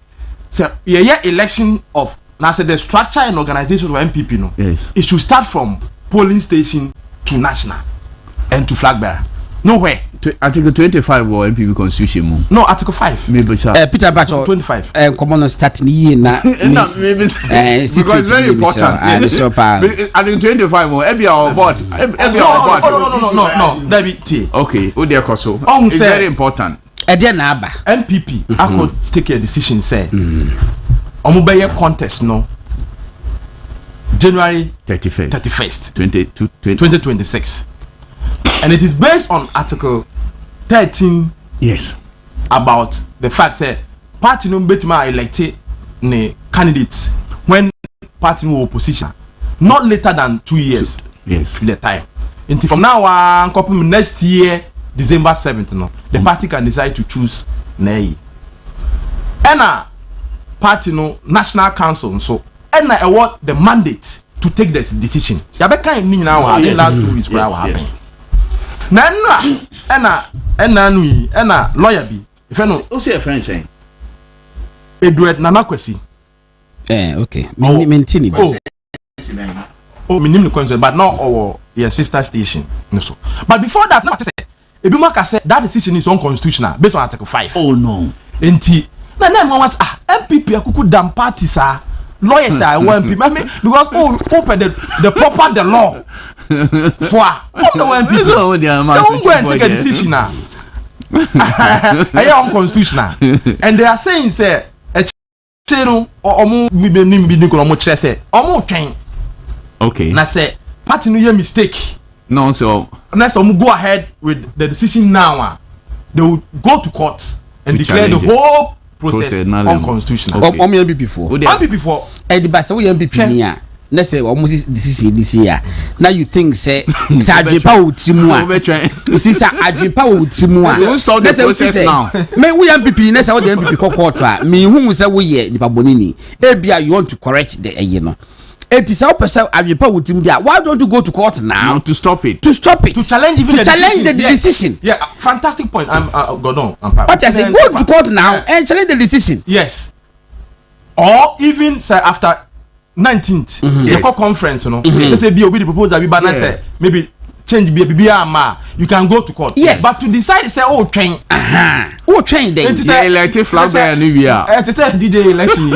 yeah election of now say the structure and organization of MPP no. Yes. It should start from polling station to national and to flag bearer. Nowhere. Article 25 or MPP constitution. No, Article 5. Maybe sir. Peter Bacho 25. Common starting year na. Maybe because it's very important. Article 25 or every our vote. No. That be T. Okay. Who there koso? It's very important. MPP I could take a decision say. Omubeye contest no. January 31st 2026. And it is based on Article 13. Yes. About the fact that party no betima elected ne candidates when party no opposition not later than 2 years. Yes. To the time. Until from now on, next year, December 7th, no, the party can decide to choose Nei. And party no National Council so and award the mandate to take this decision. Yabeka ni now last 2 weeks what happen. Na lawyer bi if you know who say a friend saying Edward Nana Kwesi okay maintain it minimum concern but not our your sister station no so but before that now say Ebimaka said that decision is unconstitutional based on Article 5. Oh no enti na one was MPP akuku dam parties lawyers are one people I mean because open the proper the law for MPP don't go and take a decision now. I am unconstitutional and they are saying say a channel or mu be ko mo chere say omo twen okay na say party no your mistake no so unless some go ahead with the decision now they will go to court and declare the whole process unconstitutional. MPP for MPP for e di ba say we MPP ni a let's say almost this year. Now you think say adwempa wo timu a see say adwempa wo timu a let's start the process now. Me we MPP let's say what the MPP court a me hu say we ye nipa bonini e bia you want to correct the no it is how person adwempa wo timu dia why don't you go to court now to stop it to challenge even the decision. Yeah, fantastic point. I'm Gordon. What I say, go to court now and challenge the decision. Yes. Or even say after 19th, the court conference, you know, they say be the proposal be banner say maybe change be you can go to court. Yes. But to decide say train. Train then. The elected flag there New Year. It is DJ election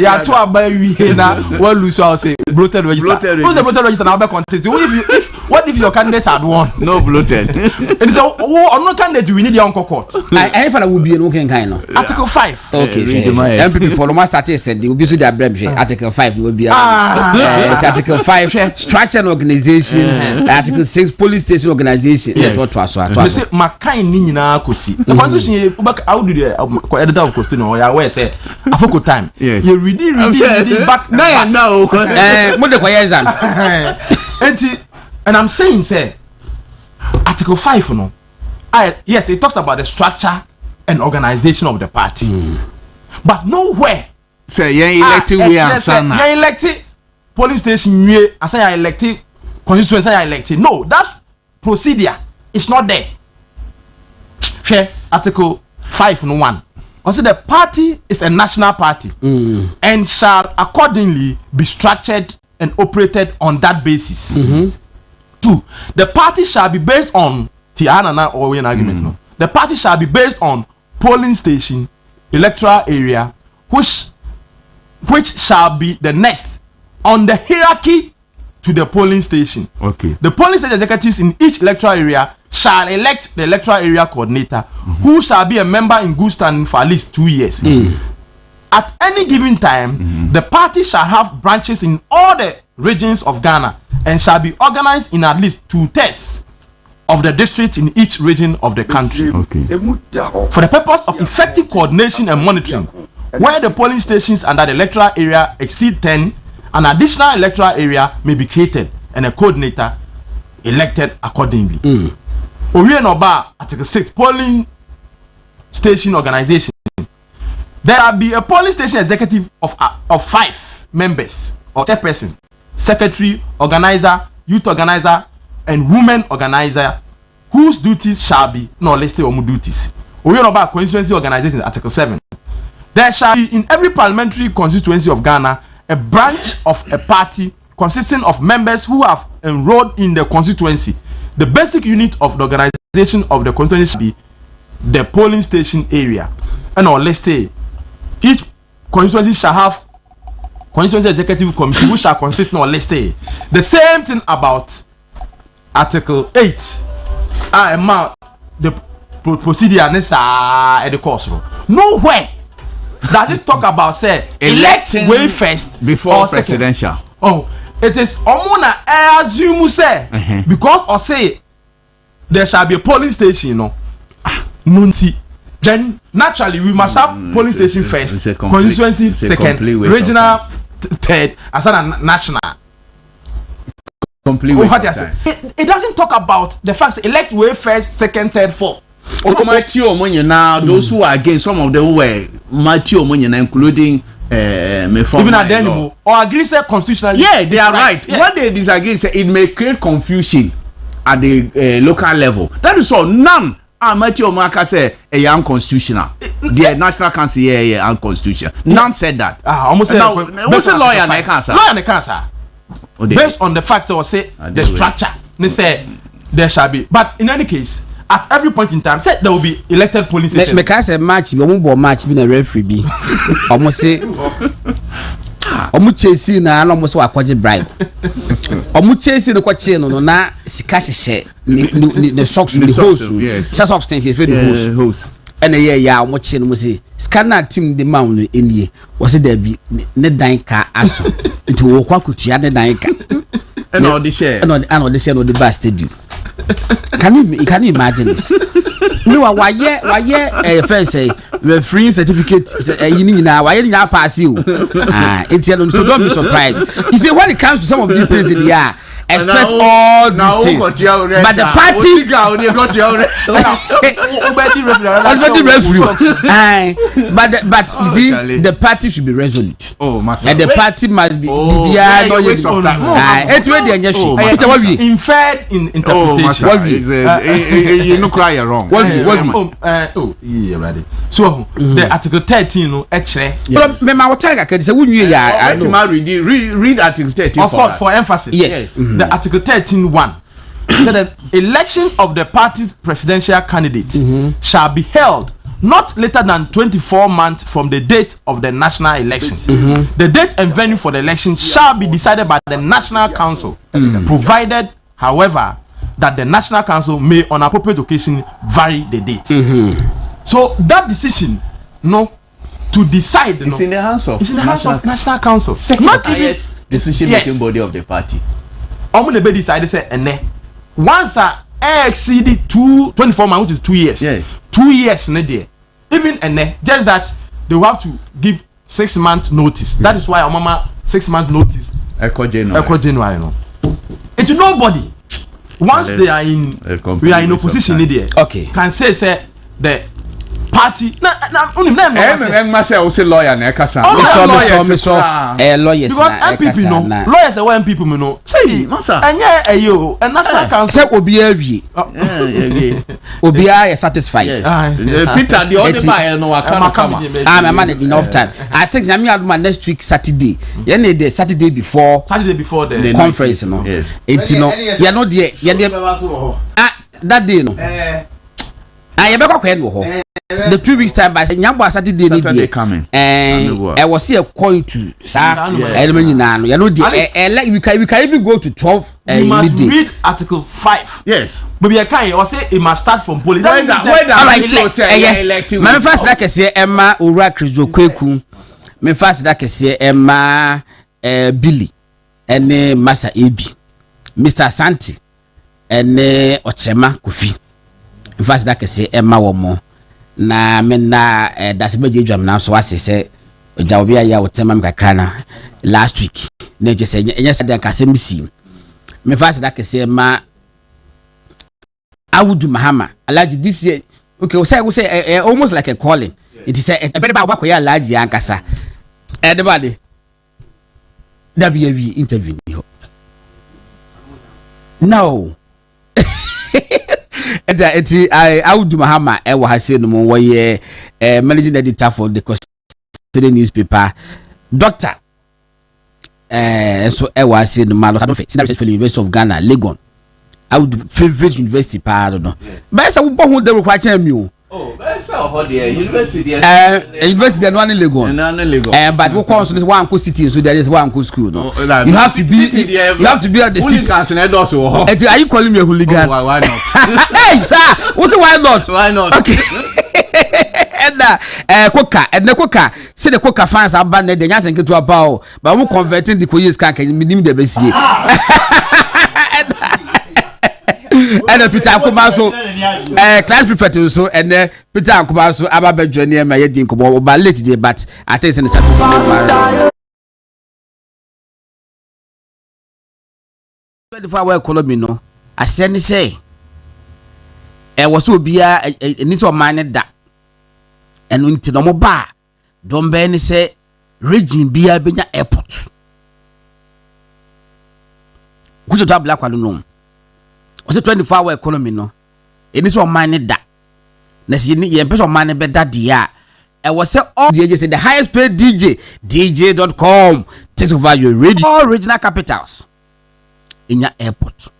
yeah, two about we na what lose I say bloated register. Who's the bloated register now be contest? What if your candidate had won? No bloated. And so I'm not candidate we need your court. I for will be no kind no. Article 5. Okay. MPP for the master said they will be so their brem article 5 will be article 5 structure and organization, article 6 police station organization. Say my kind ni nyina akosi. The constitution how do the editor of constitution or ya where say afoko time. You read back now. Mo de kwa exams. And I'm saying say article 5 no. Yes, it talks about the structure and organization of the party. But nowhere say you elected we are you elected police station we as I elected constituency I elected. No, that procedure is not there. Article 5 no 1. Also the party is a national party and shall accordingly be structured and operated on that basis. 2. The party shall be based on Tiana or an argument. No. The party shall be based on polling station, electoral area, which shall be the next on the hierarchy to the polling station. Okay. The polling station executives in each electoral area shall elect the electoral area coordinator, who shall be a member in good standing for at least 2 years. At any given time, the party shall have branches in all the regions of Ghana and shall be organized in at least 2/3 of the districts in each region of the country. Okay. For the purpose of effective coordination and monitoring, where the polling stations under the electoral area exceed 10, an additional electoral area may be created and a coordinator elected accordingly. Oriye Noba, Article 6, polling station organization. There will be a polling station executive of 5 members or chairperson, secretary, organizer, youth organizer, and women organizer, whose duties shall be listed on duties. Oriye Noba constituency organization, Article 7. There shall be in every parliamentary constituency of Ghana a branch of a party consisting of members who have enrolled in the constituency. The basic unit of the organization of the constituency should be the polling station area. And let's say each constituency shall have constituency executive committee which shall consist of, let's say, the same thing about Article 8. The procedure at the course. Nowhere does it talk about say electing way first before presidential. It is omona assume say because or say there shall be a polling station, nunti. Then naturally we must have polling station first, constituency second, regional third, as a national. Complete it doesn't talk about the facts elect way first, second, third, fourth. Those who are against, some of them who were including even at the or agree say constitutionally. Yeah, they are right. Yeah. What they disagree say it may create confusion at the local level. That is all. None are Matthew Omaka say a unconstitutional. The National Council unconstitutional. None said that. Almost now, what's a lawyer and cancer? Lawyer and cancer. Based on the facts that was say the structure, they say there shall be. But in any case, at every point in time, said there will be elected police station. Because a match, we won't match being a referee. Be almost say, almost chasing and almost what bribe. Almost chasing the question on na sikashi the socks with the hose. Just socks things is the hose. And yeah, almost chain was say scanner team the mound in ye was it there be ne danka aso into Wakwakutia the danka. And all the share and all the share of the bastard. Can you imagine this? No, why first say referee certificate you now why you pass you. It's so don't be surprised. You see, when it comes to some of these things in the air, expect all these things. But the party but you see, the party should be resolute. And the party must be waste of time. Inferred in interpretation. You no cry wrong. So the Article 13 no actually. Read Article 13 for emphasis. Yes. The Article 13(1) said that election of the party's presidential candidate shall be held not later than 24 months from the date of the national election. The date and venue for the election shall be decided by the National Council, provided, however, that the National Council may on appropriate occasion vary the date. So that decision, to decide, it's in the hands of National Council. Not even decision making body of the party. The be decided say once exceed 24 months, which is 2 years. Yes. 2 years even just that they will have to give 6 months notice. That is why our mama 6 months notice. Echo January. No. It's nobody. Once they are in, we are in opposition there. Okay. Can say the party. Myself say lawyer na ekasa. Lawyers because MPP lawyers are when people know. Say, masa. Enye a national council. Say Obia wie. Obia is satisfied. Peter the only buyer no akama. I'm man enough time. I think I'm my next week Saturday. You the Saturday before the conference no. Yes. It's no. You know there. That day no. You better go the 2 weeks time by Nyambo Saturday coming. I was here going to you know we can even go to 12 you must midday. Read Article 5. Yes. But I can't say it must start from police. My first like I say Emma Ura Krizo Kweku. My first like I say Emma Billy and Masa Ebi. Mr. Santi and Ochema Kofi. In fact like I say Emma Womo. Na mena that's beje dwam na so wase se ojawbia ya wotemam kakrana last week na je se enya se dan kasem si me fast that kese ma Awudu Mahama alaji this year okay we say almost like a calling it is a better ba kwakoya alaji ankasa the body WV interview no Awudu Mahama ewa hase no mo woye managing editor for the Custodian newspaper doctor so ewa hase no malo for University of Ghana Legon Awudu favorite university pa no but say we bo hu dey require me o that's how the university university no one Legon but we call so this one city so there is one school no you have to be at the city are you calling me a hooligan? Why not? Hey sir why not okay and koka see the koka fans abandon the nyansen ketu about but we converting the koyes kan minim de besie and Peter Akumaso class prefect so and Peter Akumaso ababedwo ne ma yedin ko ba late dey but I think say the service before we call me no aseni say was obia ni so man da enu nti no mo ba don be ni say region bia benya airport kujo to black kwalo no o say 24-hour economy no eni so man da na si ni ye person man be da dia was say all DJ say the highest paid dj.com takes over your radio all regional capitals in your airport